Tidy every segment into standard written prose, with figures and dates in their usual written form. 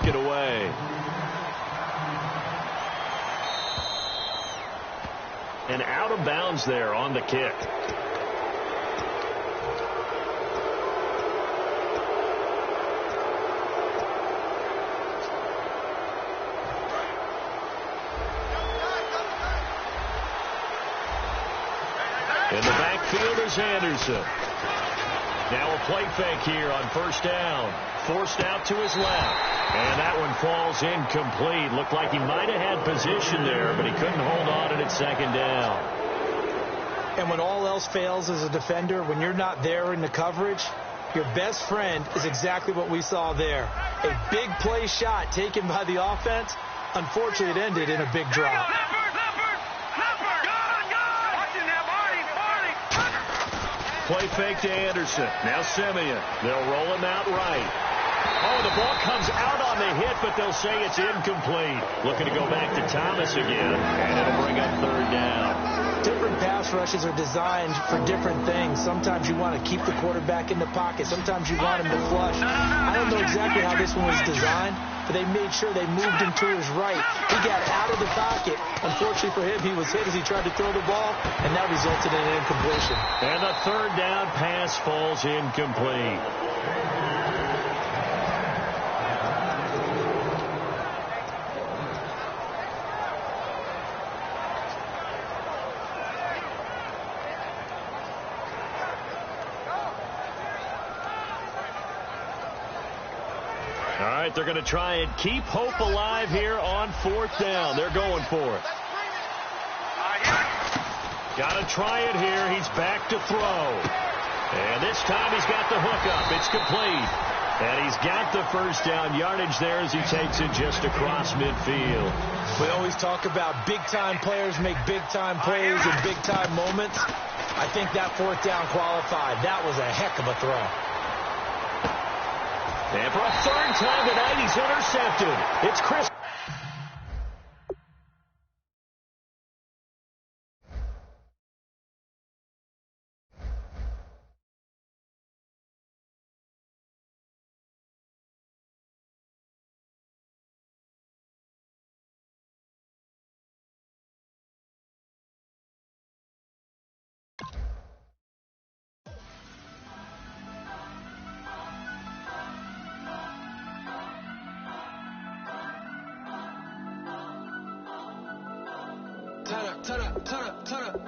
it away. And out of bounds there on the kick. In the backfield is Anderson. Now a play fake here on first down. Forced out to his left. And that one falls incomplete. Looked like he might have had position there, but he couldn't hold on at second down. And when all else fails as a defender, when you're not there in the coverage, your best friend is exactly what we saw there. A big play shot taken by the offense. Unfortunately, it ended in a big drop. Play fake to Anderson. Now Simeon. They'll roll him out right. Oh, the ball comes out on the hit, but they'll say it's incomplete. Looking to go back to Thomas again, and it'll bring up third down. Different pass rushes are designed for different things. Sometimes you want to keep the quarterback in the pocket. Sometimes you want him to flush. I don't know exactly how this one was designed, but they made sure they moved him to his right. He got out of the pocket. Unfortunately for him, he was hit as he tried to throw the ball, and that resulted in an incompletion. And the third down pass falls incomplete. They're going to try and keep hope alive here on fourth down. They're going for it. Got to try it here. He's back to throw. And this time he's got the hook up. It's complete. And he's got the first down yardage there as he takes it just across midfield. We always talk about big-time players make big-time plays in big-time moments. I think that fourth down qualified. That was a heck of a throw. And for a third time tonight, he's intercepted. It's Chris. Turn up.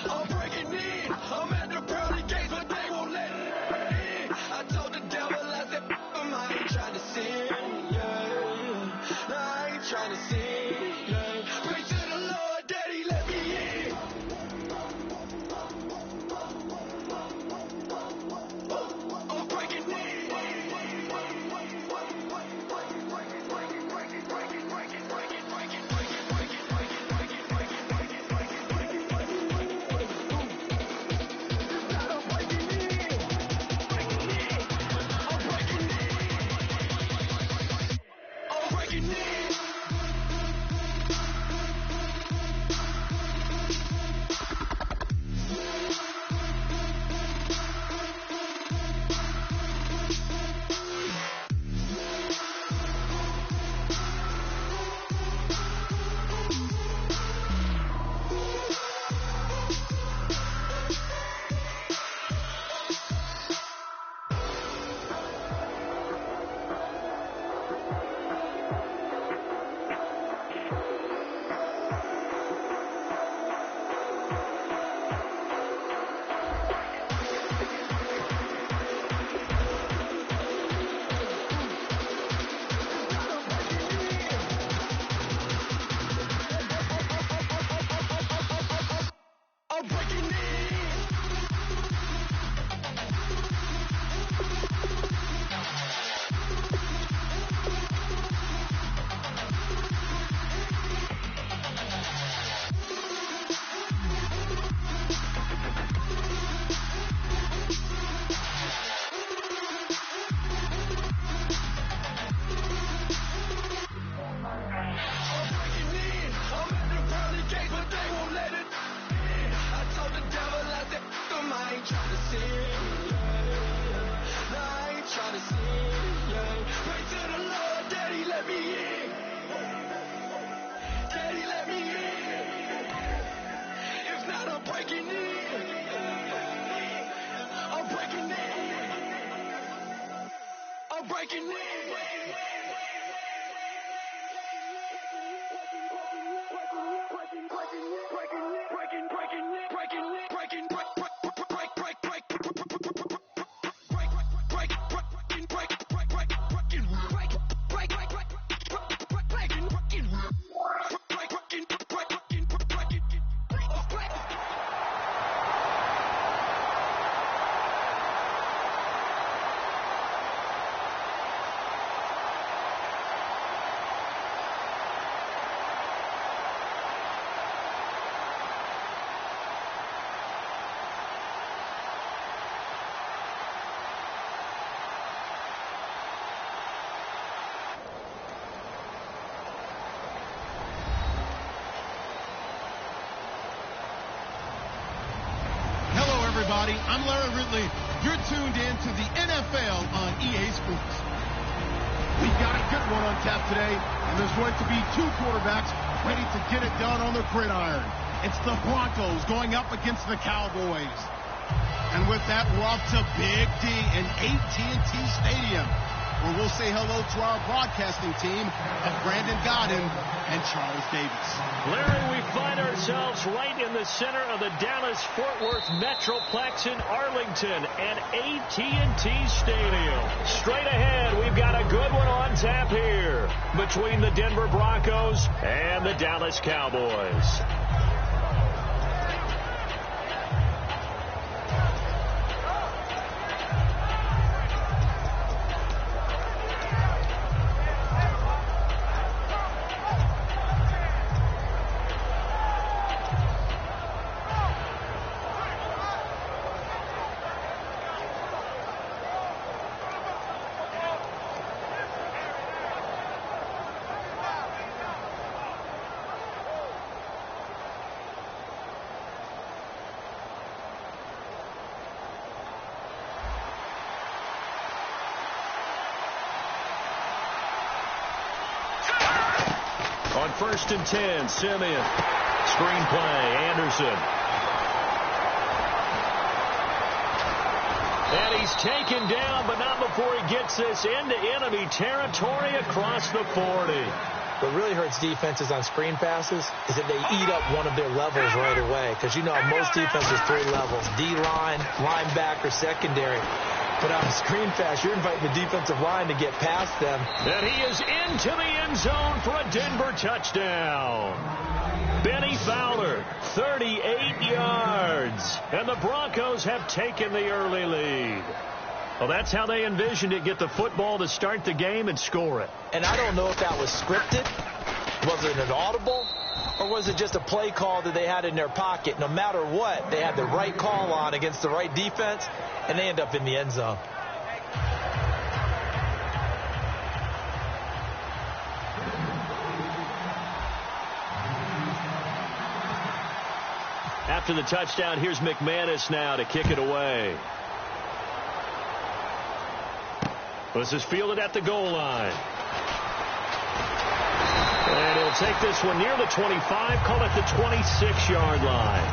I'm breaking in. I'm at the pearly gates, but they won't let me in. I told the devil, I said, I ain't trying to sin, yeah. No, I ain't trying to sin, yeah. Pray to the Lord, Daddy, let me in. I'm breaking in. let me in. Daddy, let me in. If not, I'm breaking in. I'm breaking in. I'm breaking in. Everybody, I'm Larry Ridley. You're tuned in to the NFL on EA Sports. We've got a good one on tap today, and there's going to be two quarterbacks ready to get it done on the gridiron. It's the Broncos going up against the Cowboys. And with that, we're off to Big D in AT&T Stadium, where we'll say hello to our broadcasting team of Brandon Godden and Charles Davis. Larry, we find ourselves right in the center of the Dallas-Fort Worth Metroplex in Arlington and AT&T Stadium. Straight ahead, we've got a good one on tap here between the Denver Broncos and the Dallas Cowboys. On 1st and 10, Simeon. Screenplay, Anderson. And he's taken down, but not before he gets this into enemy territory across the 40. What really hurts defenses on screen passes is that they eat up one of their levels right away. Because, you know, most defenses 3 levels. D-line, linebacker, secondary. But on a screen pass, you're inviting the defensive line to get past them. And he is into the end zone for a Denver touchdown. Benny Fowler, 38 yards. And the Broncos have taken the early lead. Well, that's how they envisioned it, get the football to start the game and score it. And I don't know if that was scripted. Was it an audible? Or was it just a play call that they had in their pocket? No matter what, they had the right call on against the right defense, and they end up in the end zone. After the touchdown, here's McManus now to kick it away. This is fielded at the goal line. And he'll take this one near the 25, call it the 26-yard line.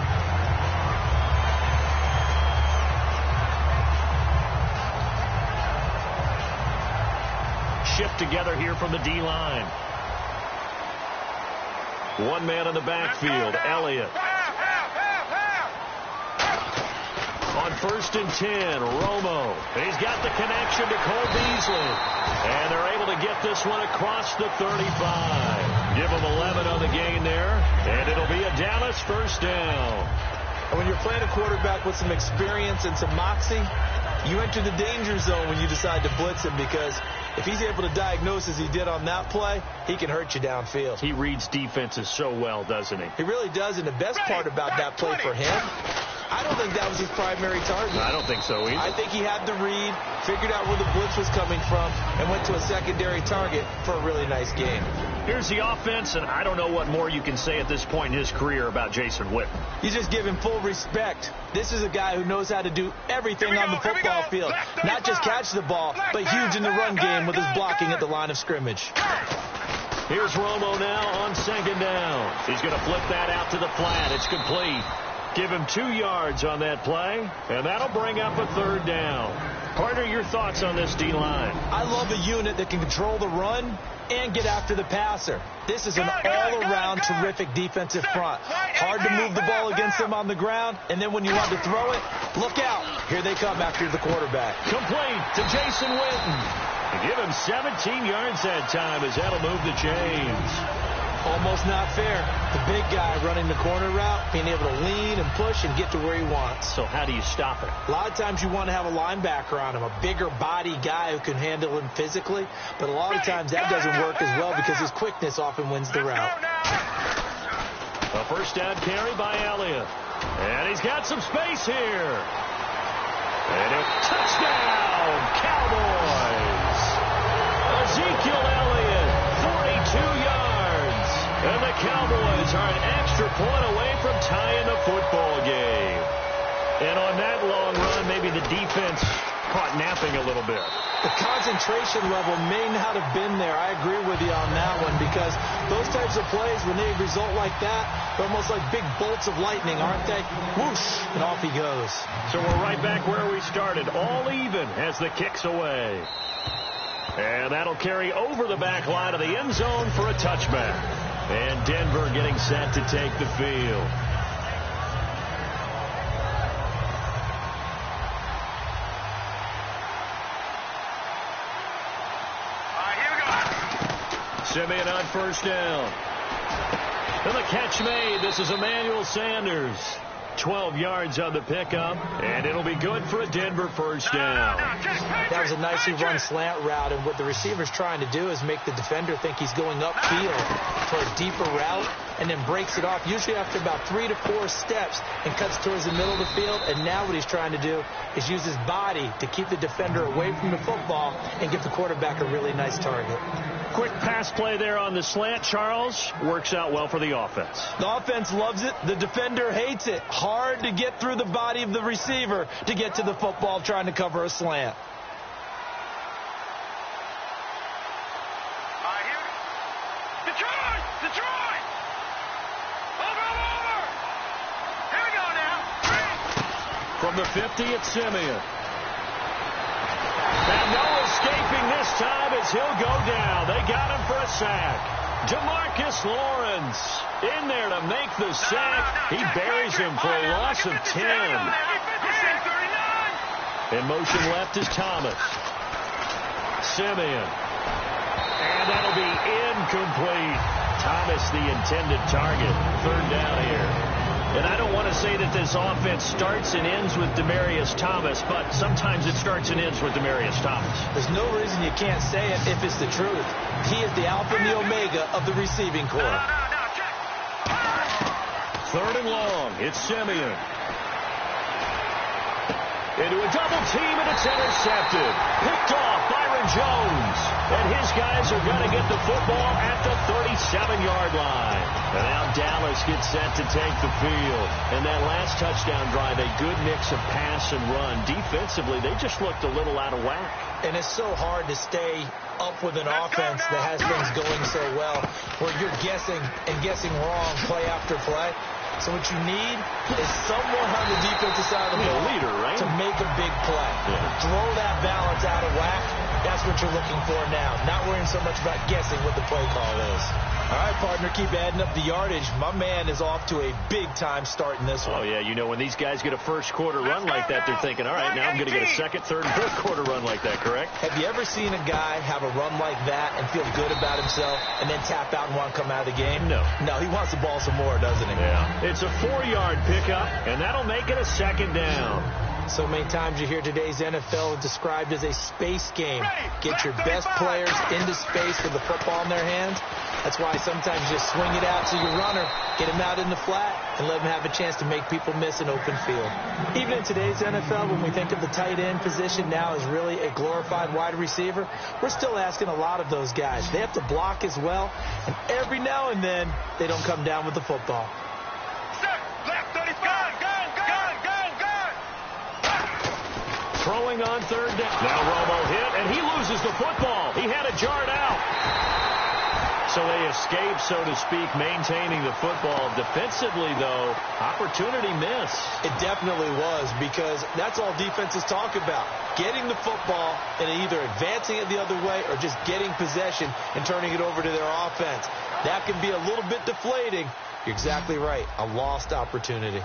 Shift together here from the D-line. One man in the backfield, Elliott. On 1st and 10, Romo. He's got the connection to Cole Beasley. And they're able to get this one across the 35. Give them 11 on the gain there. And it'll be a Dallas first down. And when you're playing a quarterback with some experience and some moxie, you enter the danger zone when you decide to blitz him, because if he's able to diagnose as he did on that play, he can hurt you downfield. He reads defenses so well, doesn't he? He really does, and the best part about that play for him, I don't think that was his primary target. I don't think so either. I think he had the read, figured out where the blitz was coming from, and went to a secondary target for a really nice game. Here's the offense, and I don't know what more you can say at this point in his career about Jason Witten. You just give him full respect. This is a guy who knows how to do everything on the football field. Not just catch the ball, but huge in the run game with his blocking at the line of scrimmage. Here's Romo now on second down. He's going to flip that out to the flat. It's complete. Give him 2 yards on that play, and that'll bring up a third down. Partner, your thoughts on this D-line? I love a unit that can control the run and get after the passer. This is an all-around terrific defensive front. Hard to move the ball against them on the ground, and then when you want to throw it, look out. Here they come after the quarterback. Complete to Jason Witten. Give him 17 yards that time as that'll move the chains. Almost not fair. The big guy running the corner route, being able to lean and push and get to where he wants. So how do you stop it? A lot of times you want to have a linebacker on him, a bigger body guy who can handle him physically. But a lot of times that doesn't work as well because his quickness often wins the route. A first down carry by Elliott. And he's got some space here. And a touchdown, Cowboys. Ezekiel Elliott, 42 yards. And the Cowboys are an extra point away from tying the football game. And on that long run, maybe the defense caught napping a little bit. The concentration level may not have been there. I agree with you on that one because those types of plays, when they result like that, they're almost like big bolts of lightning, aren't they? Whoosh, and off he goes. So we're right back where we started, all even as the kick's away. And that'll carry over the back line of the end zone for a touchback. And Denver getting set to take the field. Simeon on first down. And the catch made. This is Emmanuel Sanders. 12 yards on the pickup, and it'll be good for a Denver first down. That was a nicely run slant route, and what the receiver's trying to do is make the defender think he's going upfield for a deeper route, and then breaks it off, usually after about 3 to 4 steps, and cuts towards the middle of the field. And now what he's trying to do is use his body to keep the defender away from the football and give the quarterback a really nice target. Quick pass play there on the slant, Charles. Works out well for the offense. The offense loves it. The defender hates it. Hard to get through the body of the receiver to get to the football trying to cover a slant. Detroit! Detroit! Over! Here we go now. From the 50, it's Simeon. And no escaping this time as he'll go down. They got him for a sack. DeMarcus Lawrence in there to make the sack. He buries him for a loss of 10. In motion left is Thomas. Simeon. And that'll be incomplete. Thomas the intended target. Third down here. And I don't want to say that this offense starts and ends with Demaryius Thomas, but sometimes it starts and ends with Demaryius Thomas. There's no reason you can't say it if it's the truth. He is the alpha and the omega of the receiving corps. Third and long. It's Simeon. Into a double team, and it's intercepted. Picked off Byron Jones. And his guys are going to get the football at the 37-yard line. And now Dallas gets set to take the field. And that last touchdown drive, a good mix of pass and run. Defensively, they just looked a little out of whack. And it's so hard to stay up with an offense that has things going so well, where you're guessing and guessing wrong play after play. So what you need is someone on the defensive side of the ball leader, right? to make a big play. Yeah. Throw that balance out of whack. That's what you're looking for now. Not worrying so much about guessing what the play call is. All right, partner, keep adding up the yardage. My man is off to a big-time start in this one. Oh, yeah, you know, when these guys get a first-quarter run like that, they're thinking, all right, now I'm going to get a second, third, and fourth-quarter run like that, correct? Have you ever seen a guy have a run like that and feel good about himself and then tap out and want to come out of the game? No. No, he wants the ball some more, doesn't he? Yeah. It's a 4-yard pickup, and that'll make it a second down. So many times you hear today's NFL described as a space game. Get your best players into space with the football in their hands. That's why sometimes you just swing it out to your runner, get him out in the flat, and let him have a chance to make people miss an open field. Even in today's NFL, when we think of the tight end position now as really a glorified wide receiver, we're still asking a lot of those guys. They have to block as well, and every now and then they don't come down with the football. Throwing on third down. Now Romo hit, and he loses the football. He had a yard out. So they escape, so to speak, maintaining the football. Defensively, though, opportunity miss. It definitely was, because that's all defenses talk about. Getting the football and either advancing it the other way or just getting possession and turning it over to their offense. That can be a little bit deflating. You're exactly right. A lost opportunity.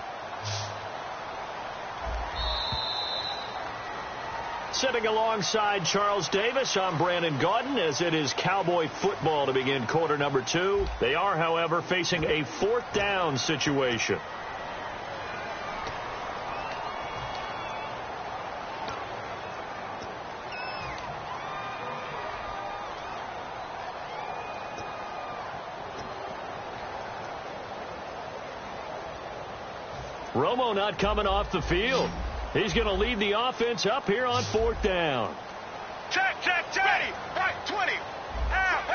Sitting alongside Charles Davis, I'm Brandon Gaudin, as it is Cowboy football to begin quarter number 2. They are, however, facing a 4th down situation. Romo not coming off the field. He's going to lead the offense up here on 4th down. Check. Right, 20. Half.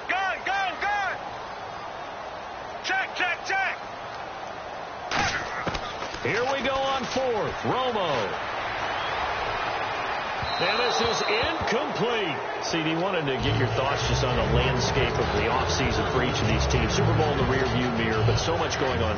Gun. Check. Here we go on 4th. Romo. And this is incomplete. CD, wanted to get your thoughts just on the landscape of the offseason for each of these teams. Super Bowl in the rearview mirror, but so much going on.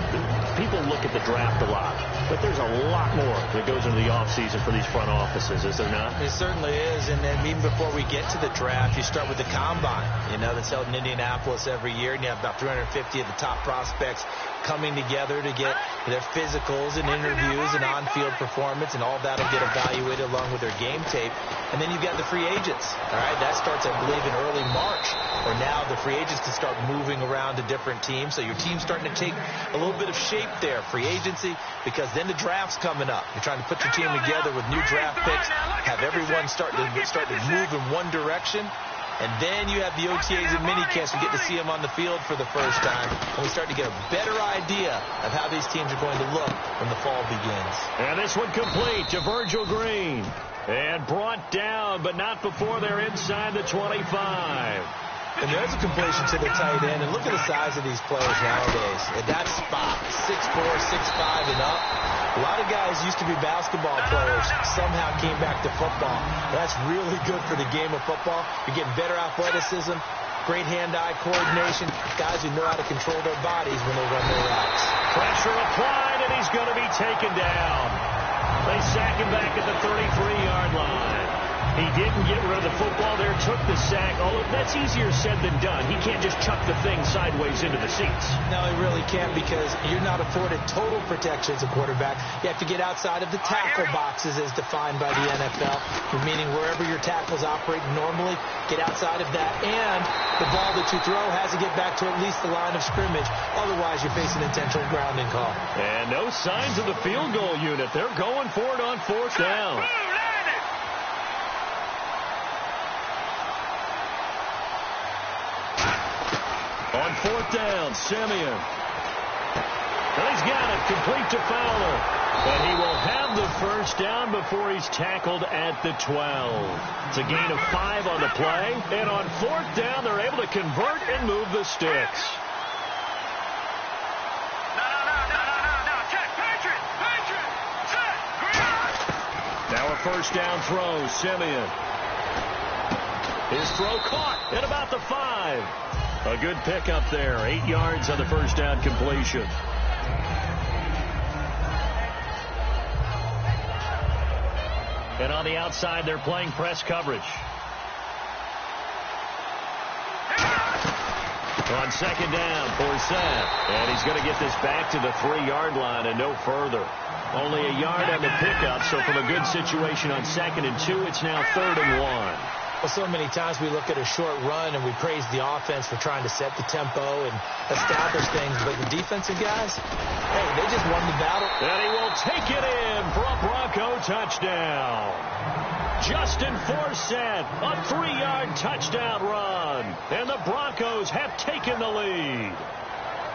People look at the draft a lot, but there's a lot more that goes into the offseason for these front offices, is there not? It certainly is, and then even before we get to the draft, you start with the combine. You know, that's held in Indianapolis every year, and you have about 350 of the top prospects coming together to get their physicals and interviews and on-field performance, and all that will get evaluated along with their game tape. And then you've got the free agents. All right, that starts, I believe, in early March, where now the free agents can start moving around to different teams. So your team's starting to take a little bit of shape there, free agency, because then the draft's coming up. You're trying to put your team together with new draft picks, have everyone start to move in one direction. And then you have the OTAs and minicamps. We get to see them on the field for the first time. And we start to get a better idea of how these teams are going to look when the fall begins. And this one complete to Virgil Green. And brought down, but not before they're inside the 25. And there's a completion to the tight end. And look at the size of these players nowadays. At that spot, 6'4", 6'5", and up. A lot of guys used to be basketball players, somehow came back to football. That's really good for the game of football. You're getting better athleticism, great hand-eye coordination, guys who know how to control their bodies when they run their routes. Pressure applied, and he's going to be taken down. They sack him back at the 33-yard line. He didn't get rid of the football there, took the sack. Although that's easier said than done. He can't just chuck the thing sideways into the seats. No, he really can't, because you're not afforded total protection as a quarterback. You have to get outside of the tackle boxes as defined by the NFL, meaning wherever your tackles operate normally, get outside of that. And the ball that you throw has to get back to at least the line of scrimmage. Otherwise, you're facing intentional grounding call. And no signs of the field goal unit. They're going for it on 4th down. On 4th down, Simeon. And he's got it, complete to Fowler. And he will have the first down before he's tackled at the 12. It's a gain of 5 on the play. And on 4th down, they're able to convert and move the sticks. Now a first down throw, Simeon. His throw caught at about the 5. A good pickup there. 8 yards on the first down completion. And on the outside, they're playing press coverage. On 2nd down, Forsett. And he's going to get this back to the 3-yard line and no further. Only a yard on the pickup, so from a good situation on 2nd and 2, it's now 3rd and 1. Well, so many times we look at a short run and we praise the offense for trying to set the tempo and establish things. But the defensive guys, hey, they just won the battle. And he will take it in for a Bronco touchdown. Justin Forsett, a 3-yard touchdown run. And the Broncos have taken the lead.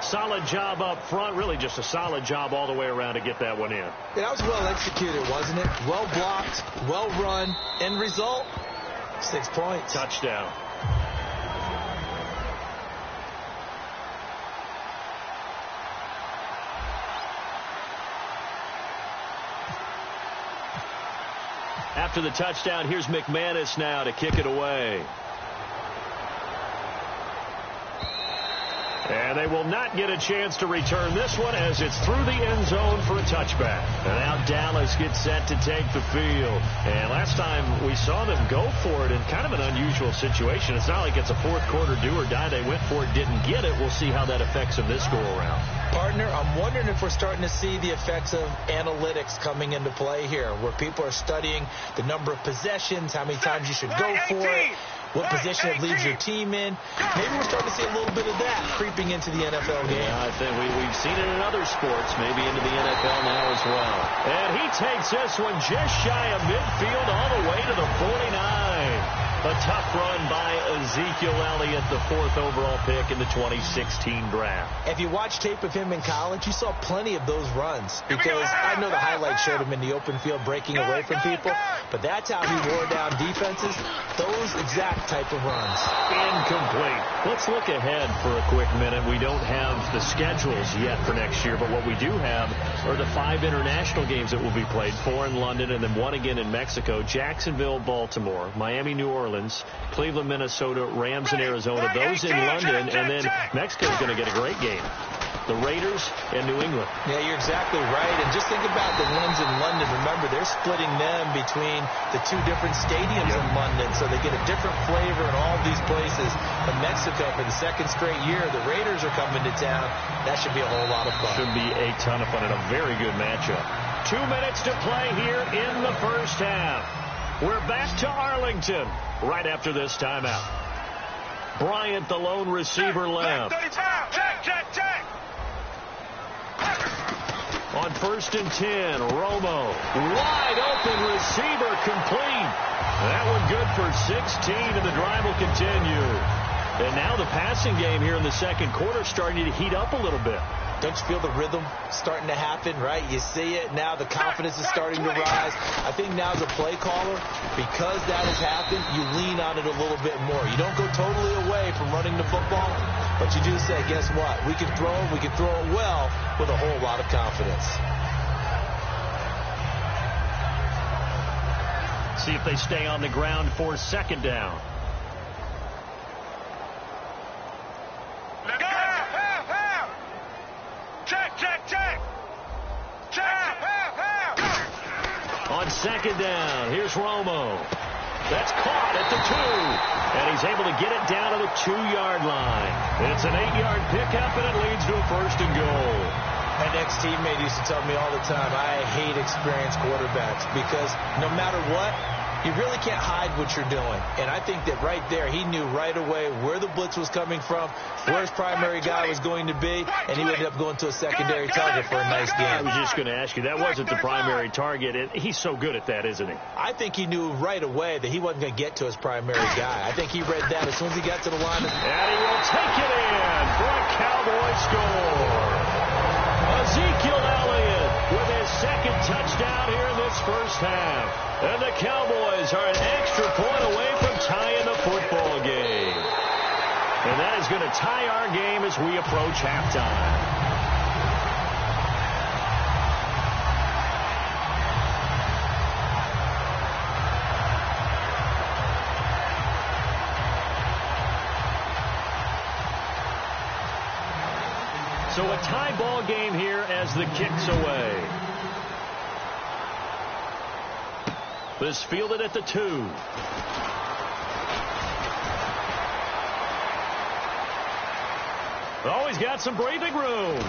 Solid job up front. Really just a solid job all the way around to get that one in. Yeah, that was well executed, wasn't it? Well blocked, well run. End result, 6 points. Touchdown. After the touchdown, here's McManus now to kick it away. And they will not get a chance to return this one as it's through the end zone for a touchback. And now Dallas gets set to take the field. And last time we saw them go for it in kind of an unusual situation. It's not like it's a fourth quarter do or die. They went for it, didn't get it. We'll see how that affects them this go around. Partner, I'm wondering if we're starting to see the effects of analytics coming into play here, where people are studying the number of possessions, how many times you should go for it, what position it leaves your team in. Maybe we're starting to see a little bit of that creeping into the NFL game. Yeah, I think we've seen it in other sports, maybe into the NFL now as well. And he takes this one just shy of midfield all the way to the 49. A tough run by Ezekiel Elliott, the 4th overall pick in the 2016 draft. If you watch tape of him in college, you saw plenty of those runs, because I know the highlights showed him in the open field breaking away from people, but that's how he wore down defenses, those exact type of runs. Incomplete. Let's look ahead for a quick minute. We don't have the schedules yet for next year, but what we do have are the 5 international games that will be played, 4 in London and then 1 again in Mexico, Jacksonville, Baltimore, Miami, New Orleans, Cleveland, Minnesota, Rams, and Arizona. Those in London, and then Mexico's going to get a great game. The Raiders and New England. Yeah, you're exactly right. And just think about the ones in London. Remember, they're splitting them between the 2 different stadiums in London, so they get a different flavor in all these places. In Mexico, for the 2nd straight year, the Raiders are coming to town. That should be a whole lot of fun. Should be a ton of fun and a very good matchup. 2 minutes to play here in the first half. We're back to Arlington right after this timeout. Bryant, the lone receiver, left. On 1st and 10, Romo. Wide open receiver, complete. That one good for 16, and the drive will continue. And now the passing game here in the second quarter starting to heat up a little bit. Don't you feel the rhythm starting to happen, right? You see it now. The confidence is starting to rise. I think now as a play caller, because that has happened, you lean on it a little bit more. You don't go totally away from running the football, but you do say, guess what? We can throw it well with a whole lot of confidence. See if they stay on the ground for 2nd down. On 2nd down, here's Romo. That's caught at the 2, and he's able to get it down to the 2-yard line. It's an 8-yard pickup, and it leads to a 1st and goal. My ex-teammate used to tell me all the time, I hate experienced quarterbacks, because no matter what, you really can't hide what you're doing. And I think that right there, he knew right away where the blitz was coming from, where his primary guy was going to be, and he ended up going to a secondary target for a nice game. I was just going to ask you, that wasn't the primary target, and he's so good at that, isn't he? I think he knew right away that he wasn't going to get to his primary guy. I think he read that as soon as he got to the line. And he will take it in for a Cowboy score. Ezekiel Elliott with his 2nd touchdown here in this first half. And the Cowboys are an extra point away from tying the football game. And that is going to tie our game as we approach halftime. So a tie ball game here as the kick's away. This fielded at the 2. Oh, he's got some breathing room.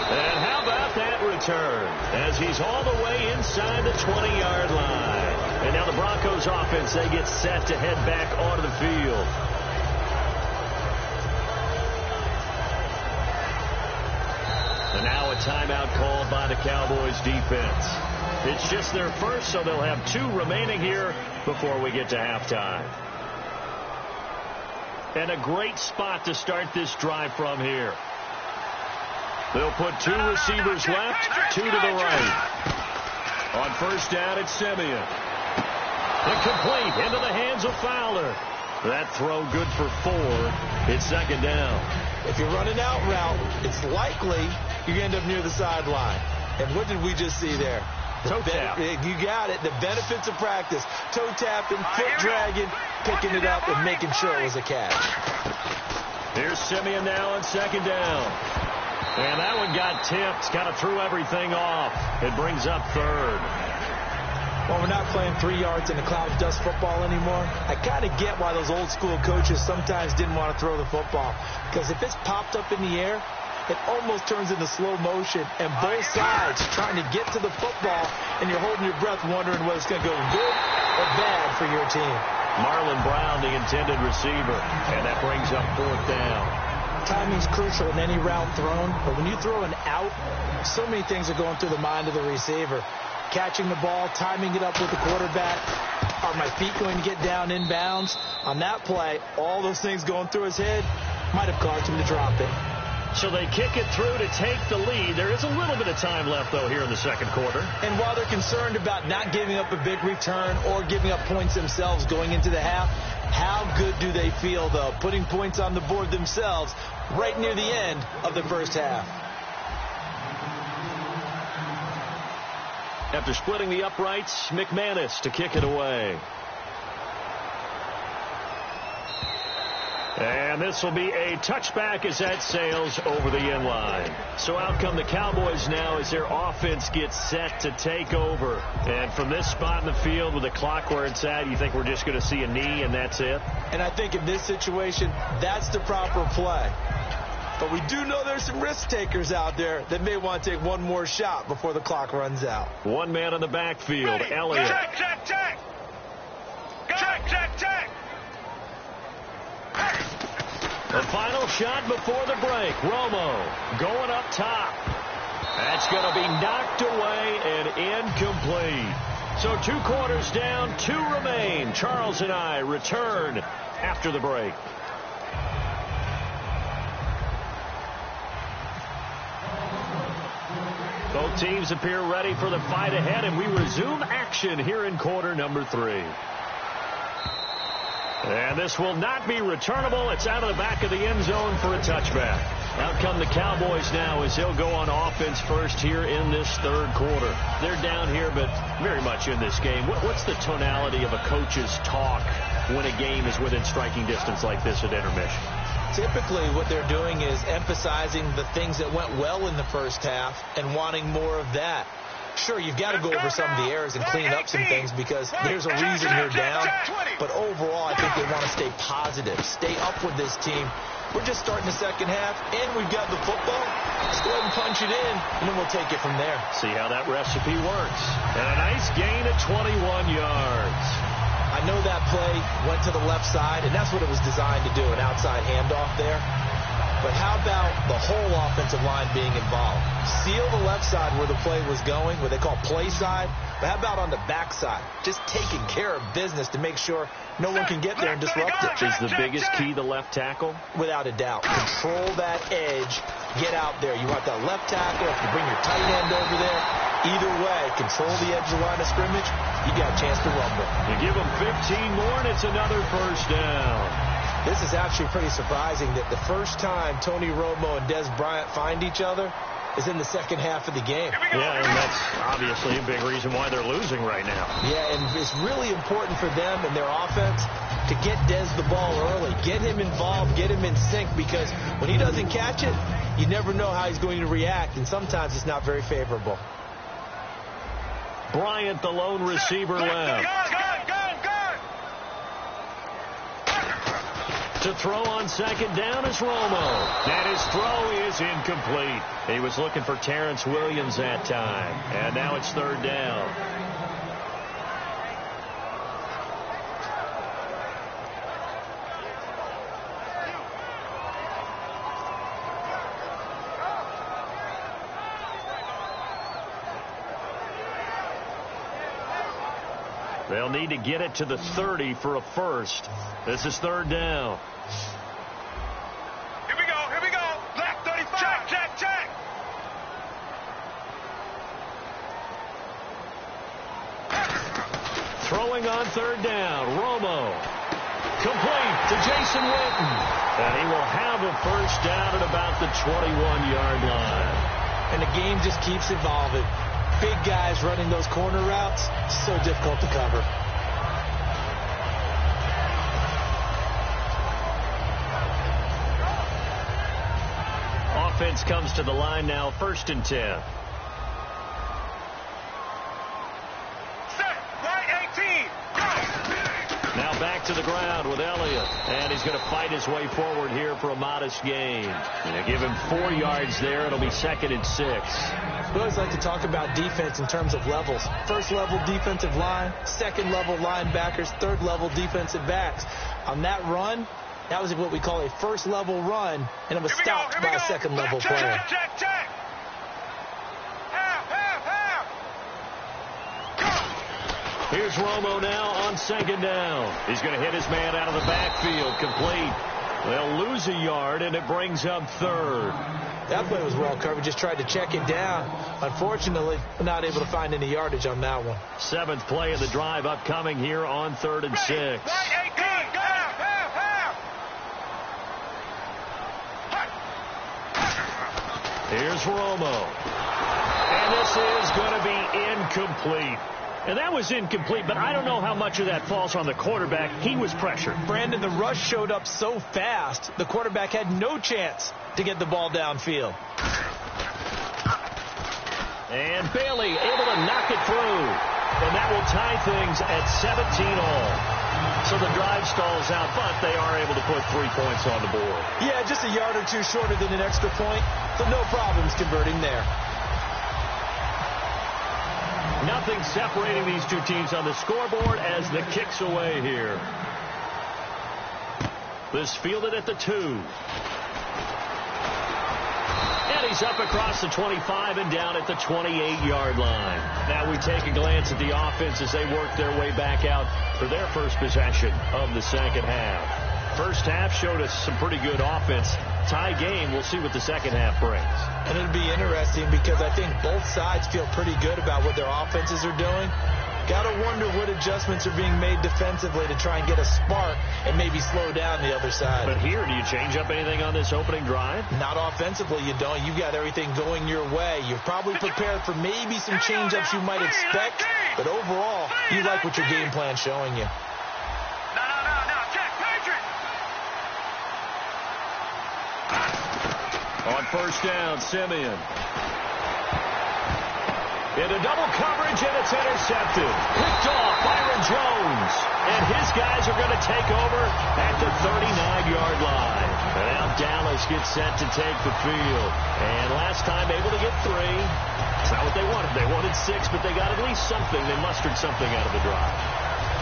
And how about that return as he's all the way inside the 20-yard line. And now the Broncos Broncos offense, they get set to head back onto the field. And now a timeout called by the Cowboys defense. It's just their first, so they'll have 2 remaining here before we get to halftime. And a great spot to start this drive from here. They'll put 2 receivers left, 2 to the right. On first down, it's Simeon. Incomplete into the hands of Fowler. That throw good for 4. It's second down. If you're running out route, it's likely you end up near the sideline. And what did we just see there? Toe tap. You got it. The benefits of practice. Toe tapping, foot dragging, picking it up, and making sure it was a catch. Here's Simeon now on second down. And that one got tipped. Kind of threw everything off. It brings up third. Well, we're not playing 3 yards in a cloud of dust football anymore. I kind of get why those old school coaches sometimes didn't want to throw the football. Because if it's popped up in the air, it almost turns into slow motion, and both sides trying to get to the football, and you're holding your breath wondering whether it's going to go good or bad for your team. Marlon Brown, the intended receiver, and that brings up 4th down. Timing's crucial in any route thrown, but when you throw an out, so many things are going through the mind of the receiver. Catching the ball, timing it up with the quarterback. Are my feet going to get down inbounds? On that play, all those things going through his head might have caused him to drop it. So they kick it through to take the lead. There is a little bit of time left, though, here in the second quarter. And while they're concerned about not giving up a big return or giving up points themselves going into the half, how good do they feel, though, putting points on the board themselves right near the end of the first half? After splitting the uprights, McManus to kick it away. And this will be a touchback as that sails over the end line. So out come the Cowboys now as their offense gets set to take over. And from this spot in the field with the clock where it's at, you think we're just going to see a knee and that's it? And I think in this situation, that's the proper play. But we do know there's some risk takers out there that may want to take one more shot before the clock runs out. One man in the backfield, Elliott. Check, check, check. Check, check, check. The final shot before the break. Romo going up top. That's going to be knocked away and incomplete. So 2 quarters down, 2 remain. Charles and I return after the break. Both teams appear ready for the fight ahead, and we resume action here in quarter number 3. And this will not be returnable. It's out of the back of the end zone for a touchback. Out come the Cowboys now as they'll go on offense first here in this third quarter. They're down here, but very much in this game. What's the tonality of a coach's talk when a game is within striking distance like this at intermission? Typically, what they're doing is emphasizing the things that went well in the first half and wanting more of that. Sure, you've got to go over some of the errors and clean up some things because there's a reason you're down. But overall, I think they want to stay positive, stay up with this team. We're just starting the second half, and we've got the football. Let's go ahead and punch it in, and then we'll take it from there. See how that recipe works. And a nice gain of 21 yards. I know that play went to the left side, and that's what it was designed to do, an outside handoff there. But how about the whole offensive line being involved? Seal the left side where the play was going, what they call play side. But how about on the back side? Just taking care of business to make sure no one can get there and disrupt it. Is the biggest key the left tackle? Without a doubt. Control that edge. Get out there. You want that left tackle. If you bring your tight end over there, either way, control the edge of the line of scrimmage, you got a chance to rumble. You give them 15 more, and it's another first down. This is actually pretty surprising that the first time Tony Romo and Des Bryant find each other is in the second half of the game. Yeah, and that's obviously a big reason why they're losing right now. Yeah, and it's really important for them and their offense to get Des the ball early. Get him involved, get him in sync, because when he doesn't catch it, you never know how he's going to react, and sometimes it's not very favorable. Bryant, the lone receiver left. To throw on second down is Romo. And his throw is incomplete. He was looking for Terrence Williams that time. And now it's third down. They'll need to get it to the 30 for a first. This is third down. Here we go. Black 35. Check. Throwing on third down. Romo. Complete to Jason Witten. And he will have a first down at about the 21-yard line. And the game just keeps evolving. Big guys running those corner routes, so difficult to cover. Offense comes to the line now, 1st and 10. Now back to the ground with Elliott. And he's going to fight his way forward here for a modest gain. And give him 4 yards there. It'll be 2nd and 6. We always like to talk about defense in terms of levels. First level defensive line, second level linebackers, third level defensive backs. On that run, that was what we call a first level run, and it was stopped by a second level player. Check. Here's Romo now on 2nd down. He's going to hit his man out of the backfield. Complete. They'll lose a yard, and it brings up 3rd. That play was well covered. Just tried to check it down. Unfortunately, not able to find any yardage on that one. 7th play of the drive upcoming here on 3rd and 6. Here's Romo. And this is going to be incomplete. And that was incomplete, but I don't know how much of that falls on the quarterback. He was pressured. Brandon, the rush showed up so fast, the quarterback had no chance to get the ball downfield. And Bailey able to knock it through. And that will tie things at 17-all. So the drive stalls out, but they are able to put 3 points on the board. Yeah, just a yard or two shorter than an extra point, so no problems converting there. Nothing separating these two teams on the scoreboard as the kick's away here. This fielded at the 2. And he's up across the 25 and down at the 28-yard line. Now we take a glance at the offense as they work their way back out for their first possession of the second half. First half showed us some pretty good offense. Tie game, we'll see what the second half brings. And it'll be interesting because I think both sides feel pretty good about what their offenses are doing. Got to wonder what adjustments are being made defensively to try and get a spark and maybe slow down the other side. But here, do you change up anything on this opening drive? Not offensively, you don't. You've got everything going your way. You're probably prepared for maybe some change-ups you might expect, but overall, you like what your game plan's showing you. On first down, Simeon. Into double coverage, and it's intercepted. Picked off Byron Jones. And his guys are going to take over at the 39-yard line. And now Dallas gets set to take the field. And last time able to get 3. It's not what they wanted. They wanted 6, but they got at least something. They mustered something out of the drive.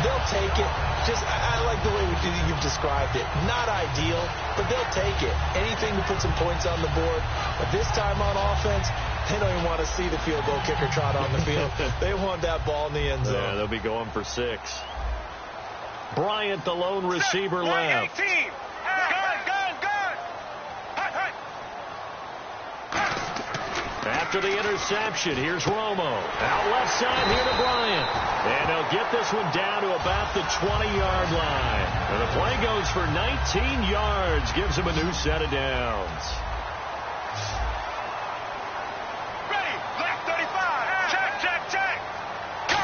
They'll take it. I like the way you've described it. Not ideal, but they'll take it. Anything to put some points on the board. But this time on offense, they don't even want to see the field goal kicker trot on the field. They want that ball in the end zone. Yeah, they'll be going for 6. Bryant, the lone receiver, left. After the interception, here's Romo. Out left side here to Bryant. And they'll get this one down to about the 20-yard line. And the play goes for 19 yards. Gives him a new set of downs. Ready, black 35. Check. Go.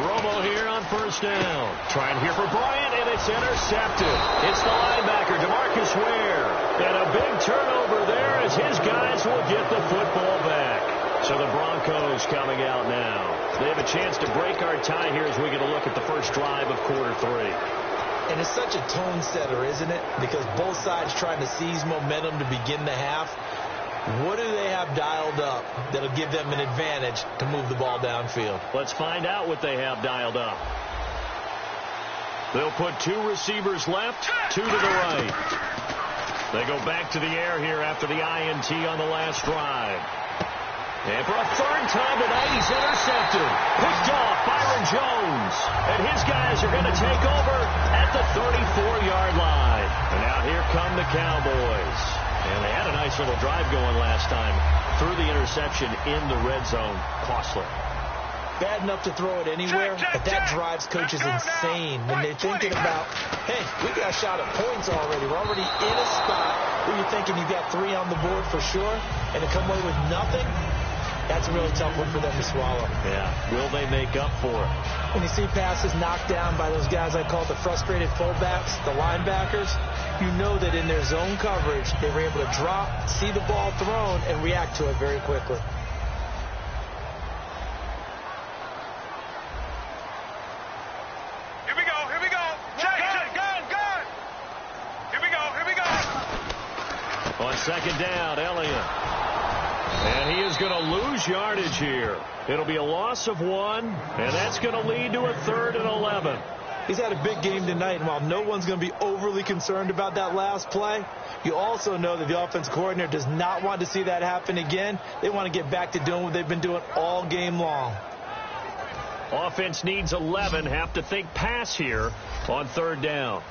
Romo here on first down. Trying here for Bryant, and it's intercepted. It's the linebacker, DeMarcus Ware. And a big turnover there as his guys will get the football back. So the Broncos coming out now. They have a chance to break our tie here as we get a look at the first drive of quarter 3. And it's such a tone setter, isn't it? Because both sides trying to seize momentum to begin the half. What do they have dialed up that'll give them an advantage to move the ball downfield? Let's find out what they have dialed up. They'll put 2 receivers left, 2 to the right. They go back to the air here after the INT on the last drive. And for a third time tonight, he's intercepted. Picked off Byron Jones. And his guys are going to take over at the 34-yard line. And now here come the Cowboys. And they had a nice little drive going last time. Threw the interception in the red zone. Costly. Bad enough to throw it anywhere, but that drives coaches insane when they're thinking about, hey, we got a shot at points already. We're already in a spot where you're thinking you got 3 on the board for sure, and to come away with nothing, that's a really tough one for them to swallow. Yeah, will they make up for it? When you see passes knocked down by those guys I call the frustrated fullbacks, the linebackers, you know that in their zone coverage, they were able to drop, see the ball thrown, and react to it very quickly. On second down, Elliott. And he is going to lose yardage here. It'll be a loss of 1, and that's going to lead to a 3rd and 11. He's had a big game tonight, and while no one's going to be overly concerned about that last play, you also know that the offense coordinator does not want to see that happen again. They want to get back to doing what they've been doing all game long. Offense needs 11. Have to think pass here on 3rd down.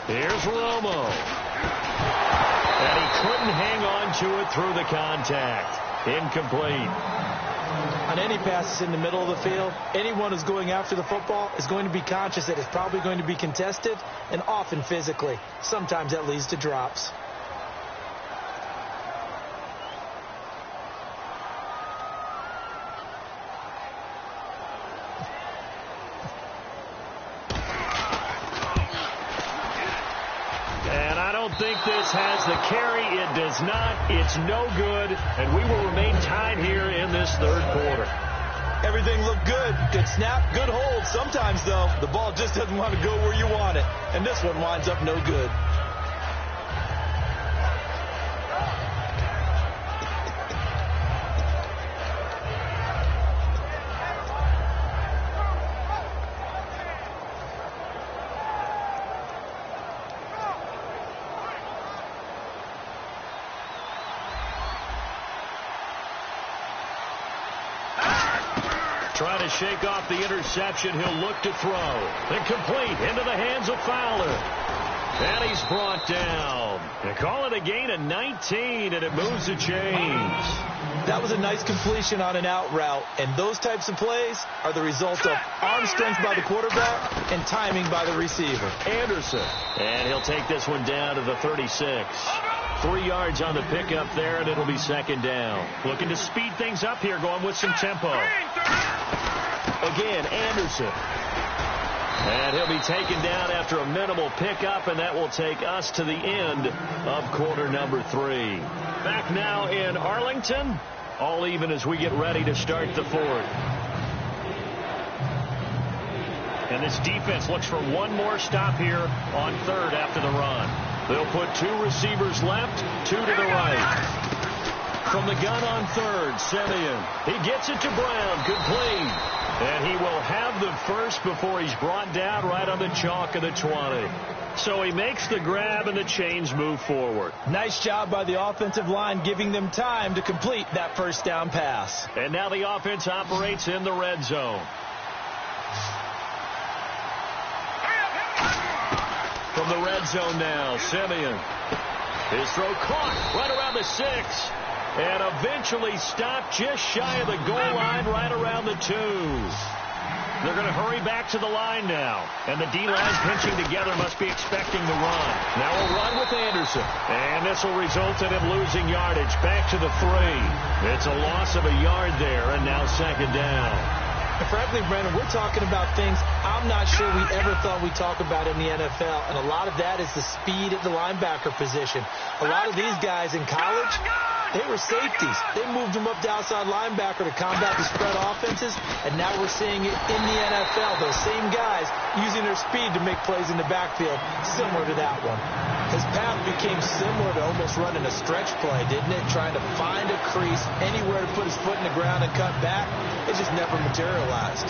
Here's Romo. And he couldn't hang on to it through the contact. Incomplete. On any passes in the middle of the field, anyone who's going after the football is going to be conscious that it's probably going to be contested, and often physically. Sometimes that leads to drops. Think this has the carry. It does not. It's no good. And we will remain tied here in this 3rd quarter. Everything looked good. Good snap, good hold. Sometimes, though, the ball just doesn't want to go where you want it. And this one winds up no good. Trying to shake off the interception. He'll look to throw. Incomplete into the hands of Fowler. And he's brought down. They call it a gain of 19, and it moves the chains. That was a nice completion on an out route, and those types of plays are the result of arm strength by the quarterback and timing by the receiver. Anderson. And he'll take this one down to the 36. 3 yards on the pickup there, and it'll be 2nd down. Looking to speed things up here, going with some tempo. Again, Anderson. And he'll be taken down after a minimal pickup, and that will take us to the end of quarter number 3. Back now in Arlington, all even as we get ready to start the 4th. And this defense looks for one more stop here on 3rd after the run. They'll put 2 receivers left, 2 to the right. From the gun on 3rd, Simeon. He gets it to Brown, complete. And he will have the first before he's brought down right on the chalk of the 20. So he makes the grab and the chains move forward. Nice job by the offensive line giving them time to complete that 1st down pass. And now the offense operates in the red zone. From the red zone now, Simeon. His throw caught right around the 6. And eventually stopped just shy of the goal line right around the 2. They're going to hurry back to the line now. And the D-line pinching together must be expecting the run. Now a run with Anderson. And this will result in him losing yardage back to the 3. It's a loss of a yard there, and now 2nd down. And frankly, Brandon, we're talking about things I'm not sure we ever thought we'd talk about in the NFL. And a lot of that is the speed at the linebacker position. A lot of these guys in college, they were safeties. They moved them up to outside linebacker to combat the spread offenses, and now we're seeing it in the NFL. Those same guys using their speed to make plays in the backfield, similar to that one. His path became similar to almost running a stretch play, didn't it? Trying to find a crease, anywhere to put his foot in the ground and cut back. It just never materialized.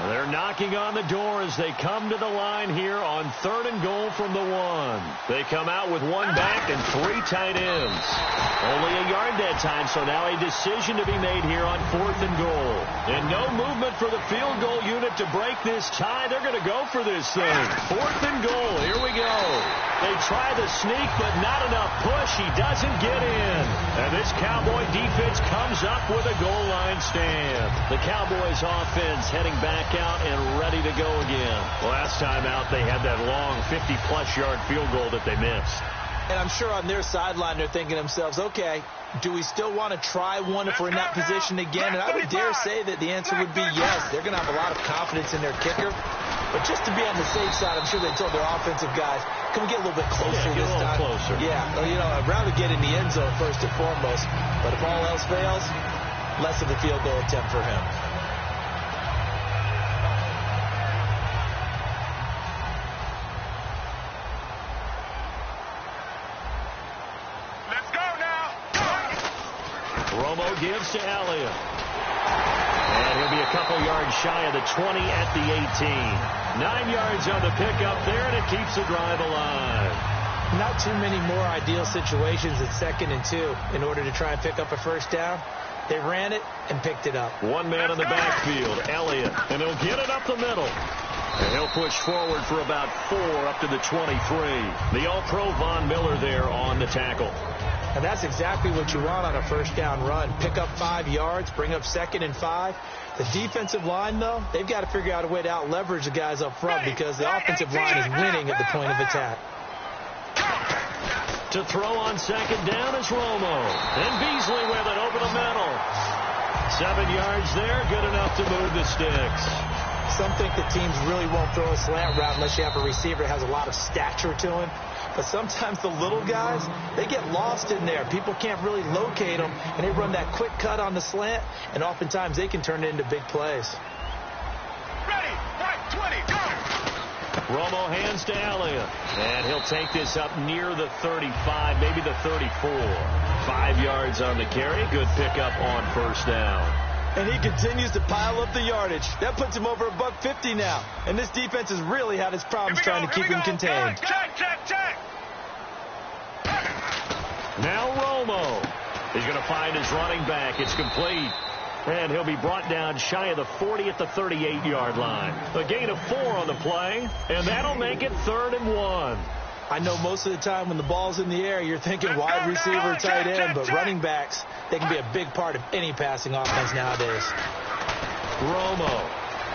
They're knocking on the door as they come to the line here on 3rd and goal from the 1. They come out with 1 back and 3 tight ends. Only a yard that time, so now a decision to be made here on 4th and goal. And no movement for the field goal unit to break this tie. They're going to go for this thing. 4th and goal. Here we go. They try the sneak, but not enough push. He doesn't get in. And this Cowboy defense comes up with a goal line stand. The Cowboys offense heading back out and ready to go again. Last time out, they had that long 50-plus yard field goal that they missed. And I'm sure on their sideline they're thinking to themselves, okay, do we still want to try one if we're in that position again? And I would dare say that the answer would be yes. They're going to have a lot of confidence in their kicker. But just to be on the safe side, I'm sure they told their offensive guys, can we get a little bit closer this time? Closer. Yeah, you know, I'd rather get in the end zone first and foremost. But if all else fails, less of a field goal attempt for him. Romo gives to Elliott. And he'll be a couple yards shy of the 20 at the 18. 9 yards on the pickup there, and it keeps the drive alive. Not too many more ideal situations at 2nd and 2 in order to try and pick up a first down. They ran it and picked it up. 1 man in the backfield, Elliott, and he'll get it up the middle. And he'll push forward for about 4 up to the 23. The All-Pro Von Miller there on the tackle. And that's exactly what you want on a first down run. Pick up 5 yards, bring up 2nd and 5. The defensive line, though, they've got to figure out a way to out-leverage the guys up front because the offensive line is winning at the point of attack. To throw on 2nd down is Romo. And Beasley with it over the middle. 7 yards there, good enough to move the sticks. Some think that teams really won't throw a slant route unless you have a receiver that has a lot of stature to him. But sometimes the little guys, they get lost in there. People can't really locate them, and they run that quick cut on the slant, and oftentimes they can turn it into big plays. Ready, right, 20, go! Romo hands to Elliott, and he'll take this up near the 35, maybe the 34. 5 yards on the carry, good pickup on first down. And he continues to pile up the yardage. That puts him over $150 now. And this defense has really had its problems trying to keep him contained. Check. Now Romo. He's going to find his running back. It's complete. And he'll be brought down shy of the 40 at the 38-yard line. A gain of 4 on the play, and that'll make it 3rd and 1. I know most of the time when the ball's in the air, you're thinking wide receiver, tight end, but running backs, they can be a big part of any passing offense nowadays. Romo,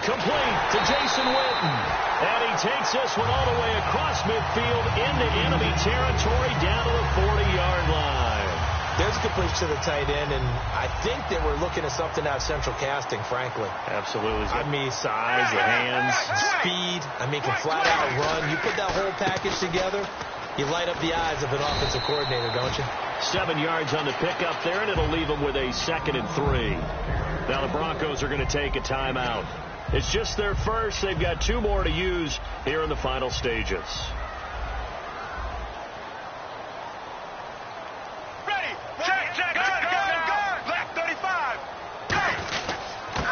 complete to Jason Witten. And he takes this one all the way across midfield into enemy territory down to the 40-yard line. There's a completion to the tight end, and I think that we're looking at something out of central casting, frankly. Absolutely. I mean, size, the hands, speed. I mean, can flat out run. You put that whole package together, you light up the eyes of an offensive coordinator, don't you? 7 yards on the pickup there, and it'll leave them with a 2nd and 3. Now the Broncos are going to take a timeout. It's just their first. They've got 2 more to use here in the final stages.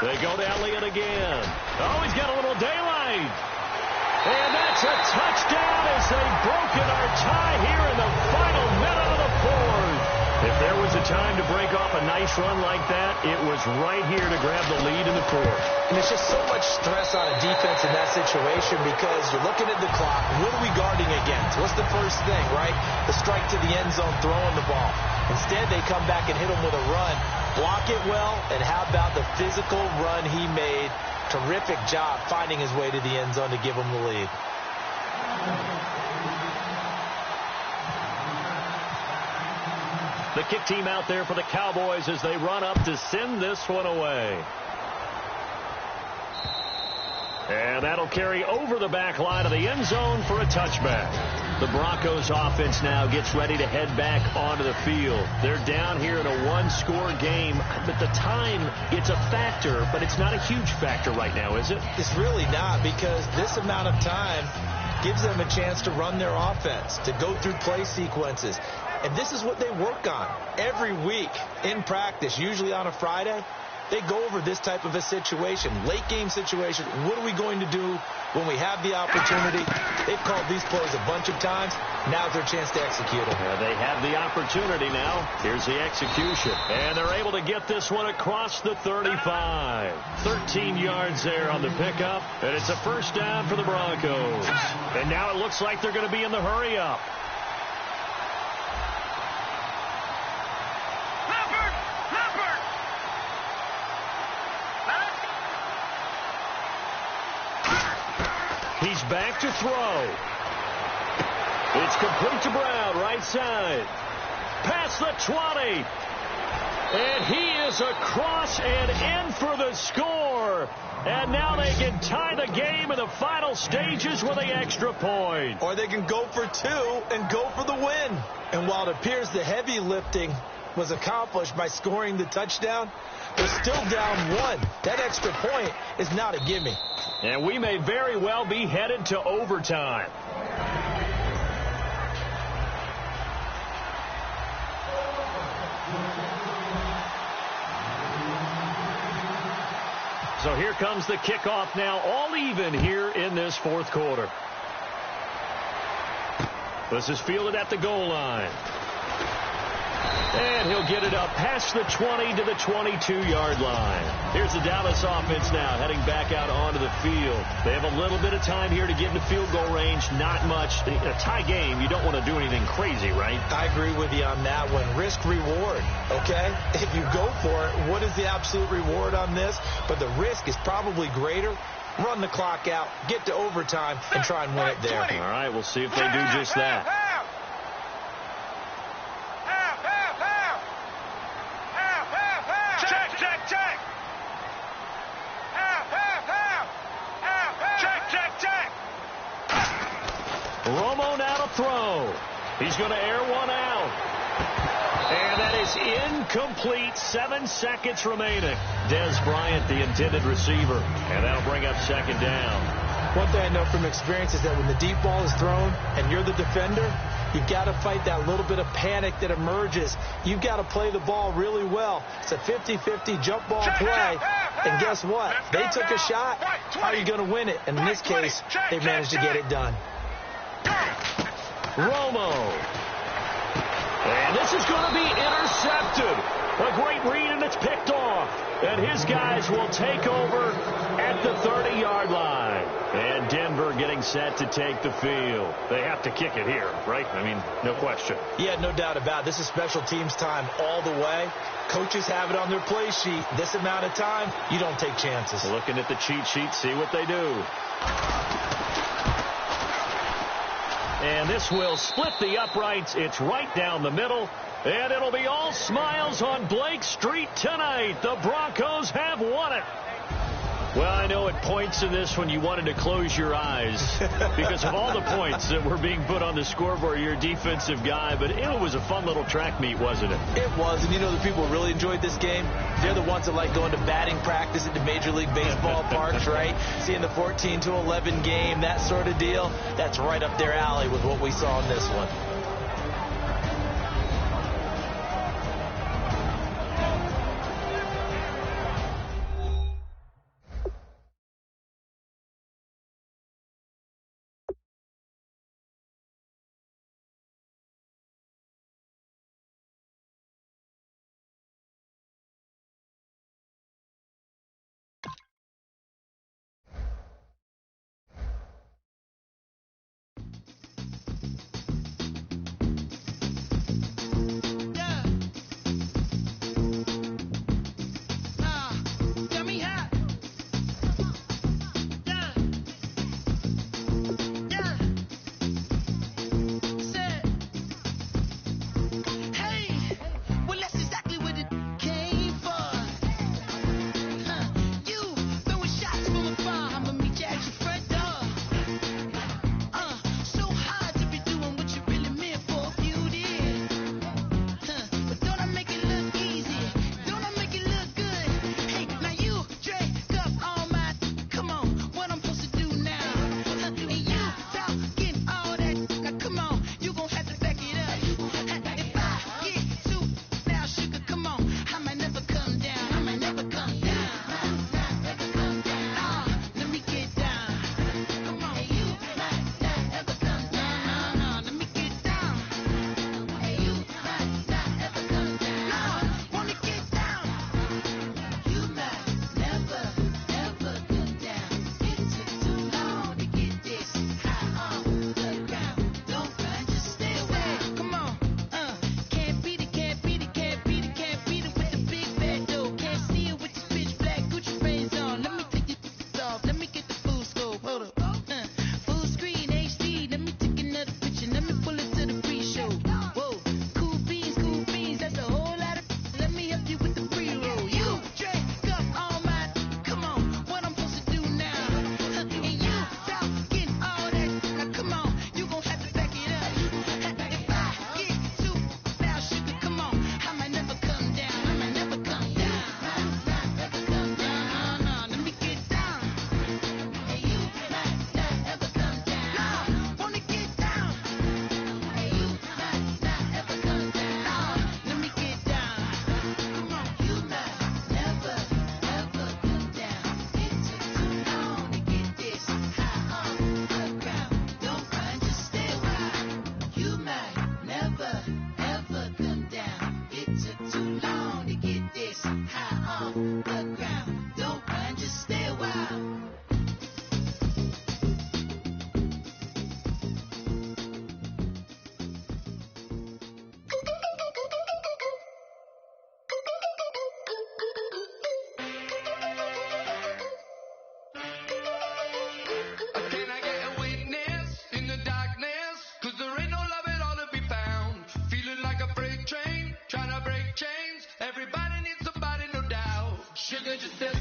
They go to Elliott again. Oh, he's got a little daylight. And that's a touchdown as they've broken our tie here in the final minute of the 4th. If there was a time to break off a nice run like that, it was right here to grab the lead in the 4th. And there's just so much stress on a defense in that situation because you're looking at the clock. What are we guarding against? What's the first thing, right? The strike to the end zone, throwing the ball. Instead, they come back and hit him with a run. Block it well, and how about the physical run he made? Terrific job finding his way to the end zone to give him the lead. The kick team out there for the Cowboys as they run up to send this one away. And that'll carry over the back line of the end zone for a touchback. The Broncos offense now gets ready to head back onto the field. They're down here in a 1-score game. But the time, it's a factor, but it's not a huge factor right now, is it? It's really not, because this amount of time gives them a chance to run their offense, to go through play sequences. And this is what they work on every week in practice, usually on a Friday. They go over this type of a situation, late game situation. What are we going to do when we have the opportunity? They've called these plays a bunch of times. Now's their chance to execute it. They have the opportunity now. Here's the execution. And they're able to get this one across the 35. 13 yards there on the pickup. And it's a first down for the Broncos. And now it looks like they're going to be in the hurry-up. He's back to throw. It's complete to Brown, right side. Past the 20. And he is across and in for the score. And now they can tie the game in the final stages with the extra point. Or they can go for two and go for the win. And while it appears the heavy lifting was accomplished by scoring the touchdown, they're still down one. That extra point is not a gimme. And we may very well be headed to overtime. So here comes the kickoff now, all even here in this fourth quarter. This is fielded at the goal line. And he'll get it up past the 20 to the 22-yard line. Here's the Dallas offense now heading back out onto the field. They have a little bit of time here to get into field goal range. Not much. In a tie game, you don't want to do anything crazy, right? I agree with you on that one. Risk reward, okay? If you go for it, what is the absolute reward on this? But the risk is probably greater. Run the clock out, get to overtime, and try and win it there. All right, we'll see if they do just that. Romo now to throw. He's going to air one out. And that is incomplete. 7 seconds remaining. Dez Bryant, the intended receiver. And that'll bring up second down. One thing I know from experience is that when the deep ball is thrown and you're the defender, you've got to fight that little bit of panic that emerges. You've got to play the ball really well. It's a 50-50 jump ball play. And guess what? They took a shot. How are you going to win it? And in this case, they managed to get it done. Romo. And this is going to be intercepted. A great read, and it's picked off. And his guys will take over at the 30-yard line. And Denver getting set to take the field. They have to kick it here, right? I mean, no question. Yeah, no doubt about it. This is special teams time all the way. Coaches have it on their play sheet. This amount of time, you don't take chances. Looking at the cheat sheet, see what they do. And this will split the uprights. It's right down the middle. And it'll be all smiles on Blake Street tonight. The Broncos have won it. Well, I know at points in this when you wanted to close your eyes because of all the points that were being put on the scoreboard. You're a defensive guy, but it was a fun little track meet, wasn't it? It was, and you know the people who really enjoyed this game? They're the ones that like going to batting practice at the Major League Baseball parks, right? Seeing the 14-11 game, that sort of deal. That's right up their alley with what we saw in this one.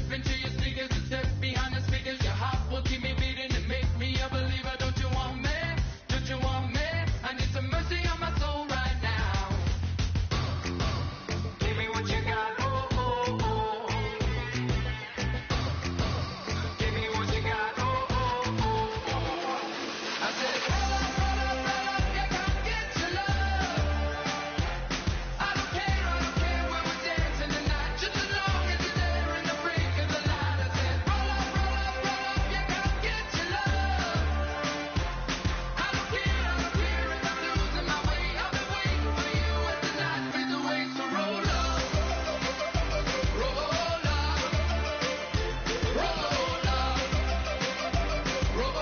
step into your sneakers and step behind the speakers. Your heart will keep me beating and make me a believer. Don't you want me? Don't you want me? I need some mercy on my soul right now. Give me what you got, oh, oh, oh. Give me what you got, oh, oh, oh, oh. I said, roll up, yeah, come get your love. I don't care where we're dancing tonight, just as long as you're there in the break of the light. I said, roll up, yeah, come get your love. I don't care if I'm losing my way. I've been waiting for you as the night fades away. So roll up, roll up, roll up, roll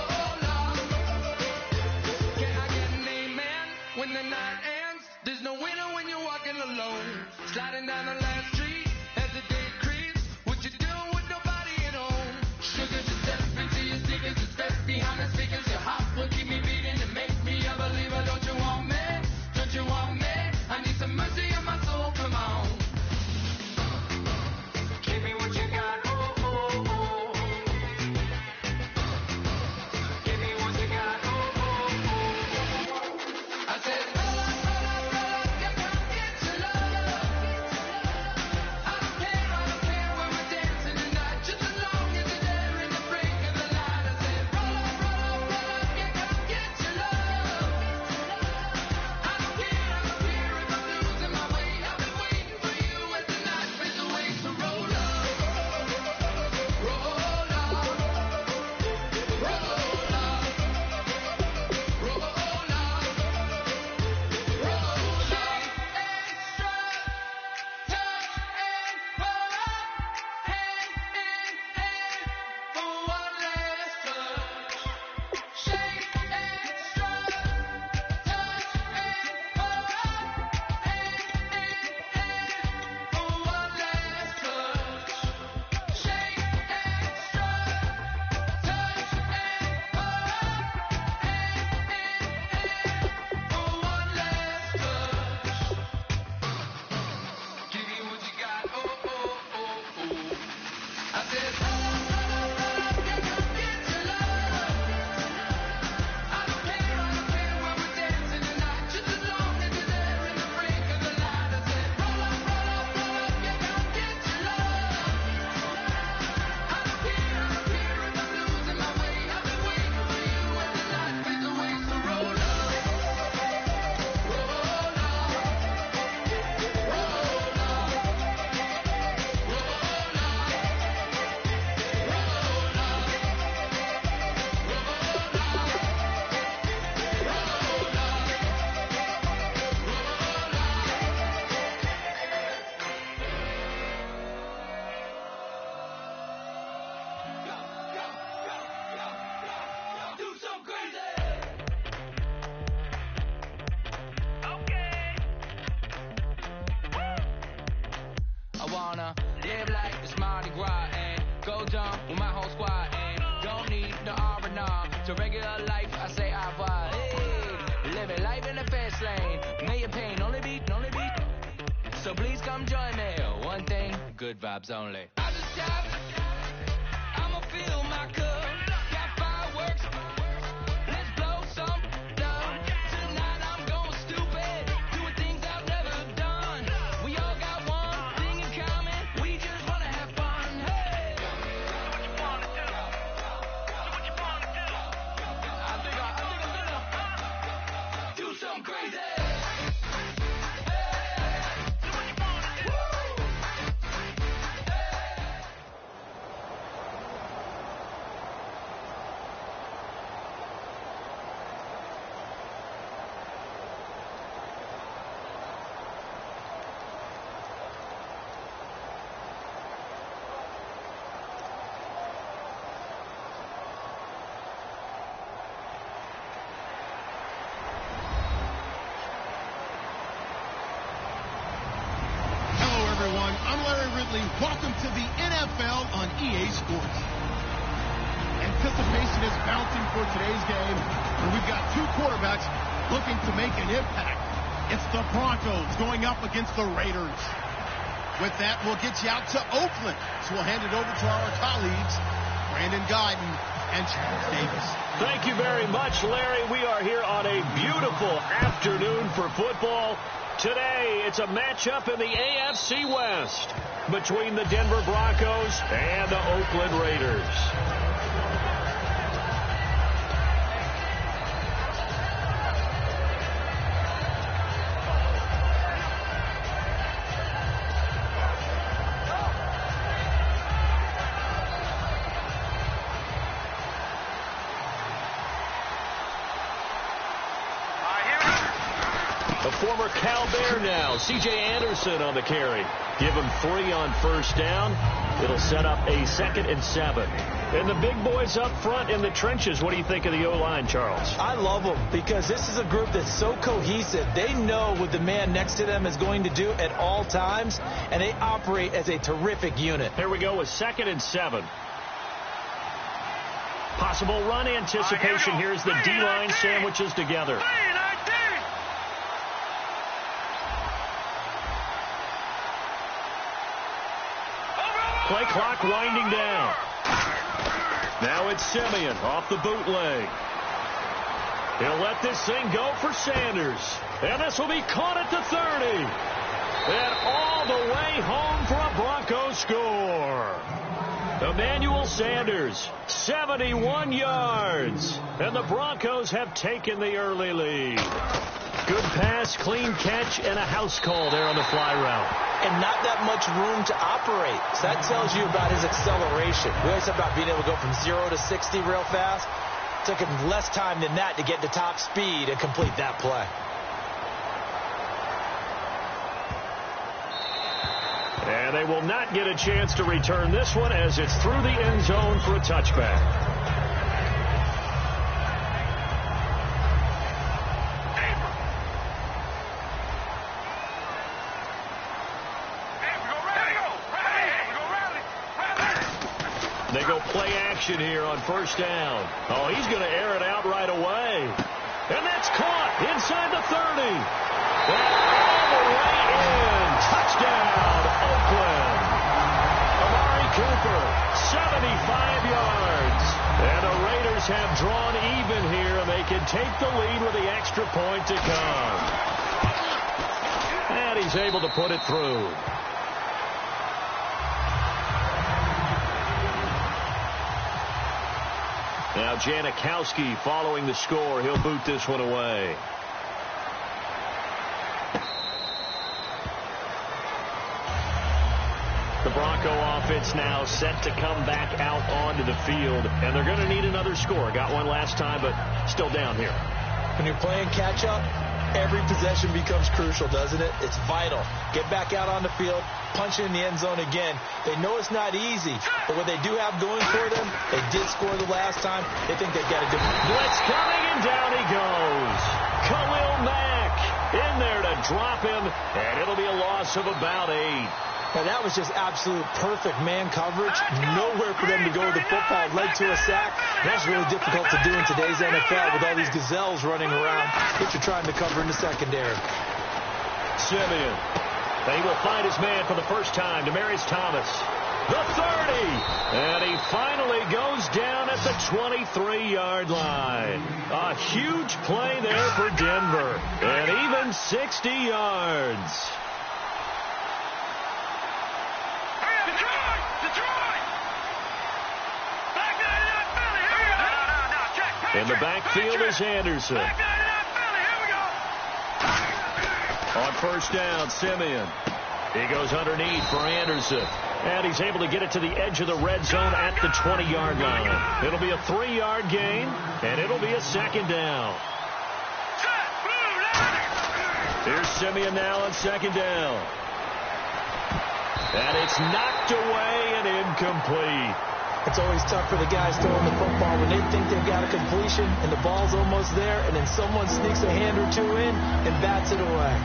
up. Can I get an amen when the night ends? There's no winner when you're walking alone. Sliding down the last street as the day creeps. What you doing with nobody at home? Sugar, just step into your sneakers and step behind the speakers. Your heart will keep me beating and make me a believer. Don't you want me? Don't you want me? I need some mercy on my soul. Come on. Give me what you got. Oh, oh, oh. Give me what you got. Oh, oh, oh. I said, roll up, yeah, come get your love. I don't care where we're dancing tonight, just as long as you're there in the break of the light. I said, roll up, yeah, come get your love. I don't care if I'm losing my way. I've been waiting for you as the night fades away. So roll up, roll up, roll up, roll up, roll up. Extra, touch and pull up, hand in hand for one last touch. Shake extra, touch and pull up, hand in hand for one last touch. Shake extra, touch and pull up, hand in hand for one last touch. Give me what you got, oh, oh, oh, oh. I said, roll up, yeah, come get your love. I don't care where we're dancing tonight, just as long as you're there in the break of the light. I said, roll up, yeah, come get your love. I don't care if I'm losing my way. I've been waiting for you as the night fades away. So roll up, roll up, roll do some crazy. Okay. I wanna live like it's Mardi Gras and go dumb with my whole squad and don't need no R&R to regular life. I say au revoir. Hey, living life in the fast lane. May your pain only beat. So please come join me. One thing, good vibes only. I just tap. I'ma fill my cup. Got fireworks. Let's blow some love. Tonight I'm going stupid. Doing things I've never done. We all got one thing in common. We just wanna have fun. Hey. What you wanna do? What you wanna do? I think I'm gonna do something crazy. Welcome to the NFL on EA Sports. Anticipation is mounting for today's game, and we've got two quarterbacks looking to make an impact. It's the Broncos going up against the Raiders. With that, we'll get you out to Oakland. So we'll hand it over to our colleagues, Brandon Guyton and Charles Davis. Thank you very much, Larry. We are here on a beautiful afternoon for football. Today, it's a matchup in the AFC West between the Denver Broncos and the Oakland Raiders. A former Cal Bear now, C.J. Anderson on the carry. Give him 3 on first down. It'll set up a 2nd and 7. And the big boys up front in the trenches. What do you think of the O-line, Charles? I love them because this is a group that's so cohesive. They know what the man next to them is going to do at all times, and they operate as a terrific unit. Here we go with 2nd and 7. Possible run anticipation. Here's the D-line sandwiches together. Play clock winding down. Now it's Simeon off the bootleg. He'll let this thing go for Sanders. And this will be caught at the 30. And all the way home for a Broncos score. Emmanuel Sanders, 71 yards. And the Broncos have taken the early lead. Good pass, clean catch, and a house call there on the fly route. And not that much room to operate. So that tells you about his acceleration. We always talk about being able to go from 0 to 60 real fast. It took him less time than that to get to top speed and complete that play. And they will not get a chance to return this one as it's through the end zone for a touchback. They go play action here on first down. Oh, he's going to air it out right away. And that's caught inside the 30. And all the way in. Touchdown, Oakland. Amari Cooper, 75 yards. And the Raiders have drawn even here, and they can take the lead with the extra point to come. And he's able to put it through. Now Janikowski following the score. He'll boot this one away. The Bronco offense now set to come back out onto the field. And they're going to need another score. Got one last time, but still down here. When you're playing catch-up, every possession becomes crucial, doesn't it? It's vital. Get back out on the field, punch it in the end zone again. They know it's not easy, but what they do have going for them, they did score the last time. They think they've got a good blitz coming, and down he goes. Khalil Mack in there to drop him, and it'll be a loss of about 8. Now, that was just absolute perfect man coverage. Nowhere for them to go with the football. Led to a sack. That's really difficult to do in today's NFL with all these gazelles running around that you're trying to cover in the secondary. Simeon. He will find his man for the first time. Demaryius Thomas. The 30. And he finally goes down at the 23-yard line. A huge play there for Denver. And even 60 yards. In the backfield is Anderson. On first down, Simeon. He goes underneath for Anderson. And he's able to get it to the edge of the red zone at the 20-yard line. It'll be a 3-yard gain, and it'll be a 2nd down. Here's Simeon now on 2nd down. And it's knocked away and incomplete. It's always tough for the guys throwing the football when they think they've got a completion and the ball's almost there, and then someone sneaks a hand or two in and bats it away.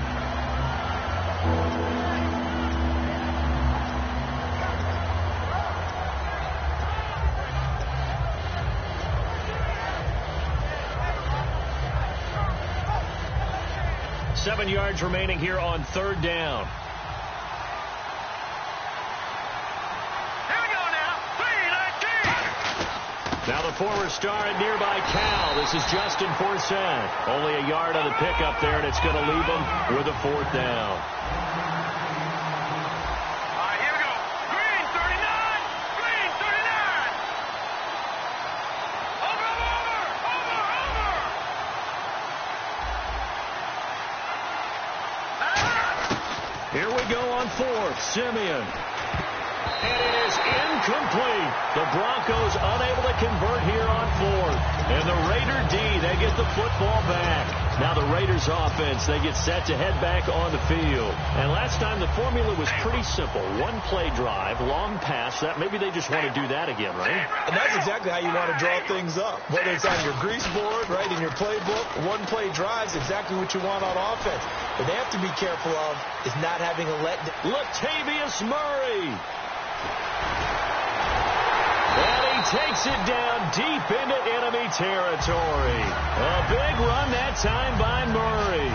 Seven yards remaining here on 3rd down. Now the former star at nearby Cal. This is Justin Forsett. Only a yard on the pickup there, and it's going to leave him with a 4th down. Here we go. Green 39. Green 39. Over. Here we go on 4th. Simeon. And it is incomplete. The Broncos unable to convert here on 4th. And the Raider D, they get the football back. Now the Raiders offense, they get set to head back on the field. And last time the formula was pretty simple. 1-play drive, long pass. That maybe they just want to do that again, right? And that's exactly how you want to draw things up. Whether it's on your grease board, right, in your playbook, 1-play drive is exactly what you want on offense. What they have to be careful of is not having a letdown. Latavius Murray. And he takes it down deep into enemy territory. A big run that time by Murray.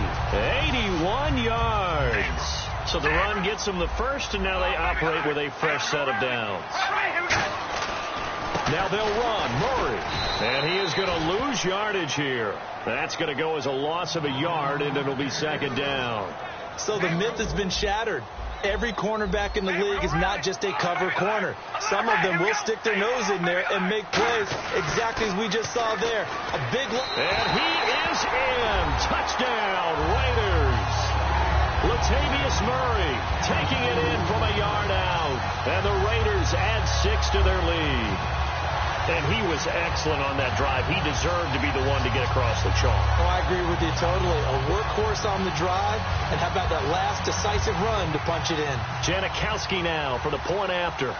81 yards. So the run gets them the first, and now they operate with a fresh set of downs. Now they'll run. Murray. And he is going to lose yardage here. That's going to go as a loss of a yard, and it'll be 2nd down. So the myth has been shattered. Every cornerback in the league is not just a cover corner. Some of them will stick their nose in there and make plays exactly as we just saw there. A big look. And he is in. Touchdown, Raiders. Latavius Murray taking it in from a yard out. And the Raiders add 6 to their lead. And he was excellent on that drive. He deserved to be the one to get across the chalk. Oh, I agree with you totally. A workhorse on the drive. And how about that last decisive run to punch it in? Janikowski now for the point after.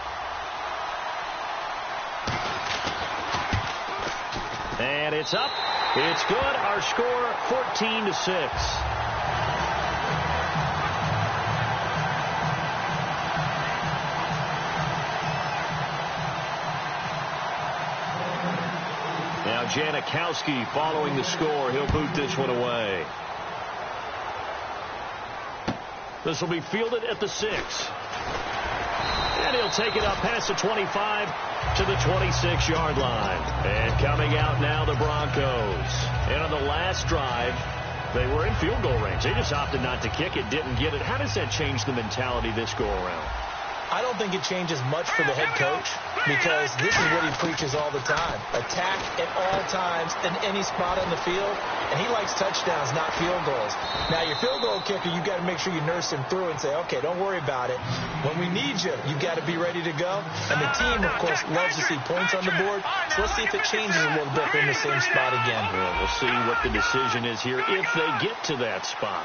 And it's up. It's good. Our score 14-6. Now Janikowski following the score. He'll boot this one away. This will be fielded at the 6. And he'll take it up past the 25 to the 26-yard line. And coming out now, the Broncos. And on the last drive, they were in field goal range. They just opted not to kick it, didn't get it. How does that change the mentality this go-around? I don't think it changes much for the head coach because this is what he preaches all the time. Attack at all times in any spot on the field, and he likes touchdowns, not field goals. Now, your field goal kicker, you've got to make sure you nurse him through and say, okay, don't worry about it. When we need you, you've got to be ready to go. And the team, of course, loves to see points on the board, so let's see if it changes a little bit in the same spot again. Well, we'll see what the decision is here if they get to that spot.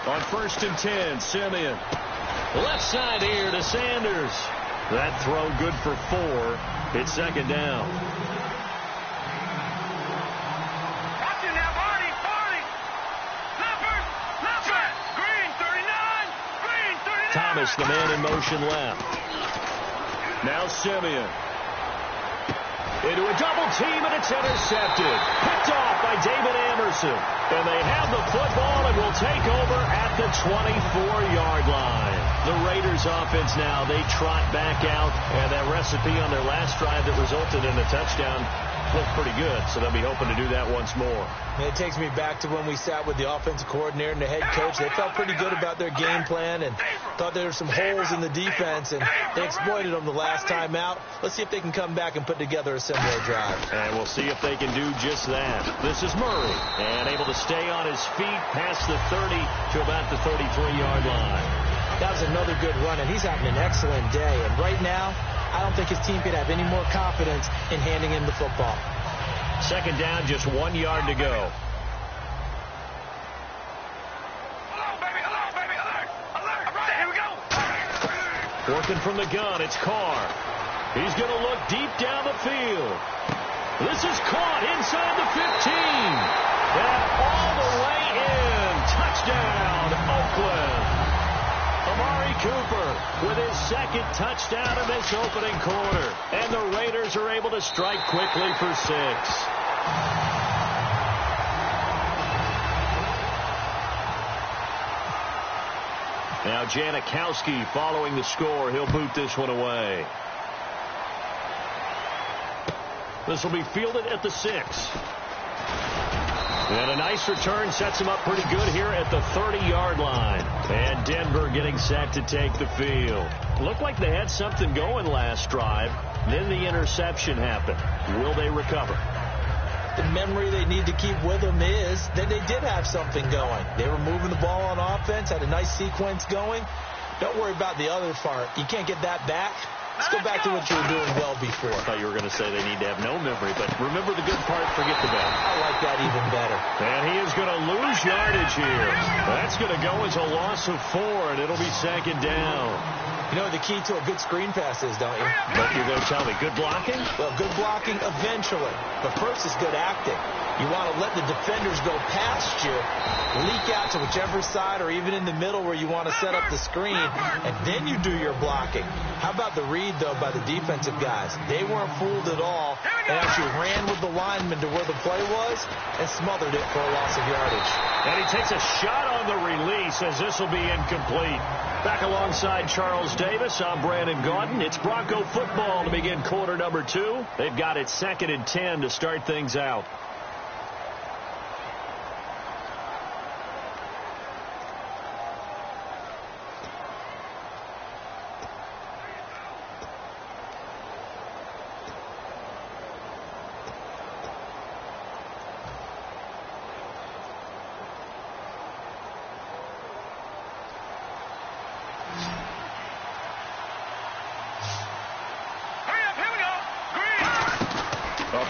On 1st and 10, Simeon. Left side here to Sanders. That throw good for 4. It's 2nd down. Watch it now, Barney. Leopard. Green 39. Thomas, the man in motion left. Now Simeon. Into a double team, and it's intercepted. Picked off by David Amerson. And they have the football and will take over at the 24-yard line. The Raiders offense now, they trot back out. And that recipe on their last drive that resulted in a touchdown looked pretty good. So they'll be hoping to do that once more. And it takes me back to when we sat with the offensive coordinator and the head coach. They felt pretty good about their game plan and thought there were some holes in the defense, and they exploited them the last time out. Let's see if they can come back and put together a similar drive. And we'll see if they can do just that. This is Murray, and able to stay on his feet past the 30 to about the 33-yard line. That was another good run, and he's having an excellent day. And right now, I don't think his team could have any more confidence in handing him the football. 2nd down, just 1 yard to go. Alert. Here we go. Working from the gun, it's Carr. He's going to look deep down the field. This is caught inside the 15. And all the way in. Touchdown, Oakland. Amari Cooper with his 2nd touchdown of this opening quarter. And the Raiders are able to strike quickly for 6. Now Janikowski following the score. He'll boot this one away. This will be fielded at the 6. And a nice return sets him up pretty good here at the 30-yard line. And Denver getting set to take the field. Looked like they had something going last drive. Then the interception happened. Will they recover? The memory they need to keep with them is that they did have something going. They were moving the ball on offense, had a nice sequence going. Don't worry about the other part. You can't get that back. Let's go back to what you were doing well before. I thought you were going to say they need to have no memory, but remember the good part, forget the bad. I like that even better. And he is going to lose yardage here. That's going to go as a loss of 4, and it'll be 2nd down. You know what the key to a good screen pass is, don't you? But you're going to tell me, good blocking? Well, good blocking eventually. But first is good acting. You want to let the defenders go past you, leak out to whichever side or even in the middle where you want to set up the screen, and then you do your blocking. How about the read, though, by the defensive guys? They weren't fooled at all. They actually ran with the lineman to where the play was and smothered it for a loss of yardage. And he takes a shot on the release as this will be incomplete. Back alongside Charles Davis, I'm Brandon Gaudin. It's Bronco football to begin quarter number 2. They've got it 2nd and 10 to start things out.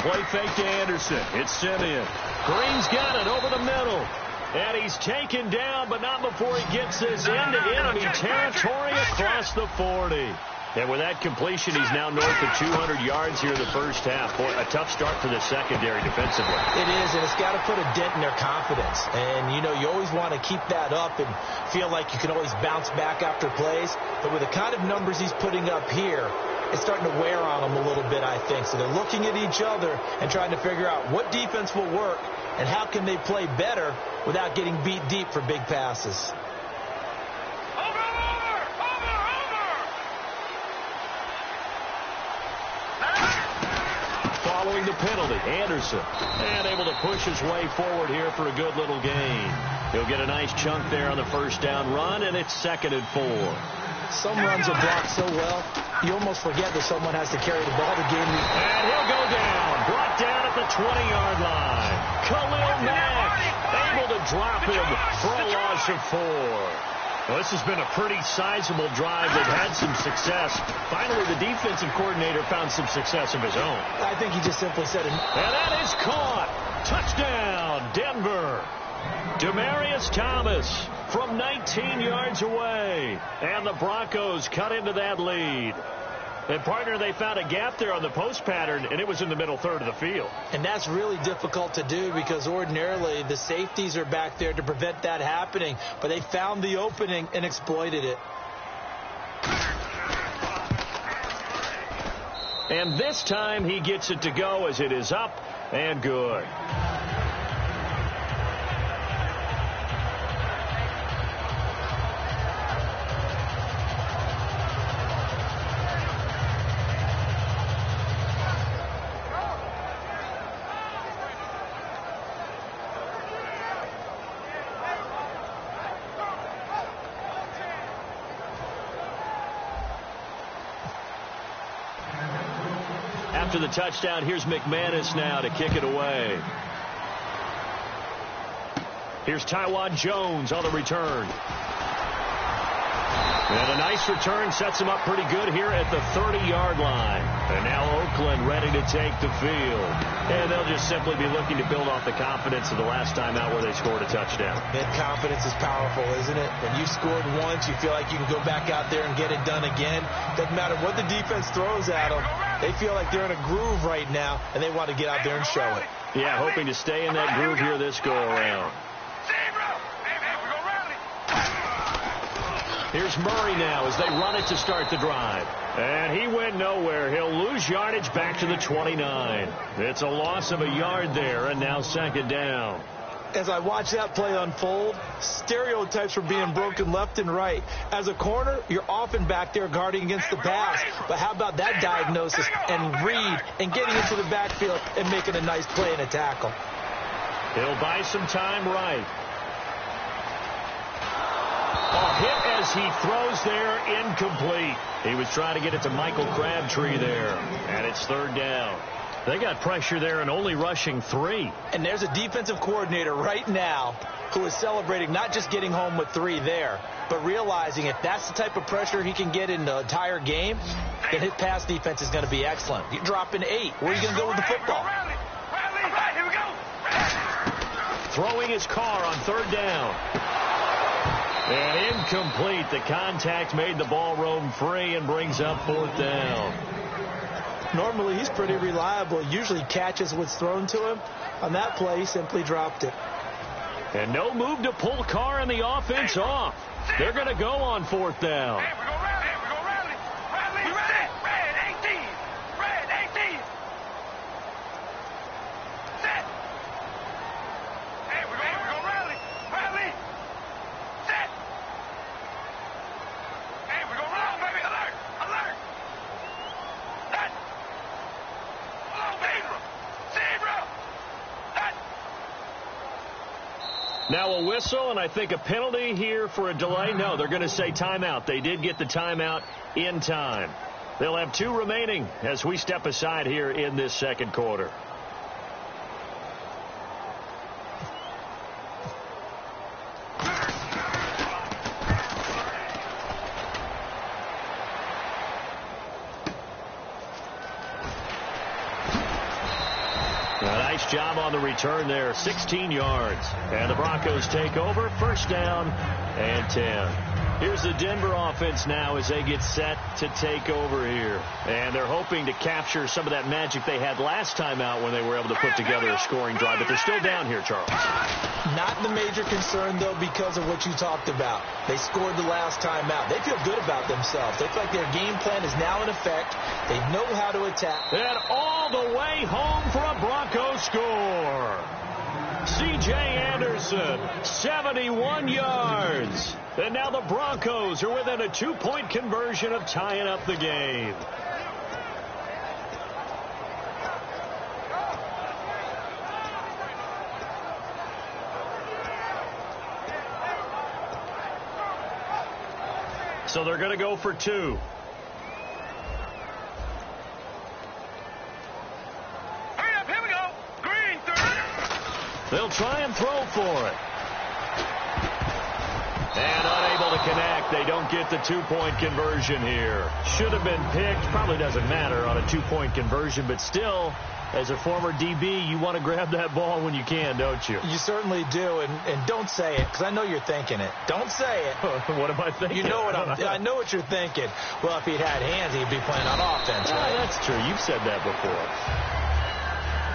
Play fake to Anderson. It's Simeon. Green's got it over the middle. And he's taken down, but not before he gets this into enemy territory across the 40. And with that completion, he's now north of 200 yards here in the first half. Boy, a tough start for the secondary defensively. It is, and it's got to put a dent in their confidence. And, you know, you always want to keep that up and feel like you can always bounce back after plays. But with the kind of numbers he's putting up here, it's starting to wear on them a little bit, I think. So they're looking at each other and trying to figure out what defense will work and how can they play better without getting beat deep for big passes. Following the penalty, Anderson, and able to push his way forward here for a good little gain. He'll get a nice chunk there on the first down run, and it's 2nd and 4. Some runs are blocked so well, you almost forget that someone has to carry the ball to gain. And he'll go down, brought down at the 20-yard line. Khalil Mack able to drop him for a loss of 4. Well, this has been a pretty sizable drive. They've had some success. Finally, the defensive coordinator found some success of his own. I think he just simply said it. And that is caught. Touchdown, Denver. Demaryius Thomas from 19 yards away. And the Broncos cut into that lead. And, partner, they found a gap there on the post pattern, and it was in the middle third of the field. And that's really difficult to do because ordinarily the safeties are back there to prevent that happening. But they found the opening and exploited it. And this time he gets it to go as it is up and good. After the touchdown, here's McManus now to kick it away. Here's Taiwan Jones on the return. And a nice return sets him up pretty good here at the 30-yard line. And now Oakland ready to take the field. And they'll just simply be looking to build off the confidence of the last time out where they scored a touchdown. And confidence is powerful, isn't it? When you scored once, you feel like you can go back out there and get it done again. Doesn't matter what the defense throws at them. They feel like they're in a groove right now, and they want to get out there and show it. Yeah, hoping to stay in that groove here this go-around. Here's Murray now as they run it to start the drive. And he went nowhere. He'll lose yardage back to the 29. It's a loss of a yard there, and now 2nd down. As I watch that play unfold, stereotypes were being broken left and right. As a corner, you're often back there guarding against the pass. But how about that diagnosis and read and getting into the backfield and making a nice play and a tackle? He'll buy some time right. A hit as he throws there, incomplete. He was trying to get it to Michael Crabtree there, and it's third down. They got pressure there and only rushing 3. And there's a defensive coordinator right now who is celebrating not just getting home with 3 there, but realizing if that's the type of pressure he can get in the entire game, then his pass defense is going to be excellent. You're dropping 8. Where are you going to go with the football? Here we go. Throwing his car on third down. And incomplete. The contact made the ball roam free and brings up fourth down. Normally, he's pretty reliable. Usually catches what's thrown to him. On that play, he simply dropped it. And no move to pull Carr and the offense off. They're going to go on fourth down. Hey, we go rally. Hey, we go rally. Rally. We ready. Red 18. Red 18. Set. Hey, we go rally. Rally. Set. Hey, we go rally, baby. Alert. Alert. Set. Now a whistle, and I think a penalty here for a delay. No, they're going to say timeout. They did get the timeout in time. They'll have 2 remaining as we step aside here in this second quarter. Nice job on the return there, 16 yards. And the Broncos take over, first down and 10. Here's the Denver offense now as they get set to take over here. And they're hoping to capture some of that magic they had last time out when they were able to put together a scoring drive. But they're still down here, Charles. Not the major concern, though, because of what you talked about. They scored the last time out. They feel good about themselves. They feel like their game plan is now in effect. They know how to attack. And all the way home for a Broncos score. C.J. Anderson, 71 yards. And now the Broncos are within a 2-point conversion of tying up the game. So they're going to go for 2. Hurry up, here we go. Green 30. They'll try and throw for it. And unable to connect. They don't get the 2-point conversion here. Should have been picked. Probably doesn't matter on a 2-point conversion, but still, as a former DB, you want to grab that ball when you can, don't you? You certainly do, and don't say it, because I know you're thinking it. Don't say it. What am I thinking? You know what I know what you're thinking. Well, if he'd had hands, he'd be playing on offense, right? That's true. You've said that before.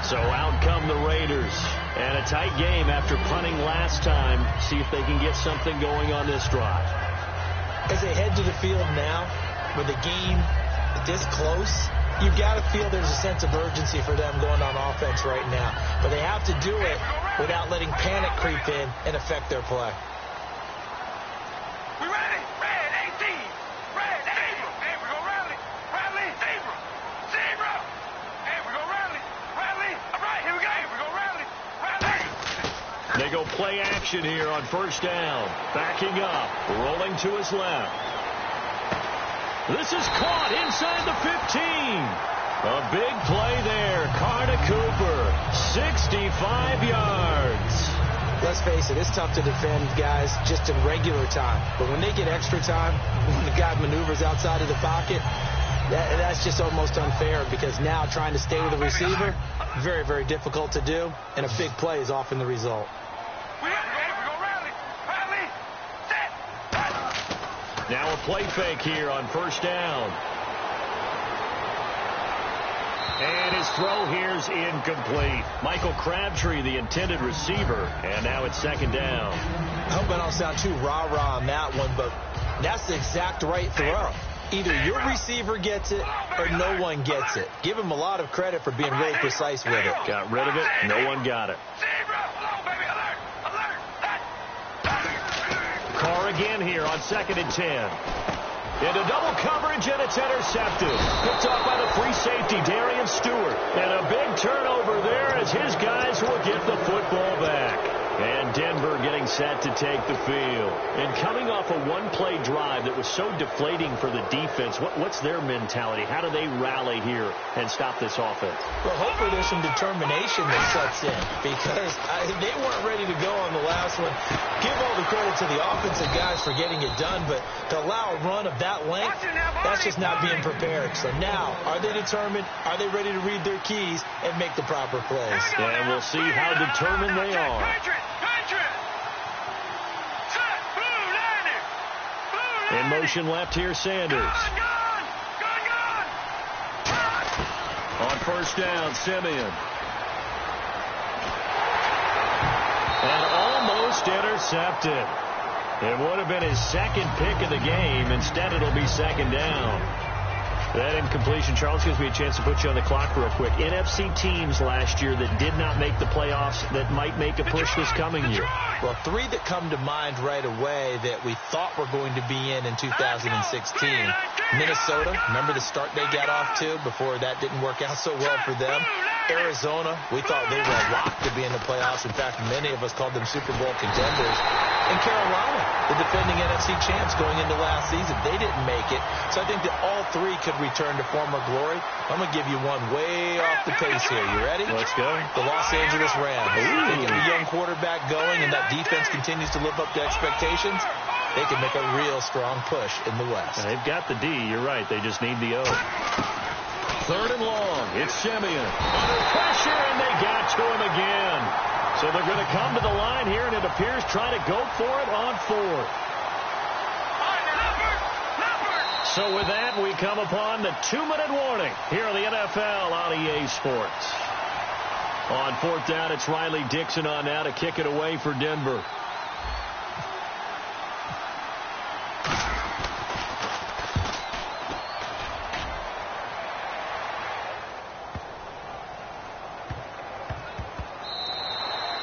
So out come the Raiders. And a tight game after punting last time. See if they can get something going on this drive. As they head to the field now, with the game this close, you've got to feel there's a sense of urgency for them going on offense right now. But they have to do it without letting panic creep in and affect their play. We ready? Red 18. Red Zebra. Hey, we go rally. Rally. Zebra. Zebra. Hey, we go rally. Rally. All right, here we go. Hey, we go rally. Rally. They go play action here on first down. Backing up. Rolling to his left. This is caught inside the 15. A big play there. Carr to Cooper. 65 yards. Let's face it, it's tough to defend guys just in regular time. But when they get extra time, when the guy maneuvers outside of the pocket, that's just almost unfair, because now trying to stay with the receiver, very, very difficult to do, and a big play is often the result. Now a play fake here on first down. And his throw here's incomplete. Michael Crabtree, the intended receiver, and now it's second down. I hope I don't sound too rah-rah on that one, but that's the exact right throw. Either your receiver gets it or no one gets it. Give him a lot of credit for being really precise with it. Got rid of it. No one got it. Denver again here on 2nd and 10. Into double coverage, and it's intercepted. Picked off by the free safety, Darian Stewart. And a big turnover there as his guys will get the football back. And Denver getting set to take the field. And coming off a one-play drive that was so deflating for the defense, what's their mentality? How do they rally here and stop this offense? Well, hopefully there's some determination that sets in because they weren't ready to go on the last one. Give all the credit to the offensive guys for getting it done, but to allow a run of that length, that's just not being prepared. So now, are they determined? Are they ready to read their keys and make the proper plays? And we'll see how determined they are. In motion left here, Sanders. On first down, Simeon. And almost intercepted. It would have been his second pick of the game. Instead, it'll be second down. That incompletion, Charles, gives me a chance to put you on the clock real quick. NFC teams last year that did not make the playoffs that might make a push this coming year. Well, three that come to mind right away that we thought were going to be in 2016. Minnesota, remember the start they got off to before that didn't work out so well for them. Arizona, we thought they were locked to be in the playoffs. In fact, many of us called them Super Bowl contenders. And Carolina, the defending NFC champs going into last season, they didn't make it. So I think that all three could return to former glory. I'm going to give you one way off the pace here. You ready? Let's go. The Los Angeles Rams. They get a young quarterback going, and that defense continues to live up to expectations. They can make a real strong push in the West. They've got the D. You're right. They just need the O. Third and long. It's Simeon. Under pressure, and they got to him again. So they're going to come to the line here, and it appears trying to go for it on fourth. So with that, we come upon the 2-minute warning here on the NFL on EA Sports. On fourth down, it's Riley Dixon on now to kick it away for Denver.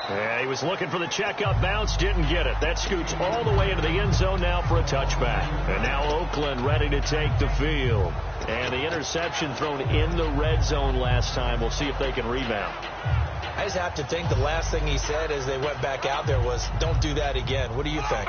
Yeah, he was looking for the checkup bounce, didn't get it. That scoots all the way into the end zone now for a touchback. And now Oakland ready to take the field. And the interception thrown in the red zone last time. We'll see if they can rebound. I just have to think the last thing he said as they went back out there was, don't do that again. What do you think?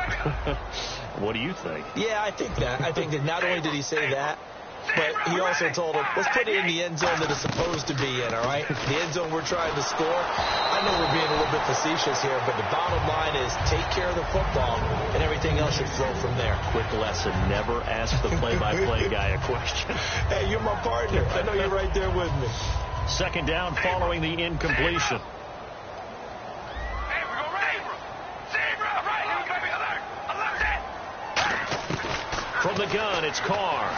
What do you think? Yeah, I think that. I think that not only did he say that, but he also told him, let's put it in the end zone that it's supposed to be in, all right? The end zone we're trying to score. I know we're being a little bit facetious here, but the bottom line is take care of the football, and everything else should flow from there. Quick lesson, never ask the play-by-play guy a question. Hey, you're my partner. I know you're right there with me. Second down following the incompletion. From the gun, it's Carr.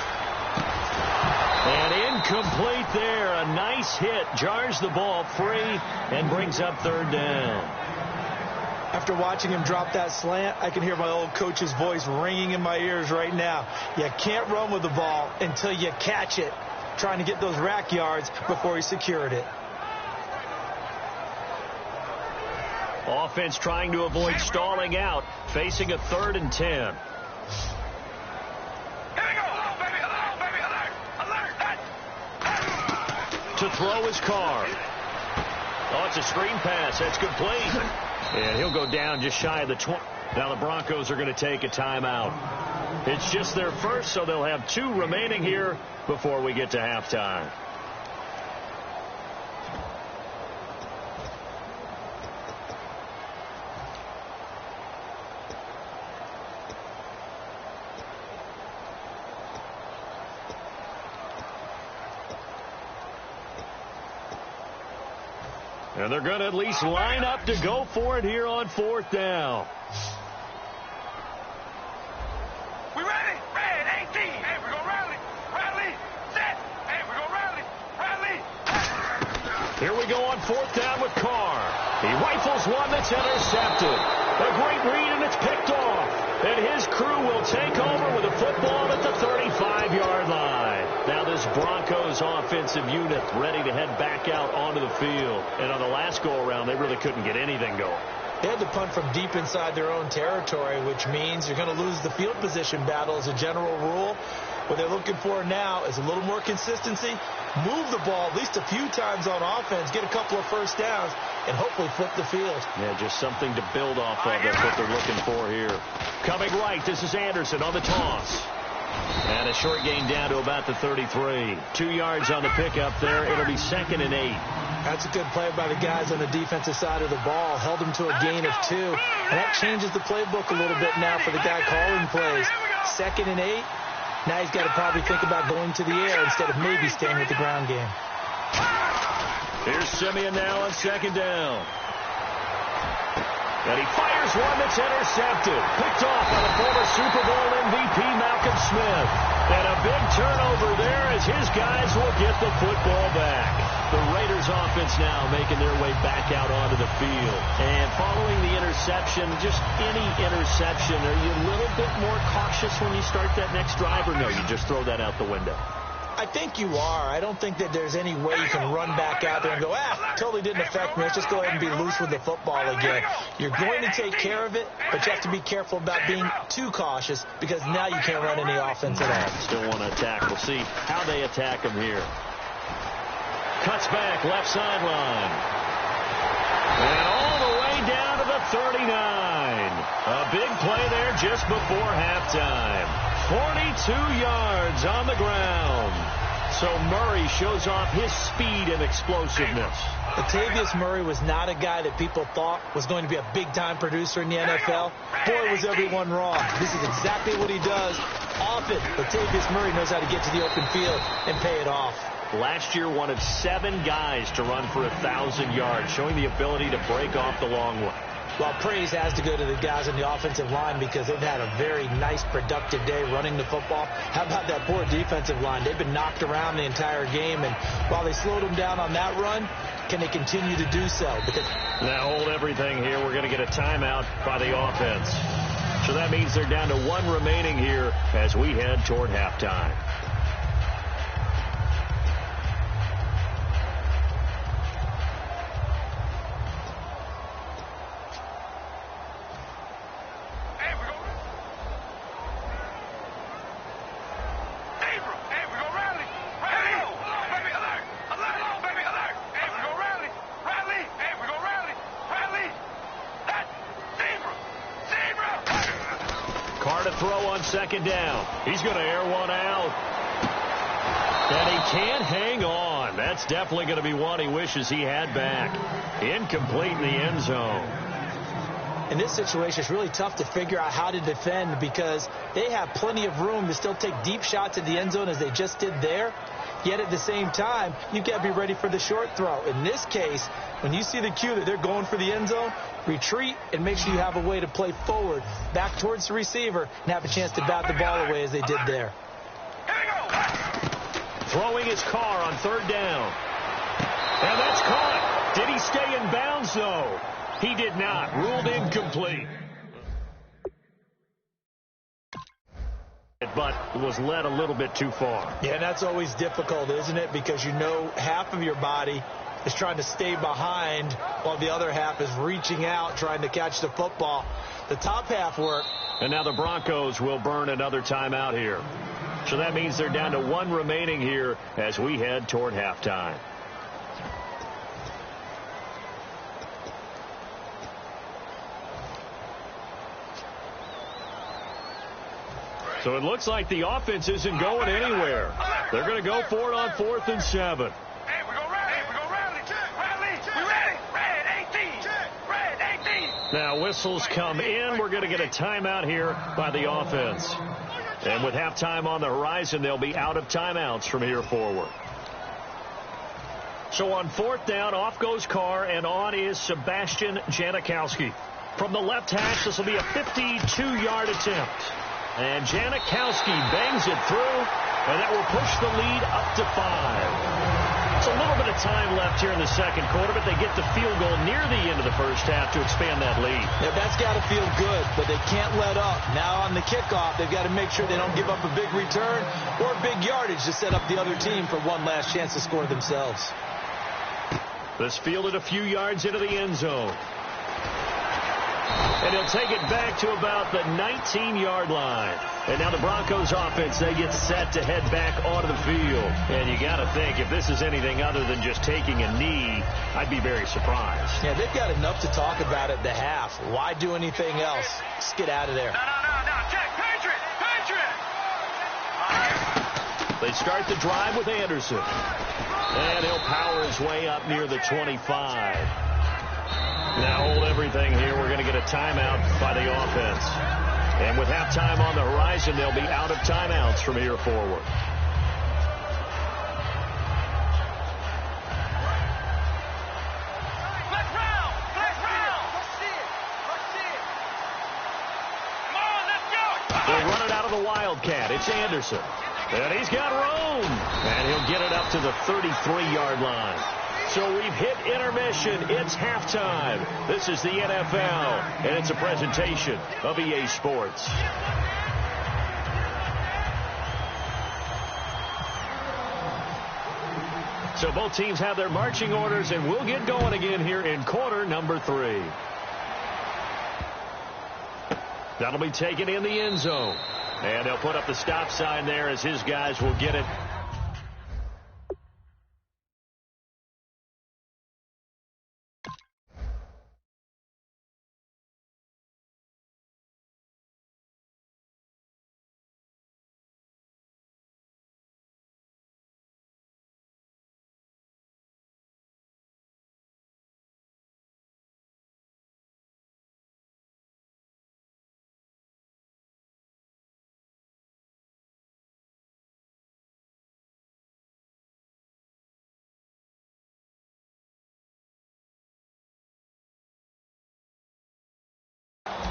And incomplete there. A nice hit. Jars the ball free and brings up third down. After watching him drop that slant, I can hear my old coach's voice ringing in my ears right now. You can't run with the ball until you catch it. Trying to get those rack yards before he secured it. Offense trying to avoid stalling out. Facing a 3rd and 10. To throw his Carr. Oh, it's a screen pass. That's complete. And he'll go down just shy of the 20. Now the Broncos are going to take a timeout. It's just their first, so they'll have 2 remaining here before we get to halftime. And they're going to at least line up to go for it here on 4th down. We ready? Red 18. Hey, we're going to rally. Rally. Set. Hey, we're going to rally. Rally. Here we go on 4th down with Carr. He rifles one that's intercepted. A great read, and it's picked off. And his crew will take over with a football at the 35-yard line. Now this Broncos offensive unit ready to head back out onto the field. And on the last go-around, they really couldn't get anything going. They had to punt from deep inside their own territory, which means you're going to lose the field position battle as a general rule. What they're looking for now is a little more consistency, move the ball at least a few times on offense, get a couple of first downs, and hopefully flip the field. Yeah, just something to build off of. That's what they're looking for here. Coming right, this is Anderson on the toss. And a short gain down to about the 33. 2 yards on the pickup there. It'll be 2nd and 8. That's a good play by the guys on the defensive side of the ball. Held them to a gain of 2. And that changes the playbook a little bit now for the guy calling plays. 2nd and 8. Now he's got to probably think about going to the air instead of maybe staying with the ground game. Here's Simeon now on 2nd down. And he fires one that's intercepted. Picked off by the former Super Bowl MVP Malcolm Smith. And a big turnover there as his guys will get the football back. The Raiders offense now making their way back out onto the field. And following the interception, just any interception, are you a little bit more cautious when you start that next drive, or no, you just throw that out the window? I think you are. I don't think that there's any way you can run back out there and go, totally didn't affect me. Let's just go ahead and be loose with the football again. You're going to take care of it, but you have to be careful about being too cautious because now you can't run any offense at all. Still want to attack. We'll see how they attack him here. Cuts back, left sideline. And all the way down to the 39. A big play there just before halftime. 42 yards on the ground. So Murray shows off his speed and explosiveness. Latavius Murray was not a guy that people thought was going to be a big-time producer in the NFL. Boy, was everyone wrong. This is exactly what he does. Often, Latavius Murray knows how to get to the open field and pay it off. Last year, one of 7 guys to run for 1,000 yards, showing the ability to break off the long one. Well, praise has to go to the guys on the offensive line because they've had a very nice, productive day running the football. How about that poor defensive line? They've been knocked around the entire game, and while they slowed them down on that run, can they continue to do so? Because now hold everything here. We're going to get a timeout by the offense. So that means they're down to 1 remaining here as we head toward halftime. Throw on 2nd down. He's going to air one out. And he can't hang on. That's definitely going to be one he wishes he had back. Incomplete in the end zone. In this situation, it's really tough to figure out how to defend because they have plenty of room to still take deep shots at the end zone as they just did there. Yet at the same time, you've got to be ready for the short throw. In this case, when you see the cue that they're going for the end zone, retreat and make sure you have a way to play forward, back towards the receiver, and have a chance to bat the ball away as they did there. Throwing his car on 3rd down. And that's caught. Did he stay in bounds, though? He did not. Ruled incomplete. But was led a little bit too far. Yeah, that's always difficult, isn't it? Because you know half of your body is trying to stay behind while the other half is reaching out, trying to catch the football. The top half worked. And now the Broncos will burn another timeout here. So that means they're down to 1 remaining here as we head toward halftime. So it looks like the offense isn't going anywhere. They're going to go for it on 4th and 7. Hey, we go rally. We go rally. Rally. We ready. Red 18. Red 18. Now whistles come in. We're going to get a timeout here by the offense. And with halftime on the horizon, they'll be out of timeouts from here forward. So on 4th down, off goes Carr, and on is Sebastian Janikowski. From the left hash, this will be a 52-yard attempt. And Janikowski bangs it through, and that will push the lead up to 5. It's a little bit of time left here in the second quarter, but they get the field goal near the end of the first half to expand that lead. Yeah, that's got to feel good, but they can't let up. Now on the kickoff, they've got to make sure they don't give up a big return or big yardage to set up the other team for one last chance to score themselves. This fielded a few yards into the end zone. And he'll take it back to about the 19-yard line. And now the Broncos offense, they get set to head back onto the field. And you got to think, if this is anything other than just taking a knee, I'd be very surprised. Yeah, they've got enough to talk about at the half. Why do anything else? Just get out of there. No. Check. Patriot. They start the drive with Anderson. And he'll power his way up near the 25. Now hold everything here. We're going to get a timeout by the offense. And with halftime on the horizon, they'll be out of timeouts from here forward. Let's round. Let's see it. Come on, let's go. They'll run it out of the Wildcat. It's Anderson. And he's got room. And he'll get it up to the 33-yard line. So we've hit intermission. It's halftime. This is the NFL, and it's a presentation of EA Sports. So both teams have their marching orders, and we'll get going again here in quarter number 3. That'll be taken in the end zone. And they'll put up the stop sign there as his guys will get it.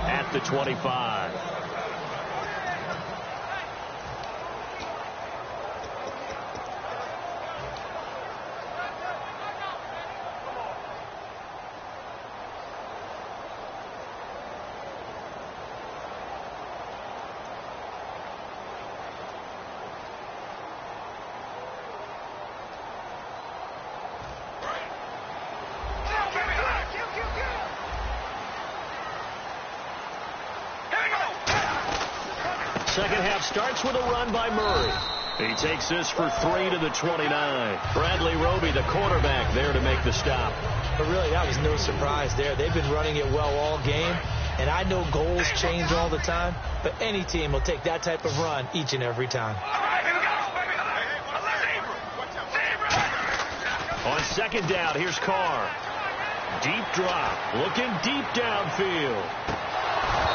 At the 25. Second half starts with a run by Murray. He takes this for 3 to the 29. Bradley Roby, the quarterback, there to make the stop. But really, that was no surprise there. They've been running it well all game. And I know goals change all the time, but any team will take that type of run each and every time. On second down, here's Carr. Deep drop, looking deep downfield.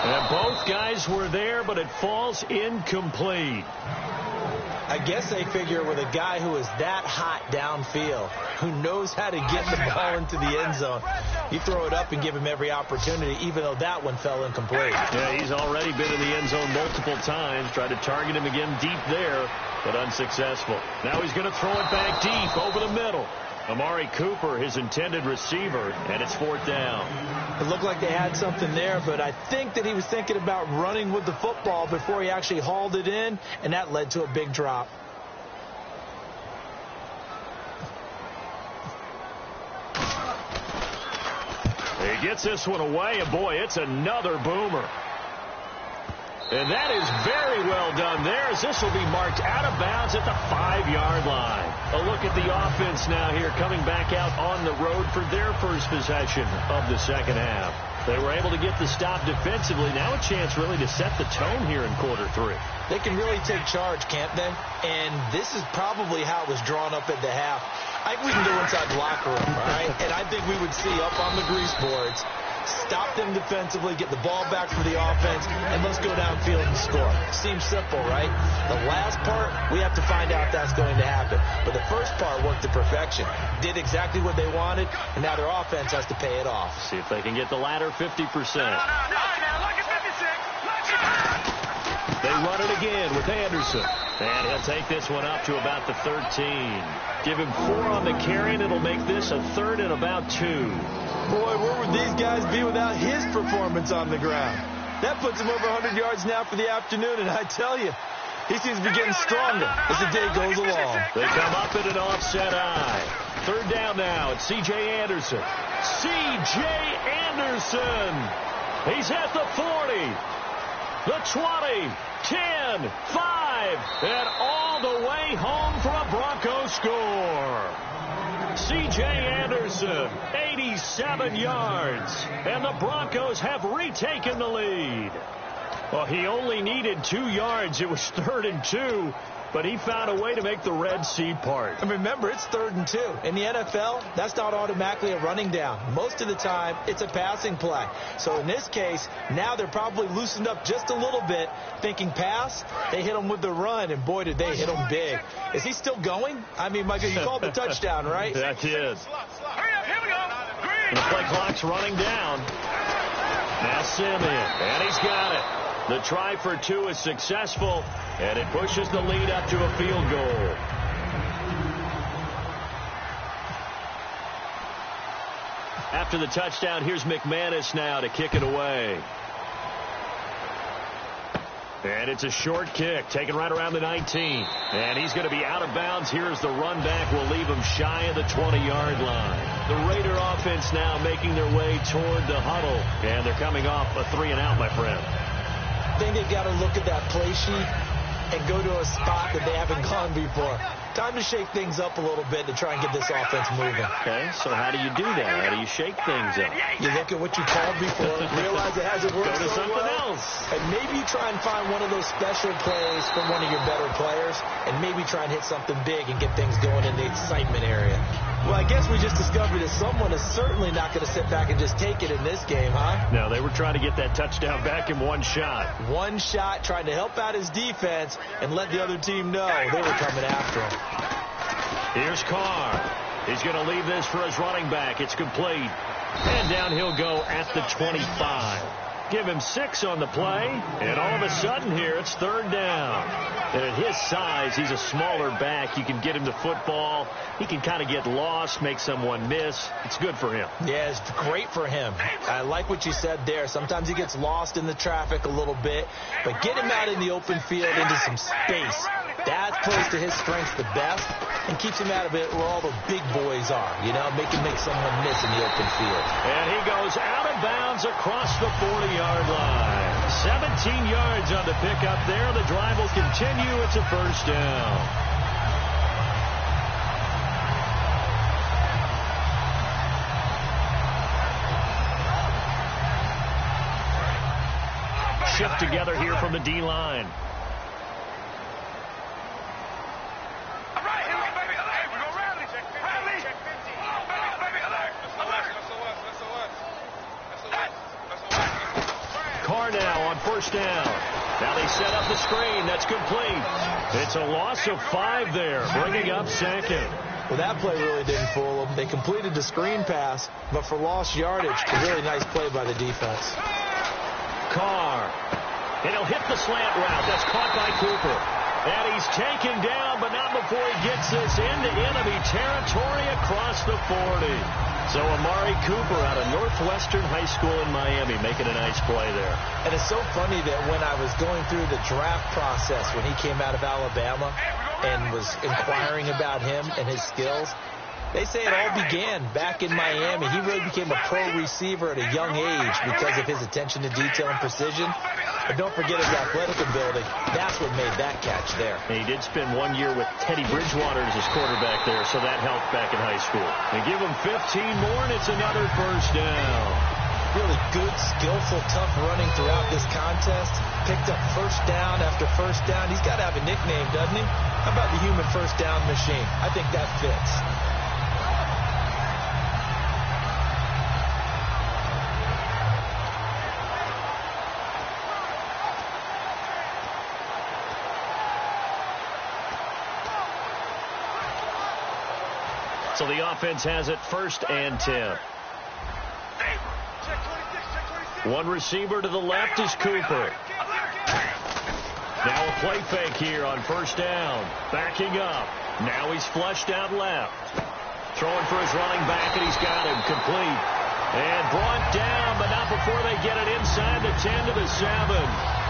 And both guys were there, but it falls incomplete. I guess they figure with a guy who is that hot downfield, who knows how to get the ball into the end zone, you throw it up and give him every opportunity, even though that one fell incomplete. Yeah, he's already been in the end zone multiple times, tried to target him again deep there, but unsuccessful. Now he's going to throw it back deep over the middle. Amari Cooper, his intended receiver, and it's 4th down. It looked like they had something there, but I think that he was thinking about running with the football before he actually hauled it in, and that led to a big drop. He gets this one away, and boy, it's another boomer. And that is very well done there, as this will be marked out of bounds at the 5-yard line. A look at the offense now here, coming back out on the road for their first possession of the second half. They were able to get the stop defensively. Now a chance really to set the tone here in quarter 3. They can really take charge, can't they? And this is probably how it was drawn up at the half. I think we can go inside the locker room, all right? And I think we would see up on the grease boards, stop them defensively, get the ball back for the offense, and let's go downfield and score. Seems simple, right? The last part, we have to find out that's going to happen. But the first part worked to perfection. Did exactly what they wanted, and now their offense has to pay it off. See if they can get the latter 50%. They run it again with Anderson. And he'll take this one up to about the 13. Give him 4 on the carry, and it'll make this a 3rd and about 2. Boy, where would these guys be without his performance on the ground? That puts him over 100 yards now for the afternoon, and I tell you, he seems to be getting stronger as the day goes along. They come up in an offset eye. 3rd down now. It's C.J. Anderson. C.J. Anderson. He's at the 40, the 20, 10, 5, and all the way home for a Broncos score. C.J. Anderson, 87 yards, and the Broncos have retaken the lead. Well, he only needed 2 yards. It was 3rd and 2. But he found a way to make the Red Sea part. And remember, it's 3rd and 2. In the NFL, that's not automatically a running down. Most of the time, it's a passing play. So in this case, now they're probably loosened up just a little bit, thinking pass. They hit him with the run, and boy, did they hit him big. Is he still going? I mean, Michael, you called the touchdown, right? That is. Hurry up, here we go. Green. The play clock's running down. Now Simeon, and he's got it. The try for 2 is successful, and it pushes the lead up to a field goal. After the touchdown, here's McManus now to kick it away. And it's a short kick, taken right around the 19. And he's going to be out of bounds here as the run back will leave him shy of the 20-yard line. The Raider offense now making their way toward the huddle. And they're coming off a 3-and-out, my friend. I think they've got to look at that play sheet and go to a spot that they haven't gone before. Time to shake things up a little bit to try and get this offense moving. Okay, so how do you do that? How do you shake things up? You look at what you called before, realize it hasn't worked Go to so something well, else. and maybe you try and find one of those special plays from one of your better players, and maybe try and hit something big and get things going in the excitement area. Well, I guess we just discovered that someone is certainly not going to sit back and just take it in this game, huh? No, they were trying to get that touchdown back in one shot. One shot, trying to help out his defense and let the other team know they were coming after him. Here's Carr. He's going to leave this for his running back. It's complete. And down he'll go at the 25. Give him 6 on the play, and all of a sudden here it's 3rd down. And at his size, he's a smaller back. You can get him the football. He can kind of get lost, make someone miss. It's good for him. Yeah, it's great for him. I like what you said there. Sometimes he gets lost in the traffic a little bit, but get him out in the open field into some space. That plays to his strengths the best and keeps him out of it where all the big boys are, you know, make someone miss in the open field. And he goes out of bounds across the 40-yard line. 17 yards on the pickup there. The drive will continue. It's a 1st down. Shift together here from the D-line. Carr now on 1st down. Now they set up the screen. That's complete. It's a loss of 5 there, bringing up 2nd. Well, that play really didn't fool them. They completed the screen pass, but for lost yardage, a really nice play by the defense. Carr. And he'll hit the slant route. That's caught by Cooper. And he's taken down, but not before he gets this into enemy territory across the 40. So Amari Cooper out of Northwestern High School in Miami making a nice play there. And it's so funny that when I was going through the draft process when he came out of Alabama and was inquiring about him and his skills, they say it all began back in Miami. He really became a pro receiver at a young age because of his attention to detail and precision. But don't forget his athletic ability. That's what made that catch there. And he did spend 1 year with Teddy Bridgewater as his quarterback there, so that helped back in high school. And give him 15 more, and it's another 1st down. Really good, skillful, tough running throughout this contest. Picked up 1st down after 1st down. He's got to have a nickname, doesn't he? How about the human 1st down machine? I think that fits. So the offense has it 1st and 10. One receiver to the left is Cooper. Now a play fake here on 1st down. Backing up. Now he's flushed out left. Throwing for his running back, and he's got him complete. And brought down, but not before they get it inside the 10 to the 7.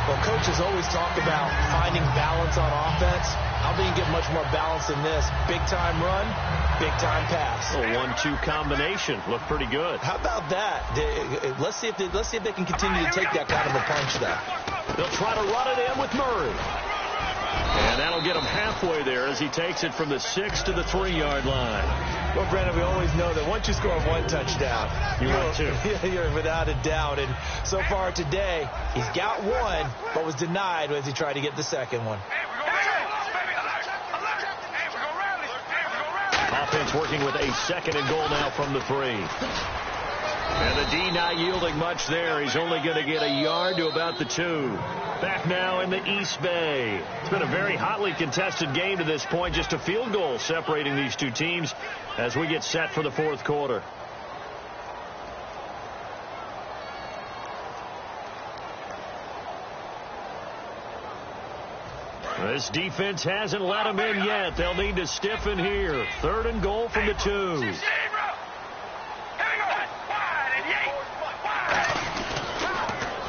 Well, coaches always talk about finding balance on offense. I don't think you get much more balance than this. Big-time run, big-time pass. A 1-2 combination. Looked pretty good. How about that? Let's see if they can continue to take that kind of a punch, though. They'll try to run it in with Murray. And that'll get him halfway there as he takes it from the 6 to the 3-yard line. Well, Brandon, we always know that once you score one touchdown, you're without a doubt. And so far today, he's got one, but was denied as he tried to get the second one. Offense working with a 2nd and goal now from the 3. And the D not yielding much there. He's only going to get a yard to about the 2. Back now in the East Bay. It's been a very hotly contested game to this point. Just a field goal separating these two teams as we get set for the 4th quarter. This defense hasn't let them in yet. They'll need to stiffen here. 3rd and goal from the 2.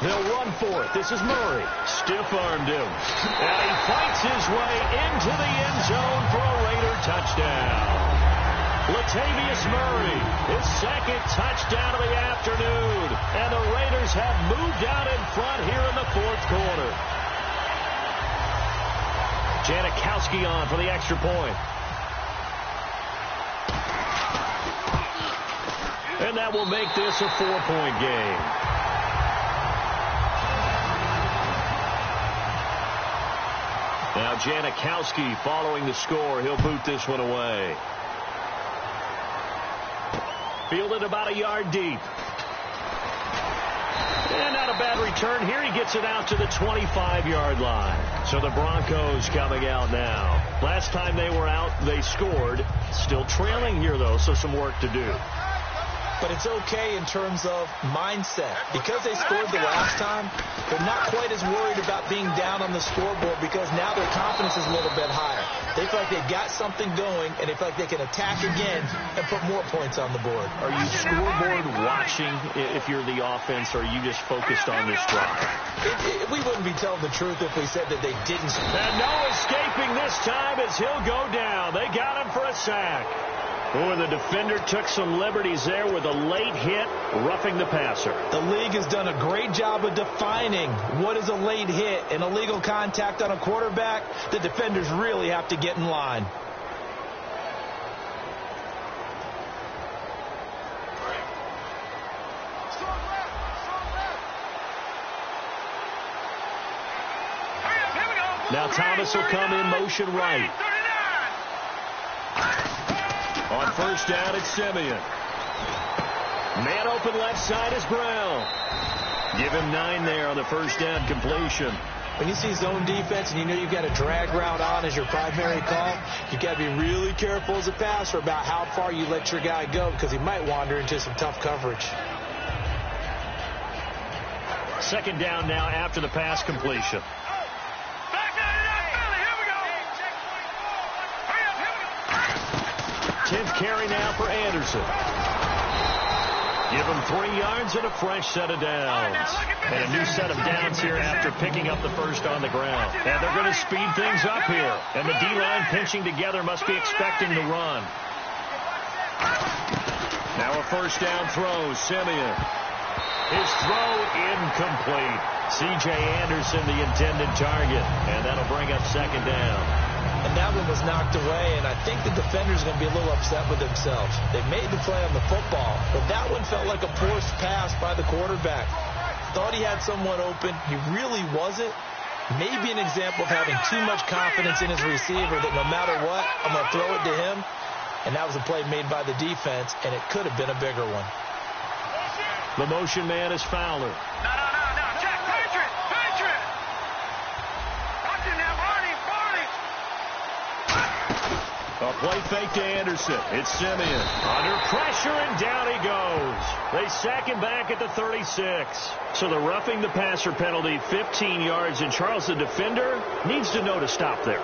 They'll run for it. This is Murray. Stiff-armed him. And he fights his way into the end zone for a Raider touchdown. Latavius Murray, his 2nd touchdown of the afternoon. And the Raiders have moved out in front here in the 4th quarter. Janikowski on for the extra point. And that will make this a 4-point game. Now Janikowski following the score. He'll boot this one away. Fielded about a yard deep. And not a bad return here. He gets it out to the 25-yard line. So the Broncos coming out now. Last time they were out, they scored. Still trailing here, though, so some work to do. But it's okay in terms of mindset. Because they scored the last time, they're not quite as worried about being down on the scoreboard because now their confidence is a little bit higher. They feel like they've got something going, and they feel like they can attack again and put more points on the board. Are you scoreboard watching if you're the offense, or are you just focused on this drive? We wouldn't be telling the truth if we said that they didn't. And no escaping this time as he'll go down. They got him for a sack. Boy, the defender took some liberties there with a late hit, roughing the passer. The league has done a great job of defining what is a late hit and illegal contact on a quarterback. The defenders really have to get in line. Now Thomas will come in motion right. On 1st down, it's Simeon. Man open left side is Brown. Give him 9 there on the 1st down completion. When you see zone defense and you know you've got a drag route on as your primary call, you've got to be really careful as a passer about how far you let your guy go because he might wander into some tough coverage. 2nd down now after the pass completion. 10th carry now for Anderson. Give him 3 yards and a fresh set of downs. And a new set of downs here after picking up the 1st on the ground. And they're going to speed things up here. And the D-line pinching together must be expecting to run. Now a 1st down throw. Simeon. His throw incomplete. C.J. Anderson, the intended target. And that'll bring up 2nd down. And that one was knocked away, and I think the defender's going to be a little upset with themselves. They made the play on the football, but that one felt like a forced pass by the quarterback. Thought he had someone open. He really wasn't. Maybe an example of having too much confidence in his receiver that no matter what, I'm going to throw it to him. And that was a play made by the defense, and it could have been a bigger one. The motion man is Fowler. No. Check. Patriot. Watch him now, Barney. A play fake to Anderson. It's Simeon. Under pressure, and down he goes. They sack him back at the 36. So the roughing the passer penalty, 15 yards, and Charles, the defender, needs to know to stop there.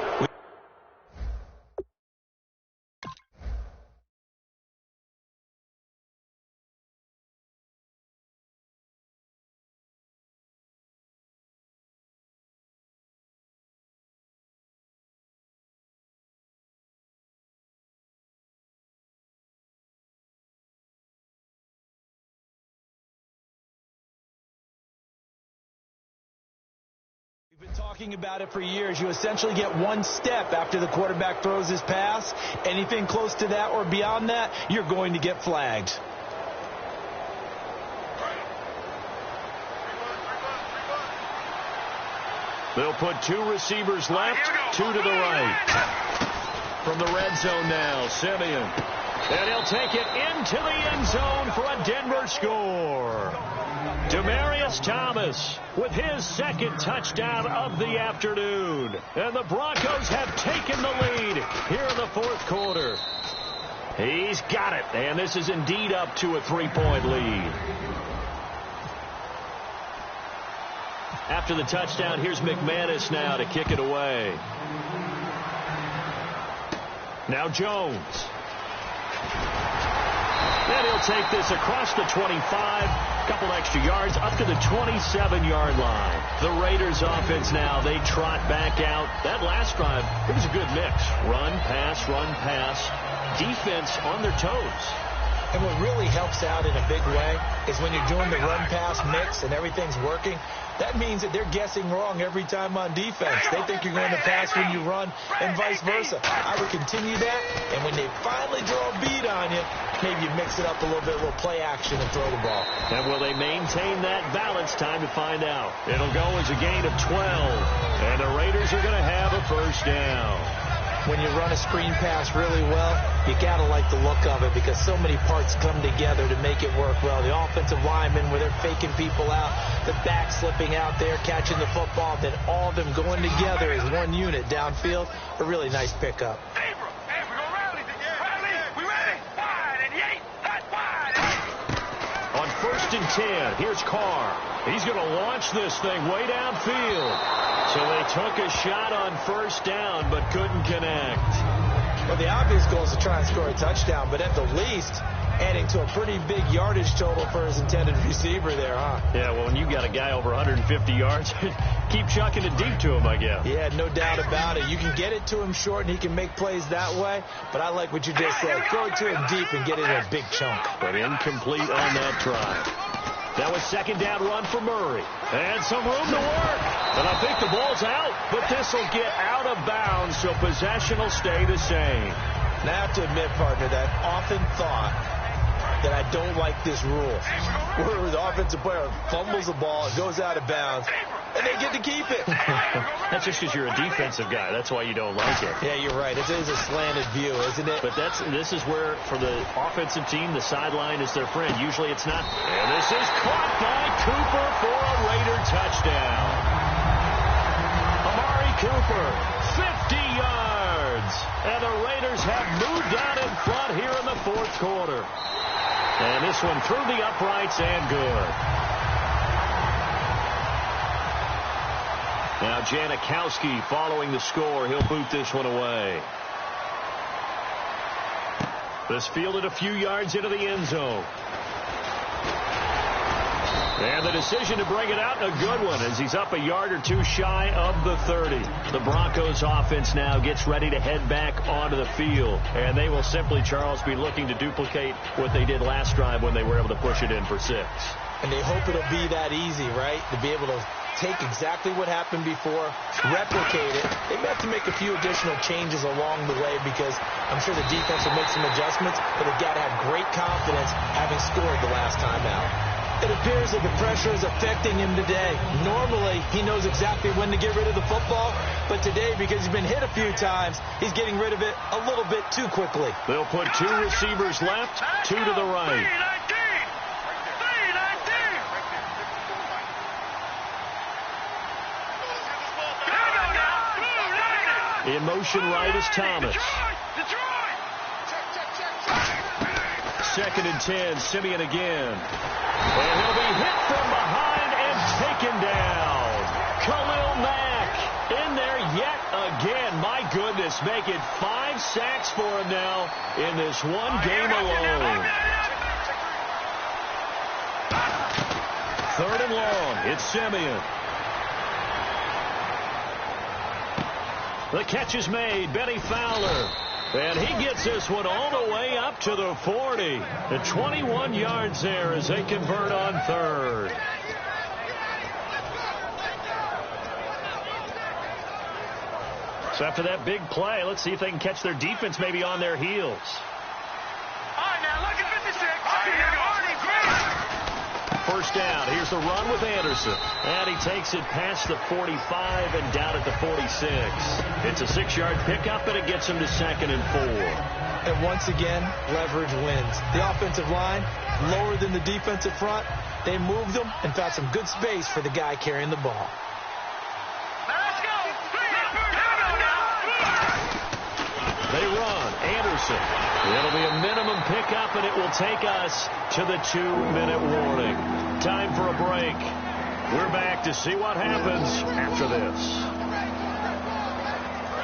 Talking about it for years, you essentially get one step after the quarterback throws his pass. Anything close to that or beyond that, you're going to get flagged. They'll put 2 receivers left, 2 to the right. From the red zone now, Simeon. And he'll take it into the end zone for a Denver score. Demaryius Thomas with his second touchdown of the afternoon. And the Broncos have taken the lead here in the fourth quarter. He's got it, and this is indeed up to a 3-point lead. After the touchdown, here's McManus now to kick it away. Now Jones. And he'll take this across the 25, couple extra yards, up to the 27-yard line. The Raiders offense now, they trot back out. That last drive, it was a good mix. Run, pass, defense on their toes. And what really helps out in a big way is when you're doing the run-pass mix and everything's working, that means that they're guessing wrong every time on defense. They think you're going to pass when you run and vice versa. I would continue that, and when they finally draw a beat on you, maybe you mix it up a little bit, a little play action and throw the ball. And will they maintain that balance? Time to find out. It'll go as a gain of 12, and the Raiders are going to have a first down. When you run a screen pass really well, you got to like the look of it because so many parts come together to make it work well. The offensive linemen where they're faking people out, the back slipping out there, catching the football, then all of them going together as one unit downfield. A really nice pickup. On 1st and 10, here's Carr. He's going to launch this thing way downfield. So they took a shot on first down, but couldn't connect. Well, the obvious goal is to try and score a touchdown, but at the least, adding to a pretty big yardage total for his intended receiver there, huh? Yeah, well, when you got a guy over 150 yards, keep chucking it deep to him, I guess. Yeah, no doubt about it. You can get it to him short, and he can make plays that way, but I like what you just said. Throw it to him deep and get it in a big chunk. But incomplete on that try. That was second down run for Murray. And some room to work. And I think the ball's out, but this will get out of bounds, so possession will stay the same. And I have to admit, partner, that I've often thought that I don't like this rule. Where the offensive player fumbles the ball, it goes out of bounds, and they get to keep it. That's just because you're a defensive guy. That's why you don't like it. Yeah, you're right. It is a slanted view, isn't it? But this is where, for the offensive team, the sideline is their friend. Usually it's not. And this is caught by Cooper for a Raider touchdown. Amari Cooper, 50 yards. And the Raiders have moved out in front here in the fourth quarter. And this one through the uprights and good. Now Janikowski following the score. He'll boot this one away. This fielded a few yards into the end zone. And the decision to bring it out, a good one, as he's up a yard or two shy of the 30. The Broncos offense now gets ready to head back onto the field. And they will simply, Charles, be looking to duplicate what they did last drive when they were able to push it in for 6. And they hope it'll be that easy, right? To be able to take exactly what happened before, replicate it. They may have to make a few additional changes along the way because I'm sure the defense will make some adjustments, but they've got to have great confidence having scored the last time out. It appears that the pressure is affecting him today. Normally, he knows exactly when to get rid of the football, but today, because he's been hit a few times, he's getting rid of it a little bit too quickly. They'll put 2 receivers left, 2 to the right. In motion right is Thomas. Second and 10, Simeon again. And he'll be hit from behind and taken down. Khalil Mack in there yet again. My goodness, make it 5 sacks for him now in this one game alone. Third and long, it's Simeon. The catch is made, Benny Fowler. And he gets this one all the way up to the 40. The 21 yards there as they convert on third. So after that big play, let's see if they can catch their defense maybe on their heels. All right, now look at 56. First down. Here's the run with Anderson. And he takes it past the 45 and down at the 46. It's a 6-yard pickup, and it gets him to 2nd and 4. And once again, leverage wins. The offensive line, lower than the defensive front. They moved them and found some good space for the guy carrying the ball. Let's go. They run. Anderson. It'll be a minimum pickup, and it will take us to the 2-minute warning. Time for a break. We're back to see what happens after this.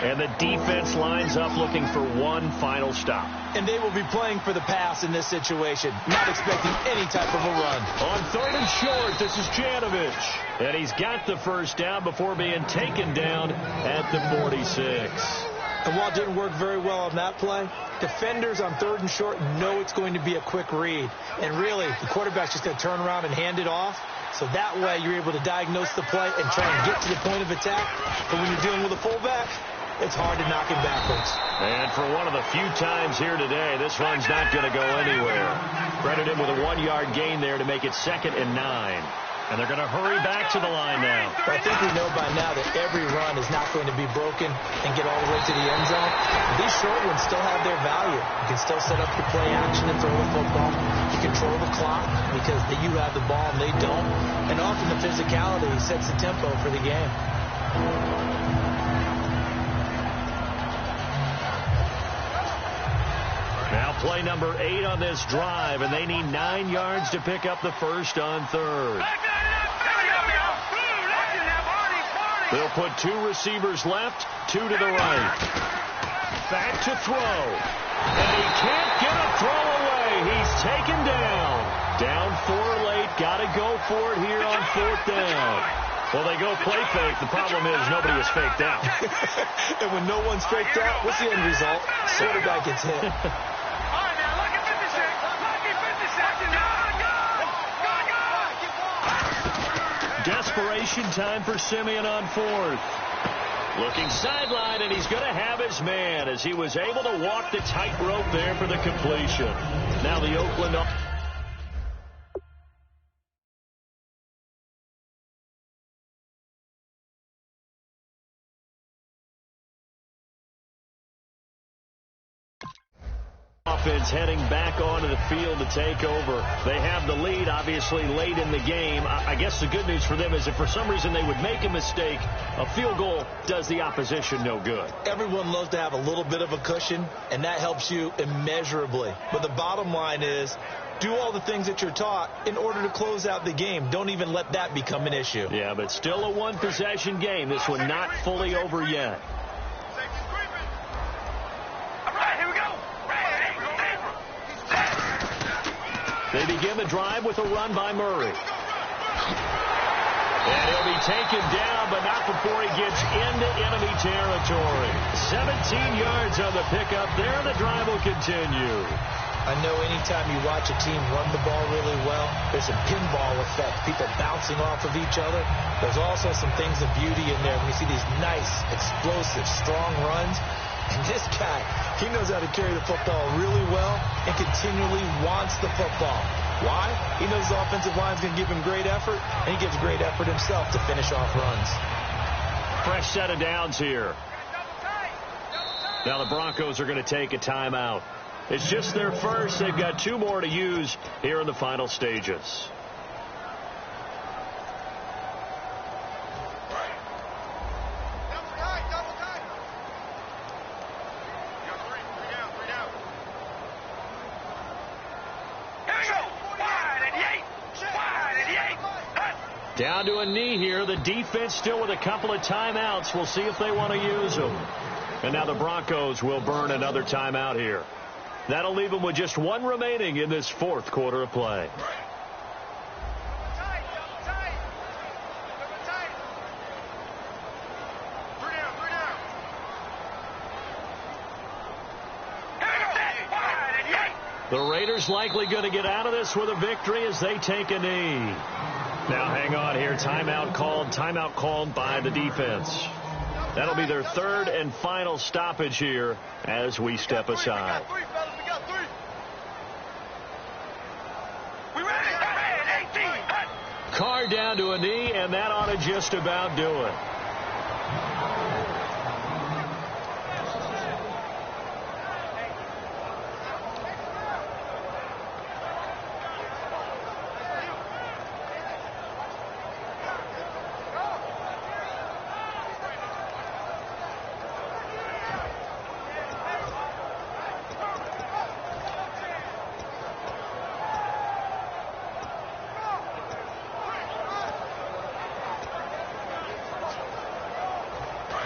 And the defense lines up looking for one final stop. And they will be playing for the pass in this situation, not expecting any type of a run. On 3rd and short, this is Janovich. And he's got the first down before being taken down at the 46. And while it didn't work very well on that play, defenders on 3rd and short know it's going to be a quick read. And really, the quarterback's just going to turn around and hand it off. So that way, you're able to diagnose the play and try and get to the point of attack. But when you're dealing with a fullback, it's hard to knock him backwards. And for one of the few times here today, this run's not going to go anywhere. Credit him with a 1-yard gain there to make it 2nd and 9. And they're going to hurry back to the line now. But I think we know by now that every run is not going to be broken and get all the way to the end zone. These short ones still have their value. You can still set up your play action and throw the football. You control the clock because you have the ball and they don't. And often the physicality sets the tempo for the game. Now play number 8 on this drive, and they need 9 yards to pick up the first on 3rd. They'll put 2 receivers left, 2 to the right. Back to throw. And he can't get a throw away. He's taken down. Down 4 late. Got to go for it here on 4th down. Well, they go play fake. The problem is nobody was faked out. And when no one's faked out, what's the end result? Quarterback gets hit. Desperation time for Simeon on 4th. Looking sideline, and he's going to have his man as he was able to walk the tightrope there for the completion. Now the Oakland offense heading back onto the field to take over. They have the lead, obviously, late in the game. I guess the good news for them is if for some reason they would make a mistake, a field goal does the opposition no good. Everyone loves to have a little bit of a cushion, and that helps you immeasurably. But the bottom line is, do all the things that you're taught in order to close out the game. Don't even let that become an issue. Yeah, but still a one-possession game. This one not fully over yet. They begin the drive with a run by Murray. And he'll be taken down, but not before he gets into enemy territory. 17 yards on the pickup there. The drive will continue. I know anytime you watch a team run the ball really well, there's a pinball effect, people bouncing off of each other. There's also some things of beauty in there when you see these nice, explosive, strong runs. And this guy, he knows how to carry the football really well and continually wants the football. Why? He knows the offensive line's going to give him great effort, and he gives great effort himself to finish off runs. Fresh set of downs here. Now the Broncos are going to take a timeout. It's just their first. They've got 2 more to use here in the final stages. Down to a knee here. The defense still with a couple of timeouts. We'll see if they want to use them. And now the Broncos will burn another timeout here. That'll leave them with just 1 remaining in this 4th quarter of play. The Raiders likely going to get out of this with a victory as they take a knee. Now hang on here. Timeout called by the defense. That'll be their third and final stoppage here as we step aside. We got three. We ready? 18. Carr down to a knee, and that ought to just about do it.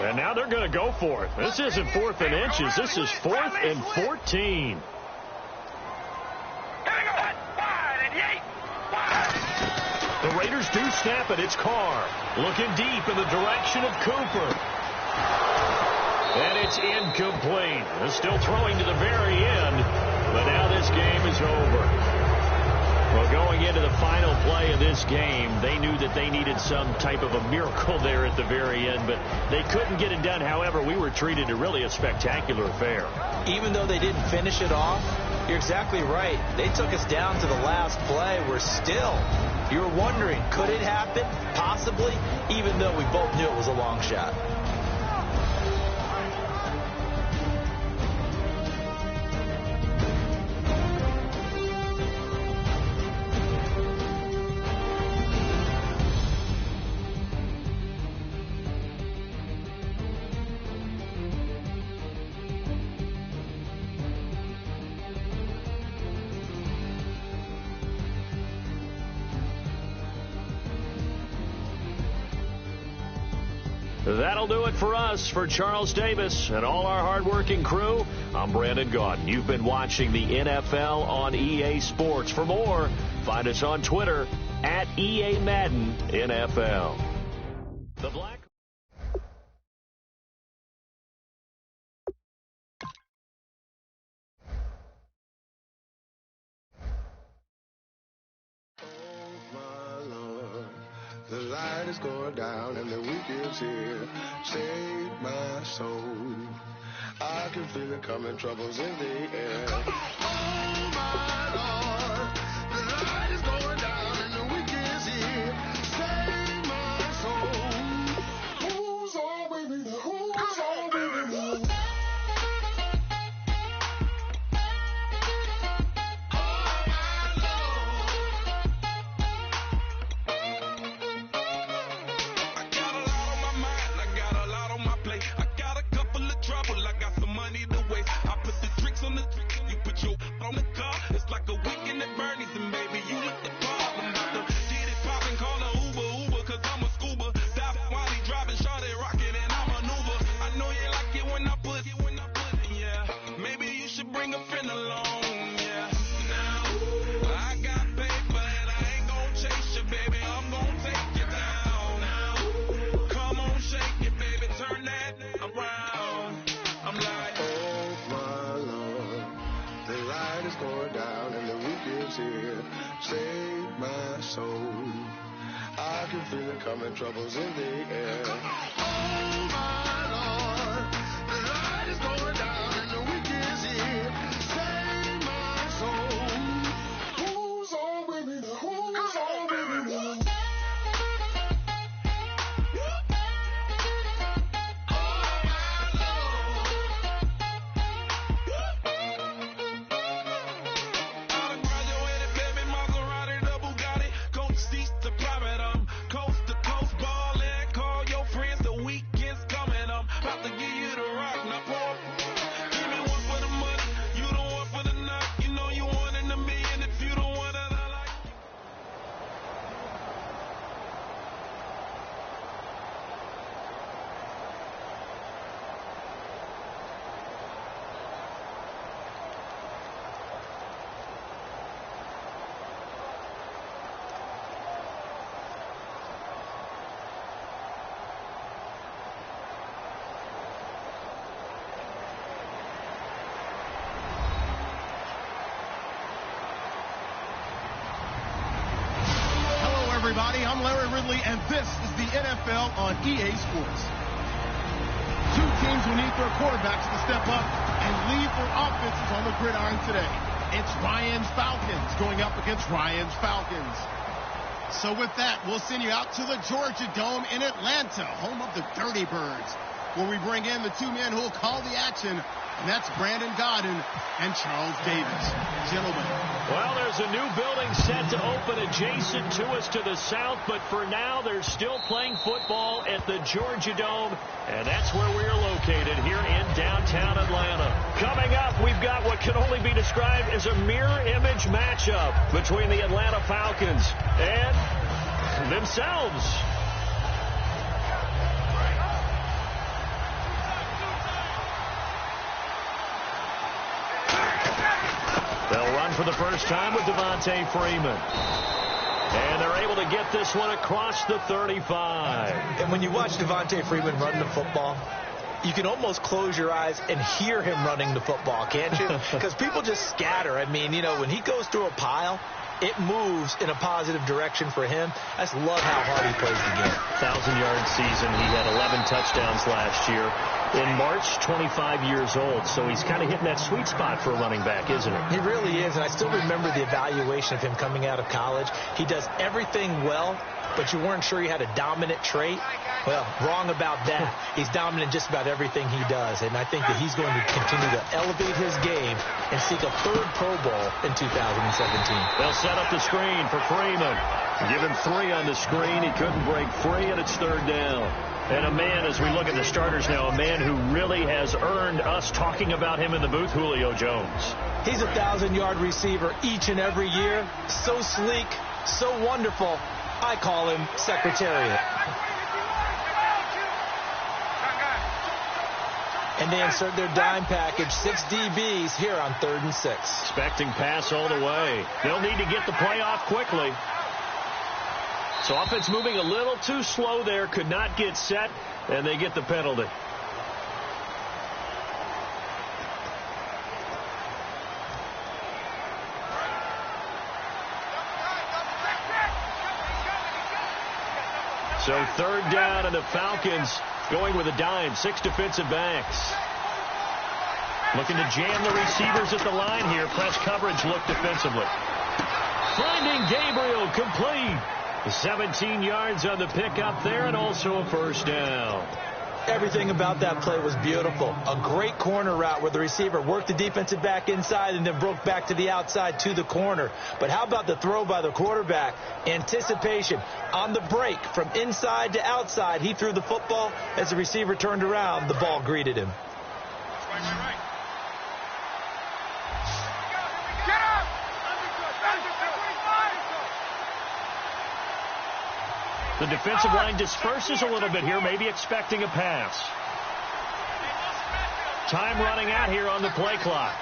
And now they're going to go for it. This isn't 4th and inches. This is 4th and 14. The Raiders do snap it. It's Carr looking deep in the direction of Cooper. And it's incomplete. They're still throwing to the very end, but now this game is over. Well, going into the final play of this game, they knew that they needed some type of a miracle there at the very end, but they couldn't get it done. However, we were treated to really a spectacular affair. Even though they didn't finish it off, you're exactly right. They took us down to the last play. We're still, you were wondering, could it happen? Possibly, even though we both knew it was a long shot. That'll do it for us. For Charles Davis and all our hardworking crew, I'm Brandon Gaudin. You've been watching the NFL on EA Sports. For more, find us on Twitter at EA Madden NFL. The Black. The light is going down and the week is here. Save my soul. I can feel it coming, troubles in the air. Oh my Lord, the light is going down and the week is here. Save my soul. Who's all with me? Who's all with me? Save my soul. I can feel it coming, troubles in the air. Oh my Lord, the light is going down and the week is here. Save my soul. Who's all with me? Who's all with me? Everybody, I'm Larry Ridley, and this is the NFL on EA Sports. teams will need their quarterbacks to step up and lead their offenses on the gridiron today. It's Ryan's Falcons going up against Ryan's Falcons. So with that, we'll send you out to the Georgia Dome in Atlanta, home of the Dirty Birds, where we bring in the two men who will call the action, and that's Brandon Godden and Charles Davis. Gentlemen. Well, there's a new building set to open adjacent to us to the south, but for now they're still playing football at the Georgia Dome, and that's where we are located here in downtown Atlanta. Coming up, we've got what can only be described as a mirror image matchup between the Atlanta Falcons and themselves. They'll run for the first time with Devontae Freeman. And they're able to get this one across the 35. And when you watch Devontae Freeman run the football, you can almost close your eyes and hear him running the football, can't you? Because people just scatter. I mean, you know, when he goes through a pile, it moves in a positive direction for him. I just love how hard he plays the game. 1,000-yard season. He had 11 touchdowns last year. In March, 25 years old. So he's kind of hitting that sweet spot for a running back, isn't he? He really is, and I still remember the evaluation of him coming out of college. He does everything well, but you weren't sure he had a dominant trait. Well, wrong about that. He's dominant just about everything he does, and I think that he's going to continue to elevate his game and seek a third Pro Bowl in 2017. They'll set up the screen for Freeman. Give him 3 on the screen. He couldn't break free, and it's third down. And a man, as we look at the starters now, a man who really has earned us talking about him in the booth, Julio Jones. He's a 1,000-yard receiver each and every year. So sleek, so wonderful. I call him Secretariat. And they insert their dime package, 6 DBs here on 3rd and 6. Expecting pass all the way. They'll need to get the play off quickly. So offense moving a little too slow there, could not get set, and they get the penalty. So 3rd down, and the Falcons going with a dime, 6 defensive backs. Looking to jam the receivers at the line here. Press coverage look defensively. Finding Gabriel, complete. 17 yards on the pickup there, and also a first down. Everything about that play was beautiful. A great corner route where the receiver worked the defensive back inside and then broke back to the outside to the corner. But how about the throw by the quarterback? Anticipation on the break from inside to outside. He threw the football. As the receiver turned around, the ball greeted him. Right. The defensive line disperses a little bit here, maybe expecting a pass. Time running out here on the play clock.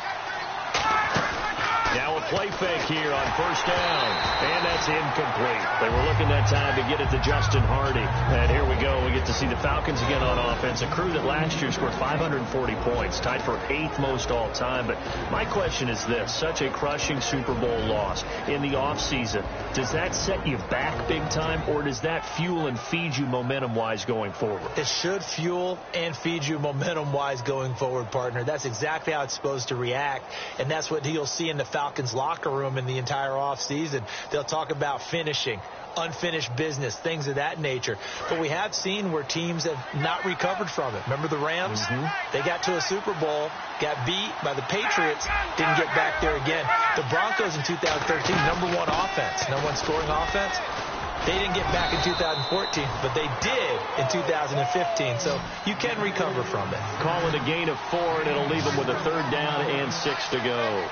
Now a play fake here on first down, and that's incomplete. They were looking that time to get it to Justin Hardy. And here we go. We get to see the Falcons again on offense, a crew that last year scored 540 points, tied for 8th most all time. But my question is this, such a crushing Super Bowl loss in the offseason, does that set you back big time, or does that fuel and feed you momentum-wise going forward? It should fuel and feed you momentum-wise going forward, partner. That's exactly how it's supposed to react, and that's what you'll see in the Falcons locker room in the entire offseason. They'll talk about finishing, unfinished business, things of that nature. But we have seen where teams have not recovered from it. Remember the Rams? They got to a Super Bowl, got beat by the Patriots, didn't get back there again. The Broncos in 2013, #1 offense, #1 scoring offense. They didn't get back in 2014, but they did in 2015. So you can recover from it. Call it a gain of 4, and it'll leave them with a 3rd down and 6 to go.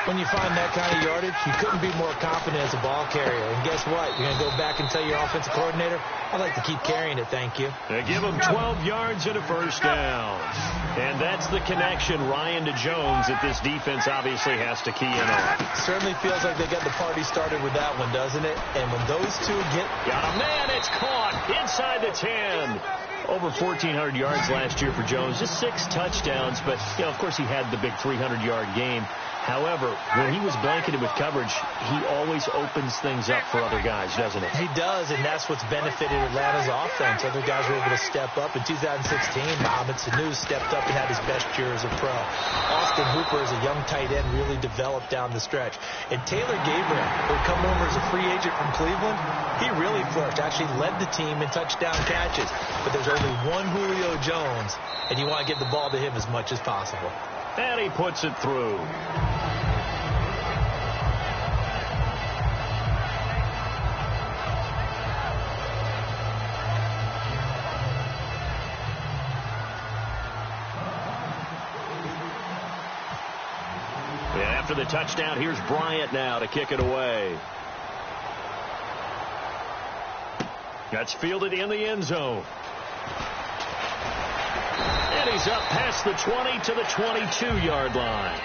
When you find that kind of yardage, you couldn't be more confident as a ball carrier. And guess what? You're going to go back and tell your offensive coordinator, I'd like to keep carrying it, thank you. They give him 12 yards and a first down. And that's the connection, Ryan to Jones, that this defense obviously has to key in on. Certainly feels like they got the party started with that one, doesn't it? And when those two get... Got a man, it's caught inside the 10. Over 1,400 yards last year for Jones. Just 6 touchdowns, but, of course, he had the big 300-yard game. However, when he was blanketed with coverage, he always opens things up for other guys, doesn't he? He does, and that's what's benefited Atlanta's offense. Other guys were able to step up. In 2016, Mohamed Sanu stepped up and had his best year as a pro. Austin Hooper, as a young tight end, really developed down the stretch. And Taylor Gabriel, who had come over as a free agent from Cleveland, he really flourished. Actually led the team in touchdown catches. But there's only one Julio Jones, and you want to get the ball to him as much as possible. And he puts it through. After the touchdown, here's Bryant now to kick it away. That's fielded in the end zone. And he's up past the 20 to the 22-yard line.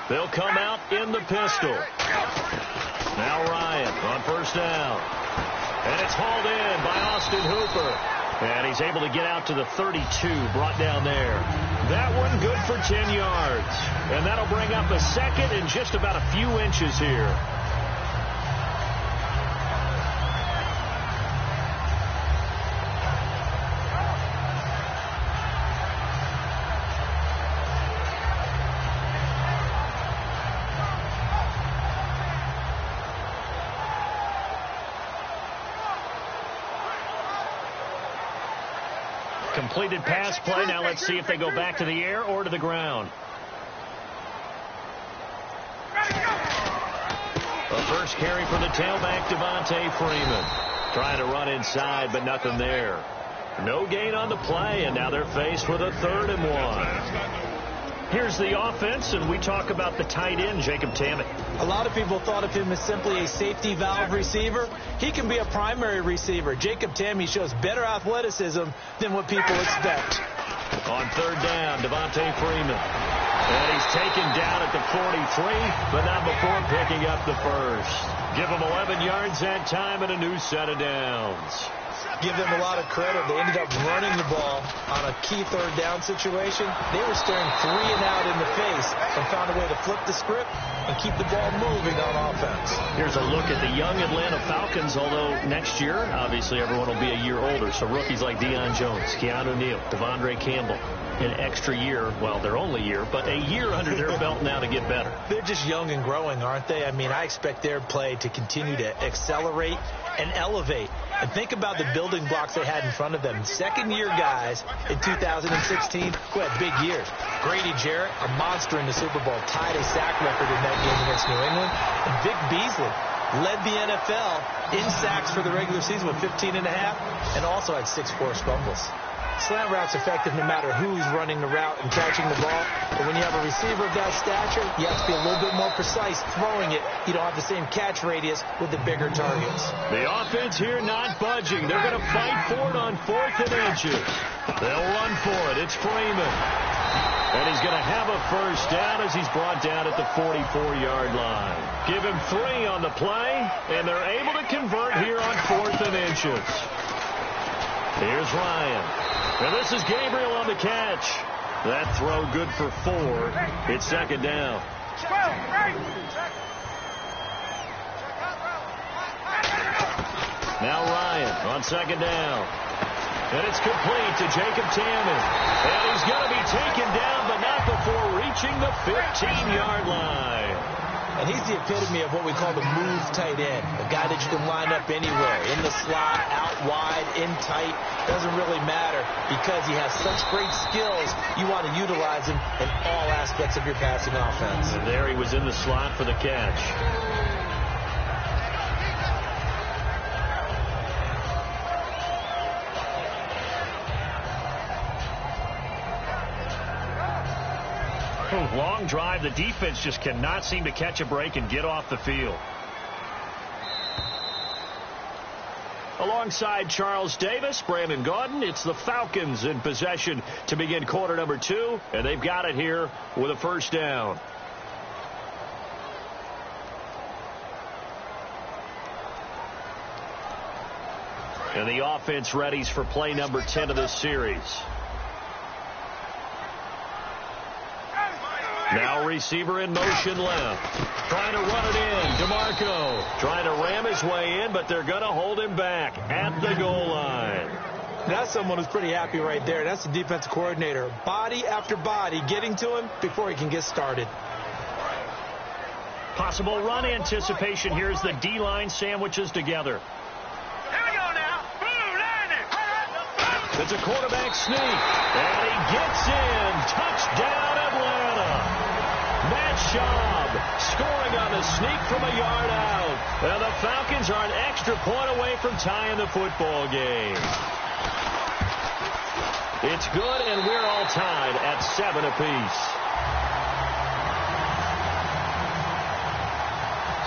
They'll come out in the pistol. Now Ryan on first down. And it's hauled in by Austin Hooper. And he's able to get out to the 32, brought down there. That one good for 10 yards. And that'll bring up a second and just about a few inches here. Completed pass play. Now let's see if they go back to the air or to the ground. The first carry for the tailback, Devontae Freeman. Trying to run inside, but nothing there. No gain on the play, and now they're faced with a 3rd and 1. Here's the offense, and we talk about the tight end, Jacob Tammett. A lot of people thought of him as simply a safety valve receiver. He can be a primary receiver. Jacob Tammett shows better athleticism than what people expect. On 3rd down, Devontae Freeman. And he's taken down at the 43, but not before picking up the first. Give him 11 yards that time and a new set of downs. Give them a lot of credit. They ended up running the ball on a key 3rd down situation. They were staring 3 and out in the face and found a way to flip the script and keep the ball moving on offense. Here's a look at the young Atlanta Falcons, although next year, obviously, everyone will be a year older. So rookies like Deion Jones, Keanu Neal, Devondre Campbell, an extra year, well, their only year, but a year under their belt now to get better. They're just young and growing, aren't they? I mean, I expect their play to continue to accelerate and elevate. And think about the building blocks they had in front of them. 2nd-year guys in 2016 who had big years. Grady Jarrett, a monster in the Super Bowl, tied a sack record in that game against New England. And Vic Beasley led the NFL in sacks for the regular season with 15 and a half and also had 6 forced fumbles. Slant route's effective no matter who's running the route and catching the ball. But when you have a receiver of that stature, you have to be a little bit more precise throwing it. You don't have the same catch radius with the bigger targets. The offense here not budging. They're going to fight for it on 4th and inches. They'll run for it. It's Freeman. And he's going to have a first down as he's brought down at the 44-yard line. Give him 3 on the play, and they're able to convert here on 4th and inches. Here's Ryan. And this is Gabriel on the catch. That throw good for 4. It's second down. Now Ryan on second down. And it's complete to Jacob Tammon. And he's going to be taken down, but not before reaching the 15-yard line. And he's the epitome of what we call the move tight end. A guy that you can line up anywhere. In the slot, out wide, in tight. Doesn't really matter because he has such great skills. You want to utilize him in all aspects of your passing offense. And there he was in the slot for the catch. Long drive. The defense just cannot seem to catch a break and get off the field. Alongside Charles Davis, Brandon Gaudin, it's the Falcons in possession to begin quarter number 2, and they've got it here with a first down. And the offense readies for play number 10 of this series. Now receiver in motion left. Trying to run it in. DeMarco trying to ram his way in, but they're going to hold him back at the goal line. That's someone who's pretty happy right there. That's the defensive coordinator. Body after body getting to him before he can get started. Possible run anticipation here as the D-line sandwiches together. Here we go now. Boom, landing. It's a quarterback sneak. And he gets in. Touchdown, Atlanta. Matt Schaub scoring on the sneak from a yard out. And the Falcons are an extra point away from tying the football game. It's good, and we're all tied at 7 apiece.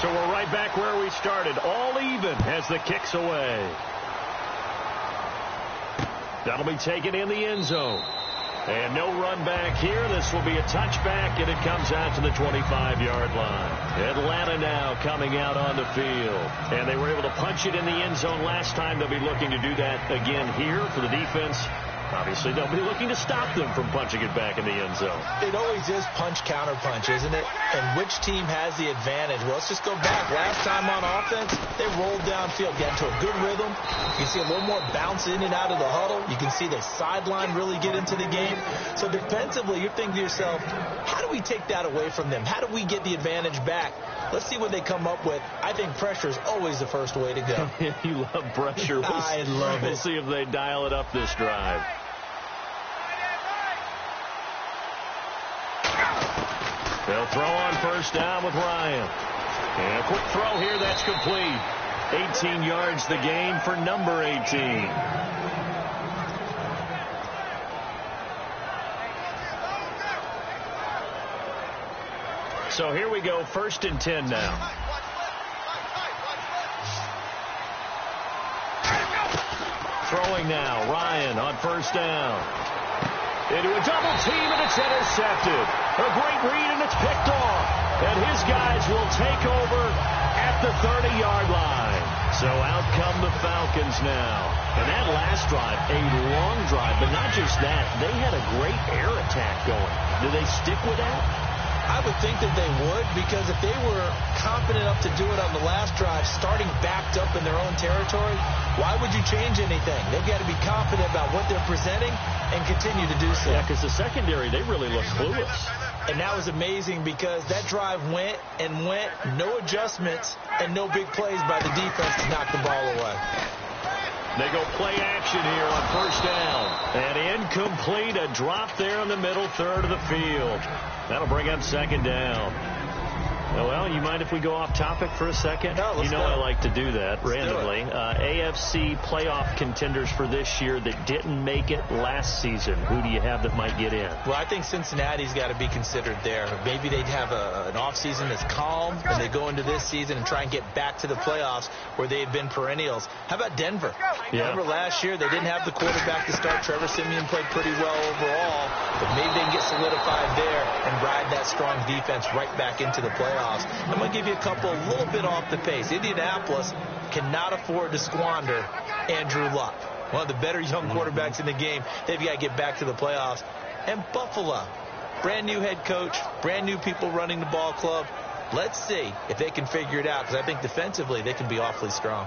So we're right back where we started, all even as the kick's away. That'll be taken in the end zone. And no run back here. This will be a touchback, and it comes out to the 25-yard line. Atlanta now coming out on the field. And they were able to punch it in the end zone last time. They'll be looking to do that again here for the defense. Obviously, they'll be looking to stop them from punching it back in the end zone. It always is punch-counter-punch, isn't it? And which team has the advantage? Well, let's just go back. Last time on offense, they rolled downfield, got into a good rhythm. You can see a little more bounce in and out of the huddle. You can see the sideline really get into the game. So defensively, you're thinking to yourself, how do we take that away from them? How do we get the advantage back? Let's see what they come up with. I think pressure is always the first way to go. You love pressure. I love it. We'll see if they dial it up this drive. They'll throw on first down with Ryan. And a quick throw here, that's complete. 18 yards the gain for number 18. So here we go, 1st and 10 now. Throwing now, Ryan on first down. Into a double team, and it's intercepted. A great read, and it's picked off. And his guys will take over at the 30-yard line. So out come the Falcons now. And that last drive, a long drive, but not just that. They had a great air attack going. Do they stick with that? I would think that they would, because if they were confident enough to do it on the last drive, starting backed up in their own territory, why would you change anything? They've got to be confident about what they're presenting and continue to do so. Yeah, because the secondary, they really look clueless. And that was amazing because that drive went and went, no adjustments and no big plays by the defense to knock the ball away. They go play action here on first down. And incomplete, a drop there in the middle third of the field. That'll bring up second down. Well, you mind if we go off topic for a second? No, let's go. I like to do that randomly. AFC playoff contenders for this year that didn't make it last season. Who do you have that might get in? Well, I think Cincinnati's got to be considered there. Maybe they'd have an offseason that's calm, and they go into this season and try and get back to the playoffs where they had been perennials. How about Denver? Yeah. Remember last year they didn't have the quarterback to start. Trevor Siemian played pretty well overall, but maybe they can get solidified there and ride that strong defense right back into the playoffs. I'm going to give you a couple a little bit off the pace. Indianapolis cannot afford to squander Andrew Luck, one of the better young quarterbacks in the game. They've got to get back to the playoffs. And Buffalo, brand new head coach, brand new people running the ball club. Let's see if they can figure it out, because I think defensively they can be awfully strong.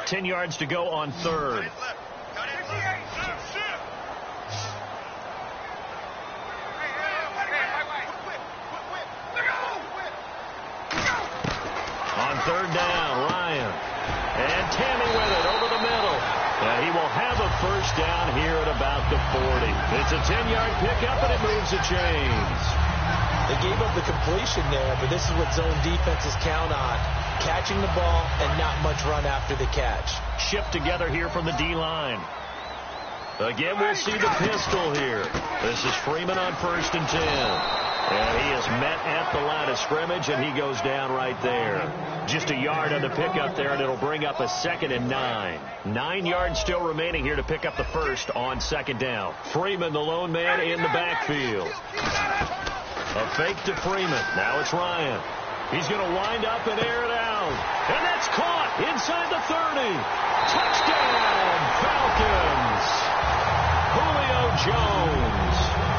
Ten yards to go on third. On third down, Ryan. And Tammy with it over the middle. He will have a first down here at about the 40. It's a 10-yard pickup, and it moves the chains. They gave up the completion there, but this is what zone defenses count on. Catching the ball and not much run after the catch. Shipped together here from the D-line. Again, we'll see the pistol here. This is Freeman on 1st and 10. And he is met at the line of scrimmage, and he goes down right there. Just a yard on the pickup there, and it'll bring up a 2nd and 9. 9 yards still remaining here to pick up the first on 2nd down. Freeman, the lone man in the backfield. A fake to Freeman. Now it's Ryan. He's going to wind up and air it out. And that's caught inside the 30. Touchdown, Falcons. Julio Jones,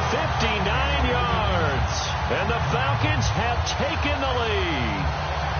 59 yards. And the Falcons have taken the lead.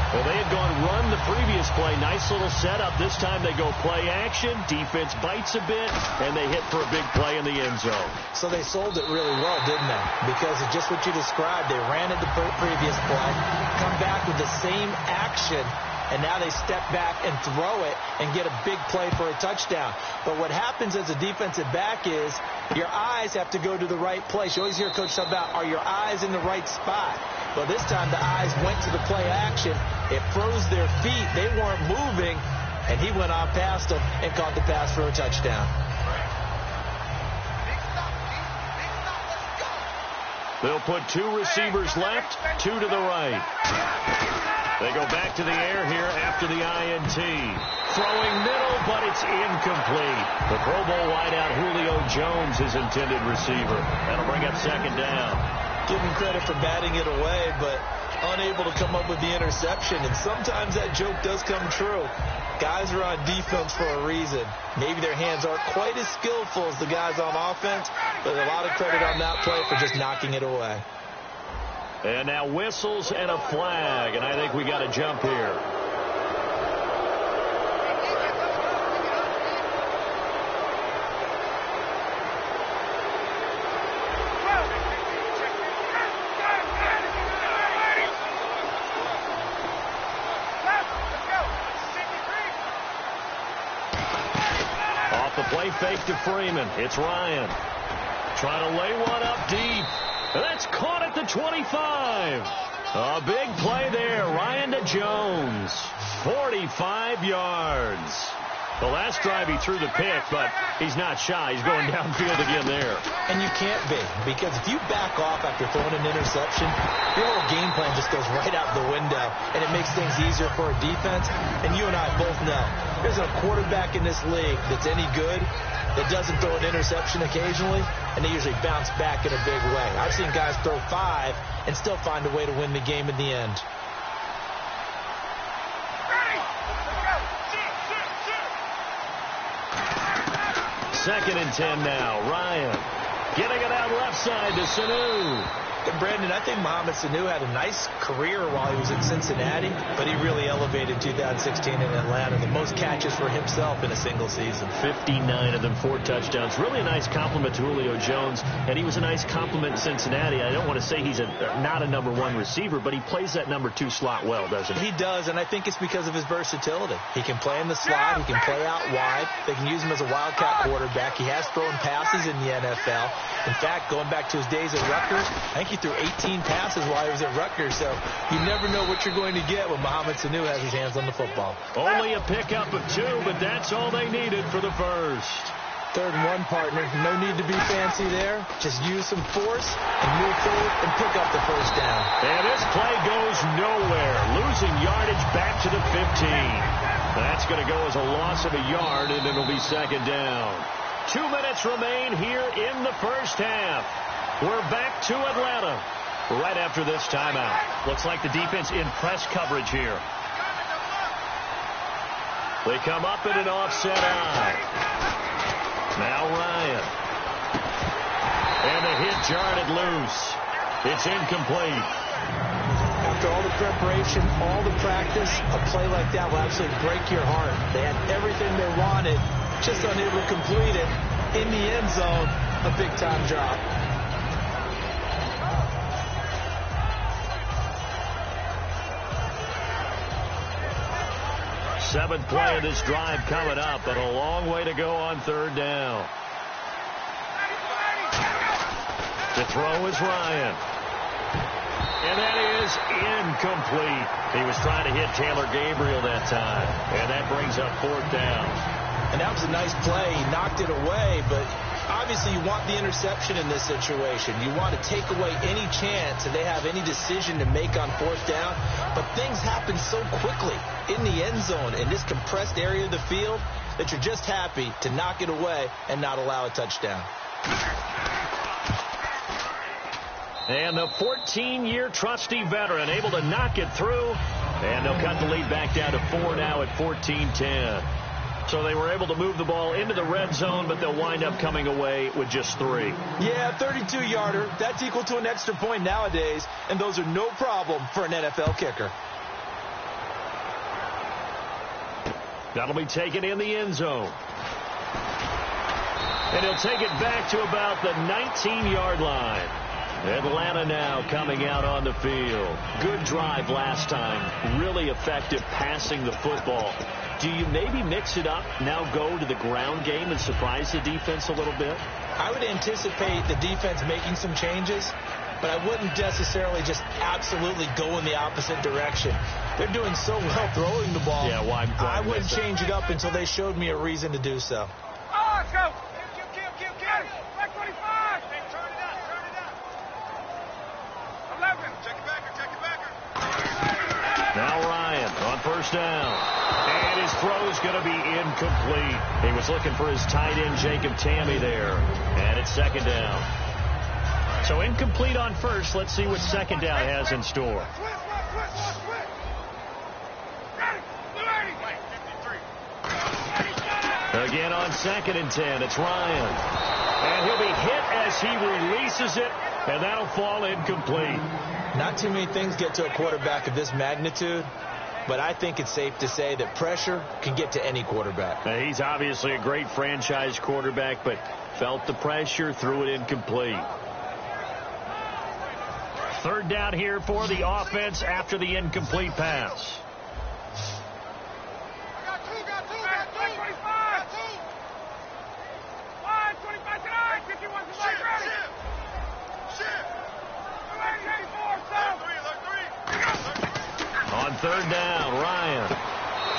Well, they had gone run the previous play. Nice little setup. This time they go play action. Defense bites a bit, and they hit for a big play in the end zone. So they sold it really well, didn't they? Because of just what you described. They ran it the previous play, come back with the same action, and now they step back and throw it and get a big play for a touchdown. But what happens as a defensive back is your eyes have to go to the right place. You always hear Coach talk about, are your eyes in the right spot? Well, this time the eyes went to the play action. It froze their feet. They weren't moving, and he went on past them and caught the pass for a touchdown. They'll put 2 receivers left, 2 to the right. They go back to the air here after the INT. Throwing middle, but it's incomplete. The Pro Bowl wideout Julio Jones, his intended receiver. That'll bring up 2nd down. Give him credit for batting it away, but unable to come up with the interception. And sometimes that joke does come true. Guys are on defense for a reason. Maybe their hands aren't quite as skillful as the guys on offense, but a lot of credit on that play for just knocking it away. And now whistles and a flag, and I think we got a jump here. Off the play fake to Freeman. It's Ryan. Trying to lay one up deep. And that's caught at the 25. A big play there. Ryan to Jones. 45 yards. The last drive he threw the pick, but he's not shy. He's going downfield again there. And you can't be, because if you back off after throwing an interception, your whole game plan just goes right out the window, and it makes things easier for a defense. And you and I both know there's a quarterback in this league that's any good that doesn't throw an interception occasionally, and they usually bounce back in a big way. I've seen guys throw 5 and still find a way to win the game in the end. Second and 10 now. Ryan getting it out left side to Sanu. And Brandon, I think Mohamed Sanu had a nice career while he was in Cincinnati, but he really elevated 2016 in Atlanta. The most catches for himself in a single season. 59 of them, 4 touchdowns. Really a nice compliment to Julio Jones, and he was a nice compliment in Cincinnati. I don't want to say he's not a number 1 receiver, but he plays that number 2 slot well, doesn't he? He does, and I think it's because of his versatility. He can play in the slot. He can play out wide. They can use him as a wildcat quarterback. He has thrown passes in the NFL. In fact, going back to his days at Rutgers, I think he threw 18 passes while he was at Rutgers, so you never know what you're going to get when Mohamed Sanu has his hands on the football. Only a pickup of 2, but that's all they needed for the first. 3rd and 1, partner. No need to be fancy there. Just use some force and move forward and pick up the first down. And this play goes nowhere. Losing yardage back to the 15. That's going to go as a loss of a yard, and it'll be 2nd down. 2 minutes remain here in the first half. We're back to Atlanta right after this timeout. Looks like the defense in press coverage here. They come up in an offset eye. Now Ryan. And the hit jarred it loose. It's incomplete. After all the preparation, all the practice, a play like that will absolutely break your heart. They had everything they wanted, just unable to complete it. In the end zone, a big-time drop. Seventh play of this drive coming up, but a long way to go on 3rd down. The throw is Ryan. And that is incomplete. He was trying to hit Taylor Gabriel that time. And that brings up 4th down. And that was a nice play. He knocked it away, but obviously you want the interception in this situation. You want to take away any chance that they have any decision to make on 4th down. But things happen so quickly in the end zone in this compressed area of the field that you're just happy to knock it away and not allow a touchdown. And the 14-year trusty veteran able to knock it through. And they'll cut the lead back down to 4 now at 14-10. So they were able to move the ball into the red zone, but they'll wind up coming away with just 3. Yeah, 32-yarder. That's equal to an extra point nowadays, and those are no problem for an NFL kicker. That'll be taken in the end zone. And he'll take it back to about the 19-yard line. Atlanta now coming out on the field. Good drive last time. Really effective passing the football. Do you maybe mix it up, now go to the ground game and surprise the defense a little bit? I would anticipate the defense making some changes, but I wouldn't necessarily just absolutely go in the opposite direction. They're doing so well throwing the ball. Yeah, why I wouldn't change it up until they showed me a reason to do so. Oh, let's go. Kill. Back 25. Hey, turn it up. 11. Check it backer. Now Ryan on 1st down. And his throw's going to be incomplete. He was looking for his tight end, Jacob Tammy, there. And it's 2nd down. So incomplete on 1st. Let's see what 2nd down has in store. Again on 2nd and 10. It's Ryan. And he'll be hit as he releases it. And that'll fall incomplete. Not too many things get to a quarterback of this magnitude, but I think it's safe to say that pressure can get to any quarterback. He's obviously a great franchise quarterback, but felt the pressure, threw it incomplete. 3rd down here for the offense after the incomplete pass. On 3rd down, Ryan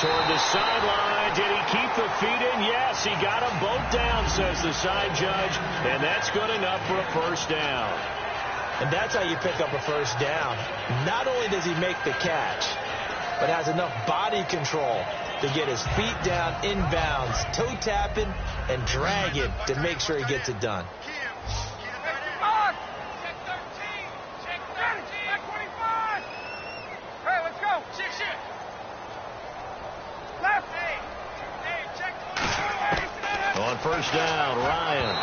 toward the sideline. Did he keep the feet in? Yes, he got them both down, says the side judge, and that's good enough for a 1st down. And that's how you pick up a 1st down. Not only does he make the catch, but has enough body control to get his feet down inbounds, toe tapping and dragging to make sure he gets it done. On 1st down, Ryan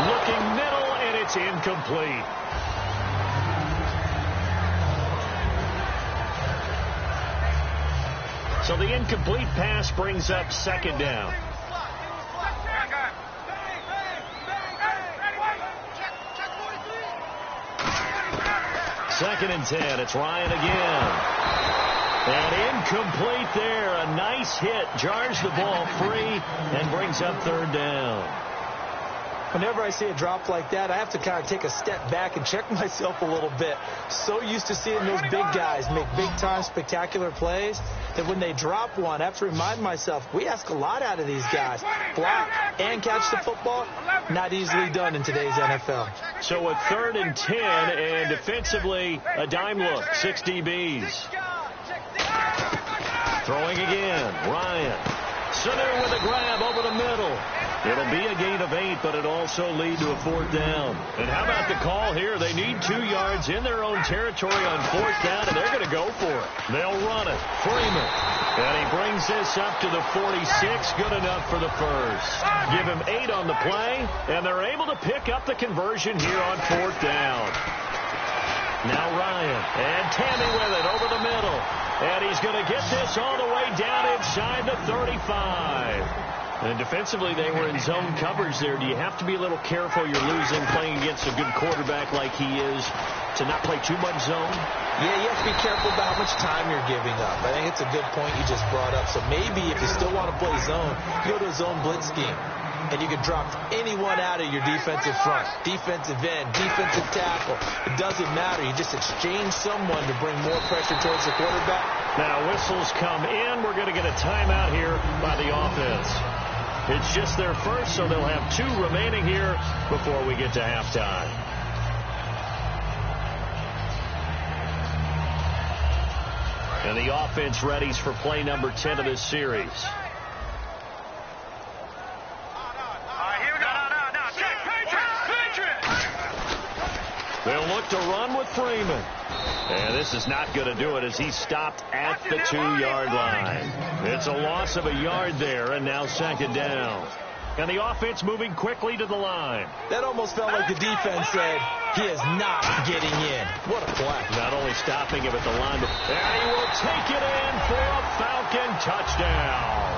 looking middle, and it's incomplete. So the incomplete pass brings up second down. Second and 10. It's Ryan again. And incomplete there. A nice hit. Jars the ball free and brings up third down. Whenever I see a drop like that, I have to kind of take a step back and check myself a little bit. So used to seeing those big guys make big-time spectacular plays that when they drop one, I have to remind myself, we ask a lot out of these guys. Block and catch the football, not easily done in today's NFL. So a third and 10, and defensively, a dime look, 6 DBs. Throwing again, Ryan. Sanu with a grab over the middle. It'll be a gain of 8, but it'll also lead to a fourth down. And how about the call here? They need 2 yards in their own territory on fourth down, and they're going to go for it. They'll run it. Freeman. And he brings this up to the 46. Good enough for the first. Give him 8 on the play, and they're able to pick up the conversion here on fourth down. Now Ryan. And Tammy with it over the middle. And he's going to get this all the way down inside the 35. And defensively, they were in zone coverage there. Do you have to be a little careful? You're losing playing against a good quarterback like he is to not play too much zone? Yeah, you have to be careful about how much time you're giving up. I think it's a good point you just brought up. So maybe if you still want to play zone, go to a zone blitz scheme. And you can drop anyone out of your defensive front, defensive end, defensive tackle. It doesn't matter. You just exchange someone to bring more pressure towards the quarterback. Now whistles come in. We're going to get a timeout here by the offense. It's just their first, so they'll have 2 remaining here before we get to halftime. And the offense readies for play number 10 of this series. They'll look to run with Freeman. And this is not going to do it as he stopped at the 2-yard line. It's a loss of a yard there, and now second down. And the offense moving quickly to the line. That almost felt like the defense said, he is not getting in. What a play. Not only stopping him at the line, but he will take it in for a Falcon touchdown.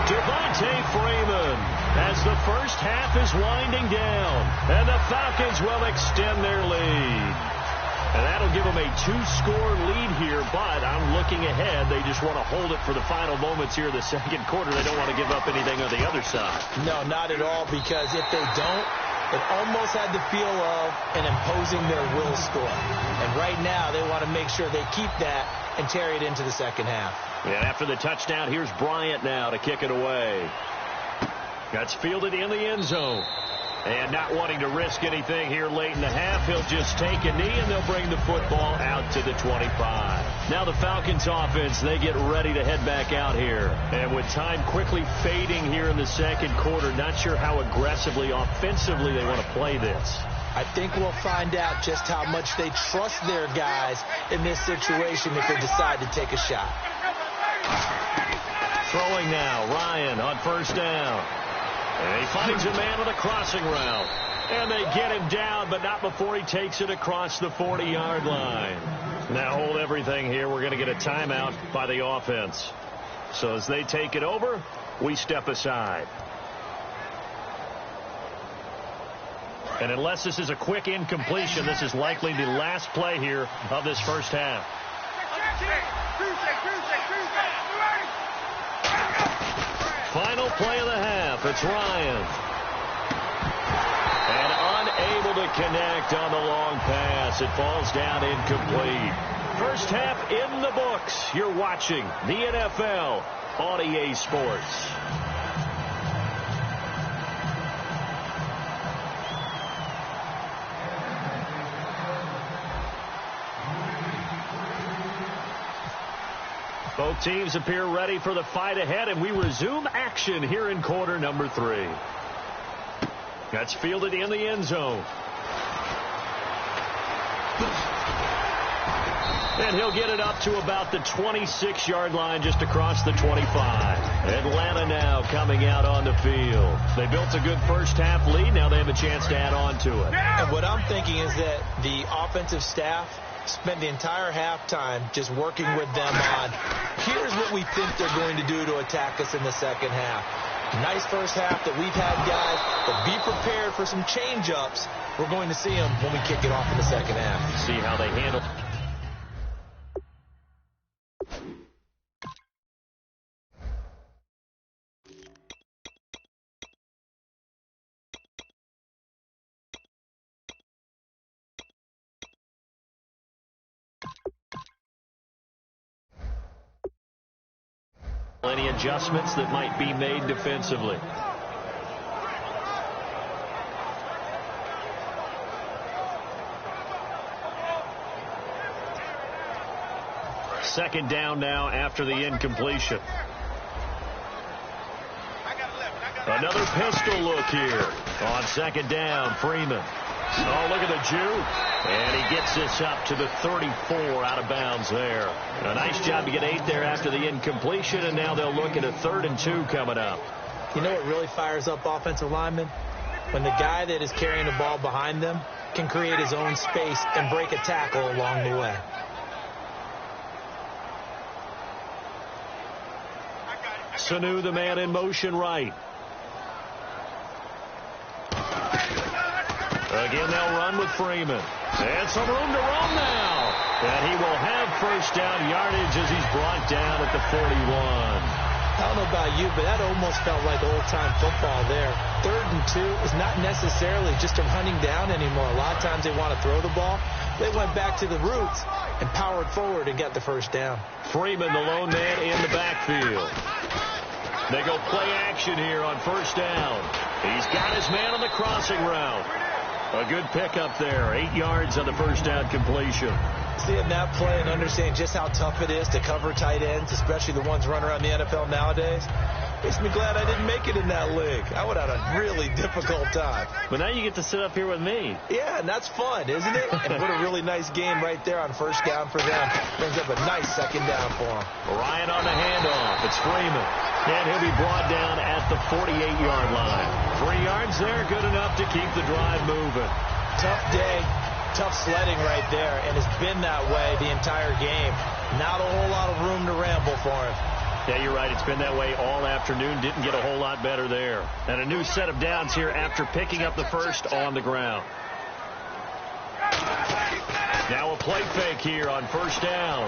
Devontae Freeman as the first half is winding down. And the Falcons will extend their lead. And that'll give them a 2-score lead here, but I'm looking ahead. They just want to hold it for the final moments here in the second quarter. They don't want to give up anything on the other side. No, not at all, because if they don't, it almost had the feel of an imposing their will score. And right now, they want to make sure they keep that and carry it into the second half. And after the touchdown, here's Bryant now to kick it away. That's fielded in the end zone. And not wanting to risk anything here late in the half, he'll just take a knee, and they'll bring the football out to the 25. Now the Falcons offense, they get ready to head back out here. And with time quickly fading here in the second quarter, not sure how aggressively, offensively they want to play this. I think we'll find out just how much they trust their guys in this situation if they decide to take a shot. Throwing now, Ryan on first down. And he finds a man on a crossing route. And they get him down, but not before he takes it across the 40-yard line. Now hold everything here. We're going to get a timeout by the offense. So as they take it over, we step aside. And unless this is a quick incompletion, this is likely the last play here of this first half. Final play of the half. It's Ryan. And unable to connect on the long pass. It falls down incomplete. First half in the books. You're watching the NFL on EA Sports. Both teams appear ready for the fight ahead, and we resume action here in quarter number 3. That's fielded in the end zone. And he'll get it up to about the 26-yard line just across the 25. Atlanta now coming out on the field. They built a good first half lead. Now they have a chance to add on to it. And what I'm thinking is that the offensive staff spent the entire halftime just working with them on, here's what we think they're going to do to attack us in the second half. Nice first half that we've had, guys, but be prepared for some change-ups. We're going to see them when we kick it off in the second half. See how they handle. Any adjustments that might be made defensively. Second down now after the incompletion. Another pistol look here on second down. Freeman. Oh, look at the Jew. And he gets this up to the 34 out of bounds there. A nice job to get 8 there after the incompletion, and now they'll look at a 3rd and 2 coming up. You know what really fires up offensive linemen? When the guy that is carrying the ball behind them can create his own space and break a tackle along the way. Sanu, the man in motion right. Again, they'll run with Freeman. And some room to roam now. And he will have first down yardage as he's brought down at the 41. I don't know about you, but that almost felt like old-time football there. 3rd and 2 is not necessarily just a running down anymore. A lot of times they want to throw the ball. They went back to the roots and powered forward and got the first down. Freeman, the lone man in the backfield. They go play action here on first down. He's got his man on the crossing route. A good pickup there. 8 yards on the first down completion. Seeing that play and understanding just how tough it is to cover tight ends, especially the ones running around the NFL nowadays, makes me glad I didn't make it in that league. I would have had a really difficult time. But now you get to sit up here with me. Yeah, and that's fun, isn't it? And what a really nice game right there on first down for them. Brings up a nice second down for them. Ryan on the handoff. It's Freeman. And he'll be brought down at the 48-yard line. 3 yards there, good enough to keep the drive moving. Tough day, tough sledding right there, and it's been that way the entire game. Not a whole lot of room to ramble for him. Yeah, you're right. It's been that way all afternoon. Didn't get a whole lot better there. And a new set of downs here after picking up the first on the ground. Now a play fake here on first down.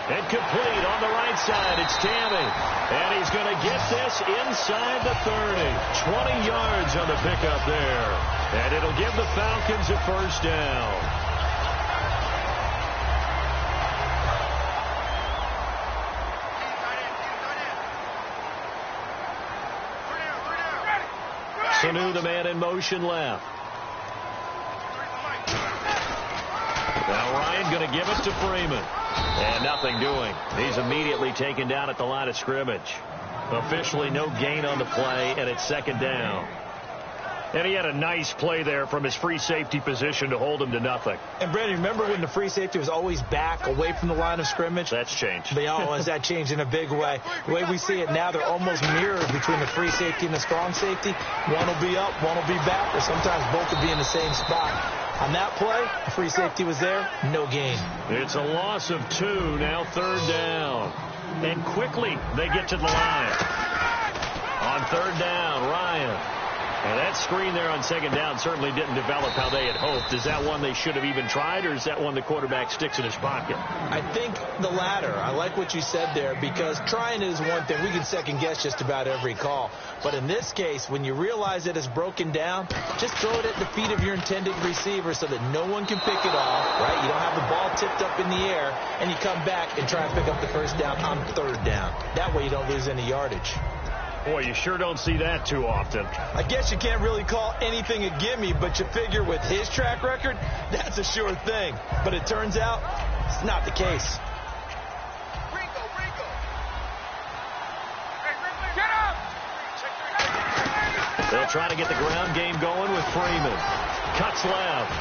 And complete on the right side. It's Tammy. And he's going to get this inside the 30. 20 yards on the pickup there. And it'll give the Falcons a first down. Sanu, the man in motion left. Now Ryan going to give it to Freeman. And nothing doing. He's immediately taken down at the line of scrimmage. Officially no gain on the play, and it's second down. And he had a nice play there from his free safety position to hold him to nothing. And, Brandon, remember when the free safety was always back away from the line of scrimmage? That's changed. That changed in a big way. The way we see it now, they're almost mirrored between the free safety and the strong safety. One will be up, one will be back, or sometimes both will be in the same spot. On that play, the free safety was there, no gain. It's a loss of 2, now third down. And quickly they get to the line. On third down, Ryan. And that screen there on second down certainly didn't develop how they had hoped. Is that one they should have even tried, or is that one the quarterback sticks in his pocket? I think the latter. I like what you said there, because trying is one thing. We can second-guess just about every call. But in this case, when you realize that it's broken down, just throw it at the feet of your intended receiver so that no one can pick it off, right? You don't have the ball tipped up in the air, and you come back and try and pick up the first down on third down. That way you don't lose any yardage. Boy, you sure don't see that too often. I guess you can't really call anything a gimme, but you figure with his track record, that's a sure thing. But it turns out it's not the case. Get up! They'll try to get the ground game going with Freeman. Cuts left.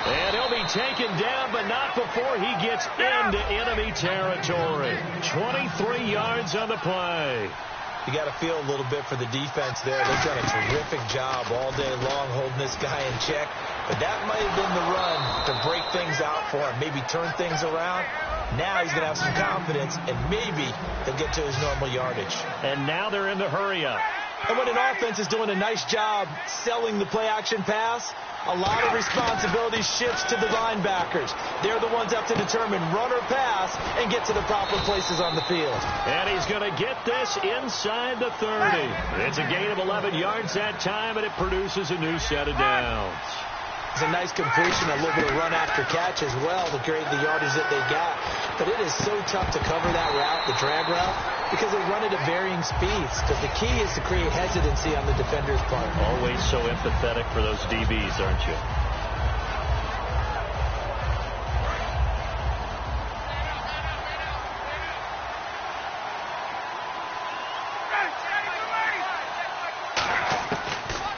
And he'll be taken down, but not before he gets into enemy territory. 23 yards on the play. You got to feel a little bit for the defense there. They've done a terrific job all day long holding this guy in check. But that might have been the run to break things out for him, maybe turn things around. Now he's going to have some confidence, and maybe he'll get to his normal yardage. And now they're in the hurry-up. And when an offense is doing a nice job selling the play-action pass, a lot of responsibility shifts to the linebackers. They're the ones that have to determine run or pass and get to the proper places on the field. And he's going to get this inside the 30. It's a gain of 11 yards that time, and it produces a new set of downs. It's a nice completion, a little bit of run after catch as well to create the yardage that they got. But it is so tough to cover that route, the drag route, because they run it at varying speeds. Because the key is to create hesitancy on the defender's part. Always so empathetic for those DBs, aren't you?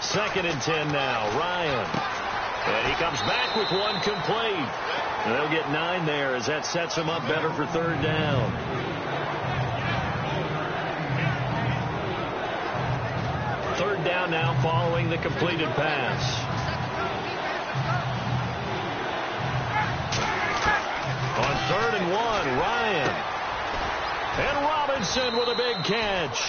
Second and 10 now. Ryan. And he comes back with one complete. And they'll get 9 there as that sets him up better for third down. Third down now following the completed pass. On 3rd and 1, Ryan. And Robinson with a big catch.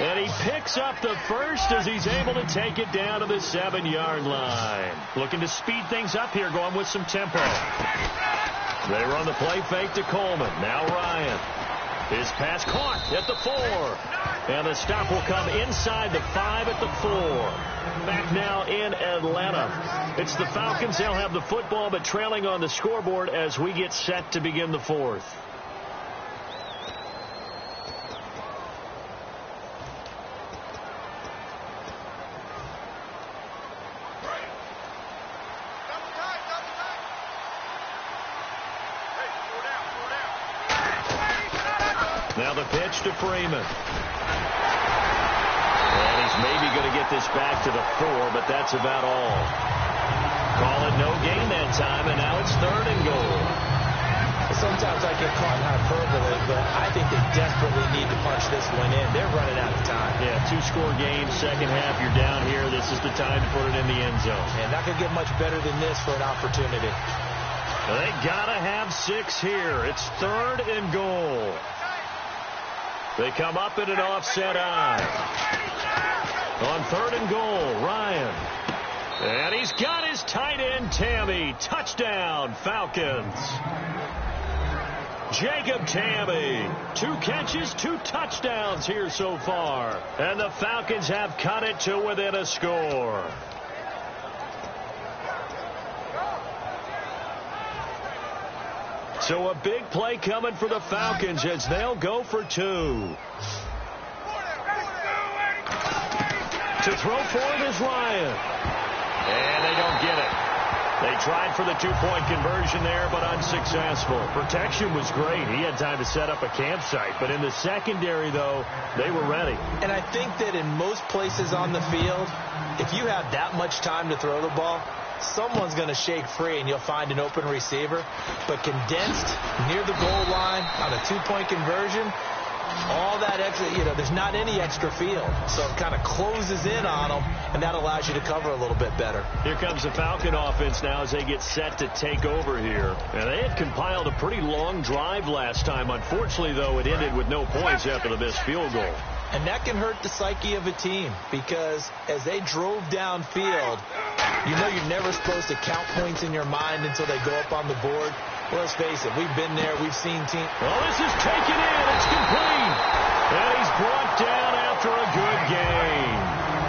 And he picks up the first as he's able to take it down to the 7-yard line. Looking to speed things up here, going with some tempo. They run the play fake to Coleman. Now Ryan. His pass caught at the 4. And the stop will come inside the 5 at the 4. Back now in Atlanta. It's the Falcons. They'll have the football, but trailing on the scoreboard as we get set to begin the 4th. Now the pitch to Freeman. And he's maybe going to get this back to the 4, but that's about all. Call it no gain that time, and now it's 3rd and goal. Sometimes I get caught in hyperbole, but I think they desperately need to punch this one in. They're running out of time. Yeah, 2-score game, second half, you're down here. This is the time to put it in the end zone. And that could get much better than this for an opportunity. They got to have 6 here. It's 3rd and goal. They come up in an offset eye. On 3rd and goal, Ryan. And he's got his tight end, Tammy. Touchdown, Falcons. Jacob Tammy. 2 catches, 2 touchdowns here so far. And the Falcons have cut it to within a score. So a big play coming for the Falcons as they'll go for 2. To throw for it is Ryan. And they don't get it. They tried for the 2-point conversion there, but unsuccessful. Protection was great. He had time to set up a campsite. But in the secondary, though, they were ready. And I think that in most places on the field, if you have that much time to throw the ball, someone's going to shake free and you'll find an open receiver. But condensed near the goal line on a 2-point conversion, all that extra, there's not any extra field. So it kind of closes in on them, and that allows you to cover a little bit better. Here comes the Falcon offense now as they get set to take over here. And they had compiled a pretty long drive last time. Unfortunately, though, it ended with no points after the missed field goal. And that can hurt the psyche of a team because as they drove downfield, you're never supposed to count points in your mind until they go up on the board. Well, let's face it, we've been there, we've seen teams. Well, this is taken in, it's complete. And he's brought down after a good gain.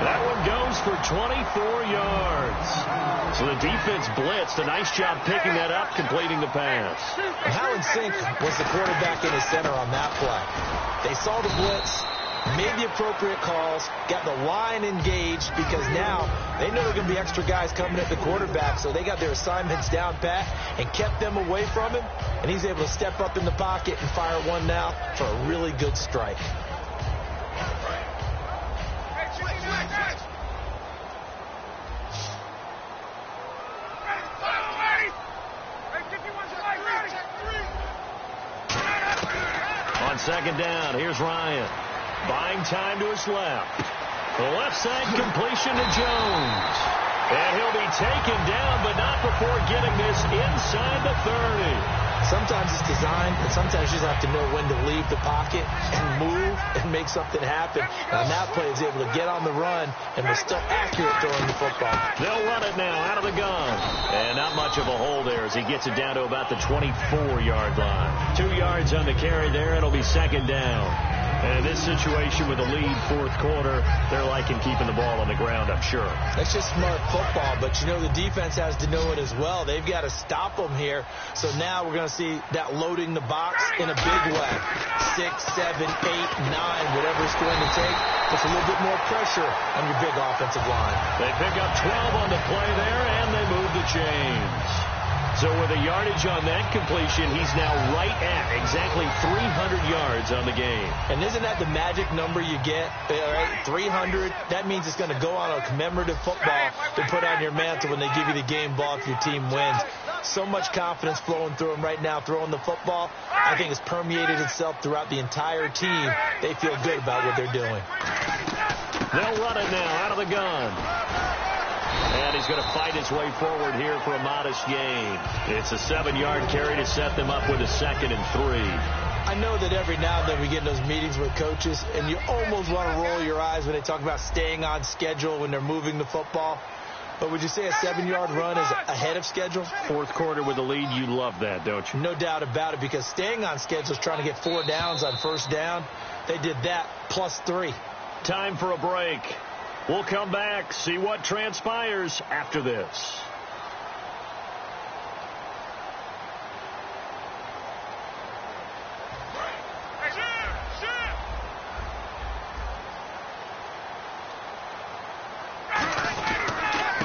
That one goes for 24 yards. So the defense blitzed. A nice job picking that up, completing the pass. And how in sync was the quarterback in his center on that play? They saw the blitz, made the appropriate calls, got the line engaged because now they know there are going to be extra guys coming at the quarterback, so they got their assignments down pat and kept them away from him, and he's able to step up in the pocket and fire one now for a really good strike. On second down, here's Ryan. Buying time to his left. The left side completion to Jones. And he'll be taken down, but not before getting this inside the 30. Sometimes it's designed, and sometimes you just have to know when to leave the pocket and move and make something happen. And on that play, he's able to get on the run and was still accurate throwing the football. They'll run it now out of the gun. And not much of a hole there as he gets it down to about the 24-yard line. 2 yards on the carry there. It'll be second down. And in this situation with a lead fourth quarter, they're liking keeping the ball on the ground, I'm sure. That's just smart football, but you know the defense has to know it as well. They've got to stop them here. So now we're going to see that loading the box in a big way. 6, 7, 8, 9, whatever it's going to take. Puts a little bit more pressure on your big offensive line. They pick up 12 on the play there, and they move the chains. So with a yardage on that completion, he's now right at exactly 300 yards on the game. And isn't that the magic number you get? Right? 300, that means it's going to go on a commemorative football to put on your mantle when they give you the game ball if your team wins. So much confidence flowing through him right now, throwing the football. I think it's permeated itself throughout the entire team. They feel good about what they're doing. They'll run it now out of the gun. And he's going to fight his way forward here for a modest gain. It's a 7-yard carry to set them up with a 2nd and 3. I know that every now and then we get in those meetings with coaches, and you almost want to roll your eyes when they talk about staying on schedule when they're moving the football. But would you say a 7-yard run is ahead of schedule? Fourth quarter with a lead, you love that, don't you? No doubt about it, because staying on schedule is trying to get 4 downs on first down. They did that plus 3. Time for a break. We'll come back, see what transpires after this.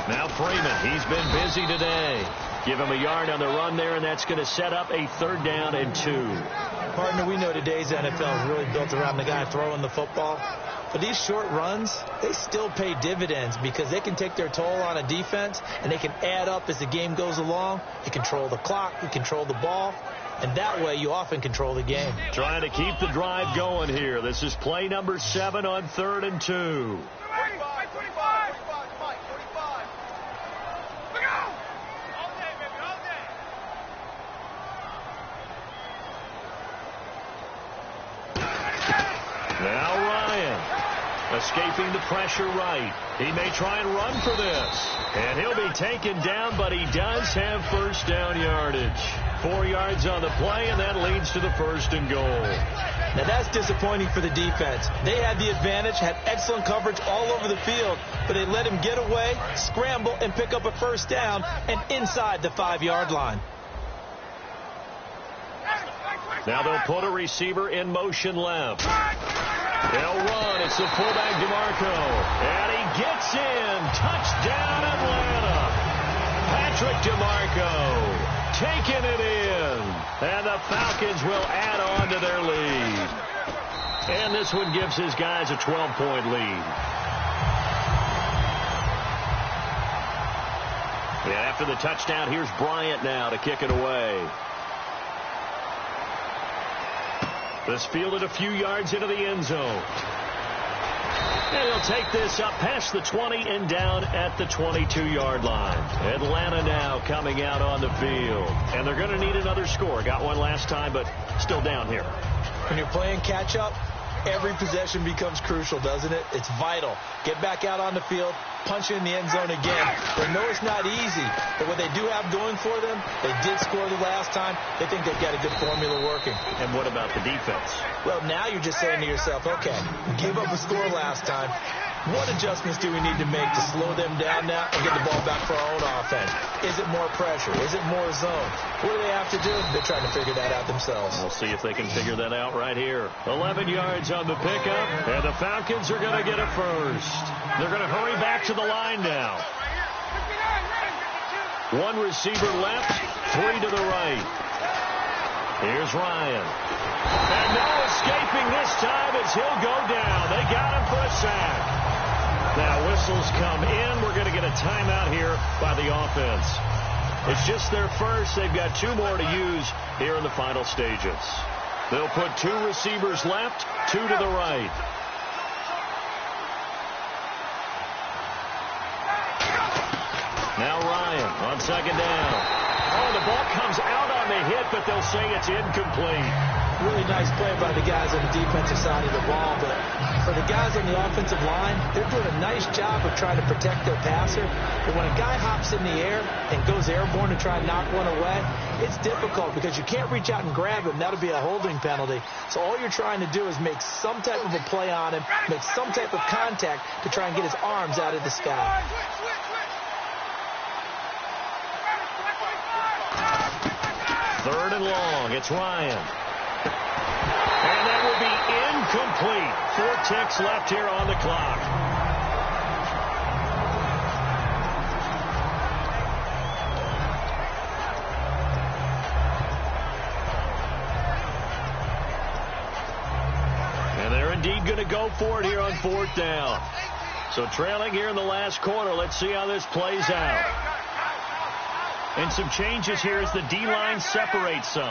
Now Freeman, he's been busy today. Give him a yard on the run there, and that's going to set up a 3rd down and 2. Partner, we know today's NFL is really built around the guy throwing the football. But these short runs, they still pay dividends because they can take their toll on a defense, and they can add up as the game goes along. You control the clock, you control the ball, and that way you often control the game. Trying to keep the drive going here. This is play number 7 on 3rd and 2. Now Ryan, escaping the pressure right. He may try and run for this. And he'll be taken down, but he does have first down yardage. 4 yards on the play, and that leads to the 1st and goal. Now that's disappointing for the defense. They had the advantage, had excellent coverage all over the field, but they let him get away, scramble, and pick up a first down, and inside the 5-yard line. Now they'll put a receiver in motion left. They'll run. It's the fullback DeMarco. And he gets in. Touchdown, Atlanta. Patrick DeMarco taking it in. And the Falcons will add on to their lead. And this one gives his guys a 12-point lead. And after the touchdown, here's Bryant now to kick it away. This fielded a few yards into the end zone. And he'll take this up past the 20 and down at the 22-yard line. Atlanta now coming out on the field. And they're going to need another score. Got one last time, but still down here. When you're playing catch-up, every possession becomes crucial, doesn't it? It's vital. Get back out on the field, punch in the end zone again. They know it's not easy, but what they do have going for them, they did score the last time. They think they've got a good formula working. And what about the defense? Well, now you're just saying to yourself, okay, give up a score last time. What adjustments do we need to make to slow them down now and get the ball back for our own offense? Is it more pressure? Is it more zone? What do they have to do? They're trying to figure that out themselves. We'll see if they can figure that out right here. 11 yards on the pickup, and the Falcons are going to get a first. They're going to hurry back to the line now. 1 receiver left, 3 to the right. Here's Ryan. And no escaping this time as he'll go down. They got him for a sack. Now whistles come in. We're going to get a timeout here by the offense. It's just their first. They've got 2 more to use here in the final stages. They'll put 2 receivers left, 2 to the right. Ryan on second down. Oh, the ball comes out on the hit, but they'll say it's incomplete. Really nice play by the guys on the defensive side of the ball, but for the guys on the offensive line, they're doing a nice job of trying to protect their passer. But when a guy hops in the air and goes airborne to try and knock one away, it's difficult because you can't reach out and grab him. That'll be a holding penalty. So all you're trying to do is make some type of a play on him, make some type of contact to try and get his arms out of the sky. Third and long. It's Ryan. And that will be incomplete. 4 ticks left here on the clock. And they're indeed going to go for it here on 4th down. So trailing here in the last quarter. Let's see how this plays out. And some changes here as the D-line separates some.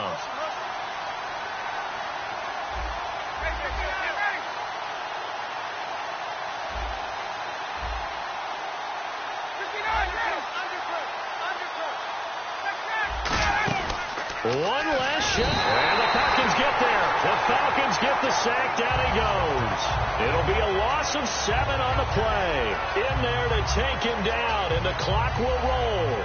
One last shot. And the Falcons get there. The Falcons get the sack. Down he goes. It'll be a loss of 7 on the play. In there to take him down, and the clock will roll.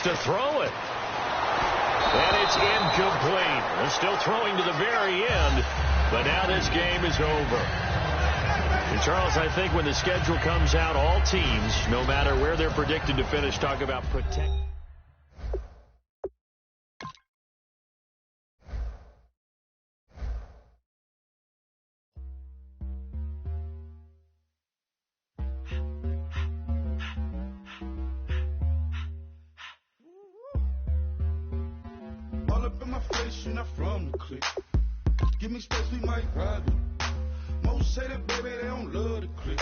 To throw it. And it's incomplete. They're still throwing to the very end, but now this game is over. And Charles, I think when the schedule comes out, all teams, no matter where they're predicted to finish, talk about protect. You're not from the clique. Give me space, we might ride it. Most say that, baby, they don't love the clique.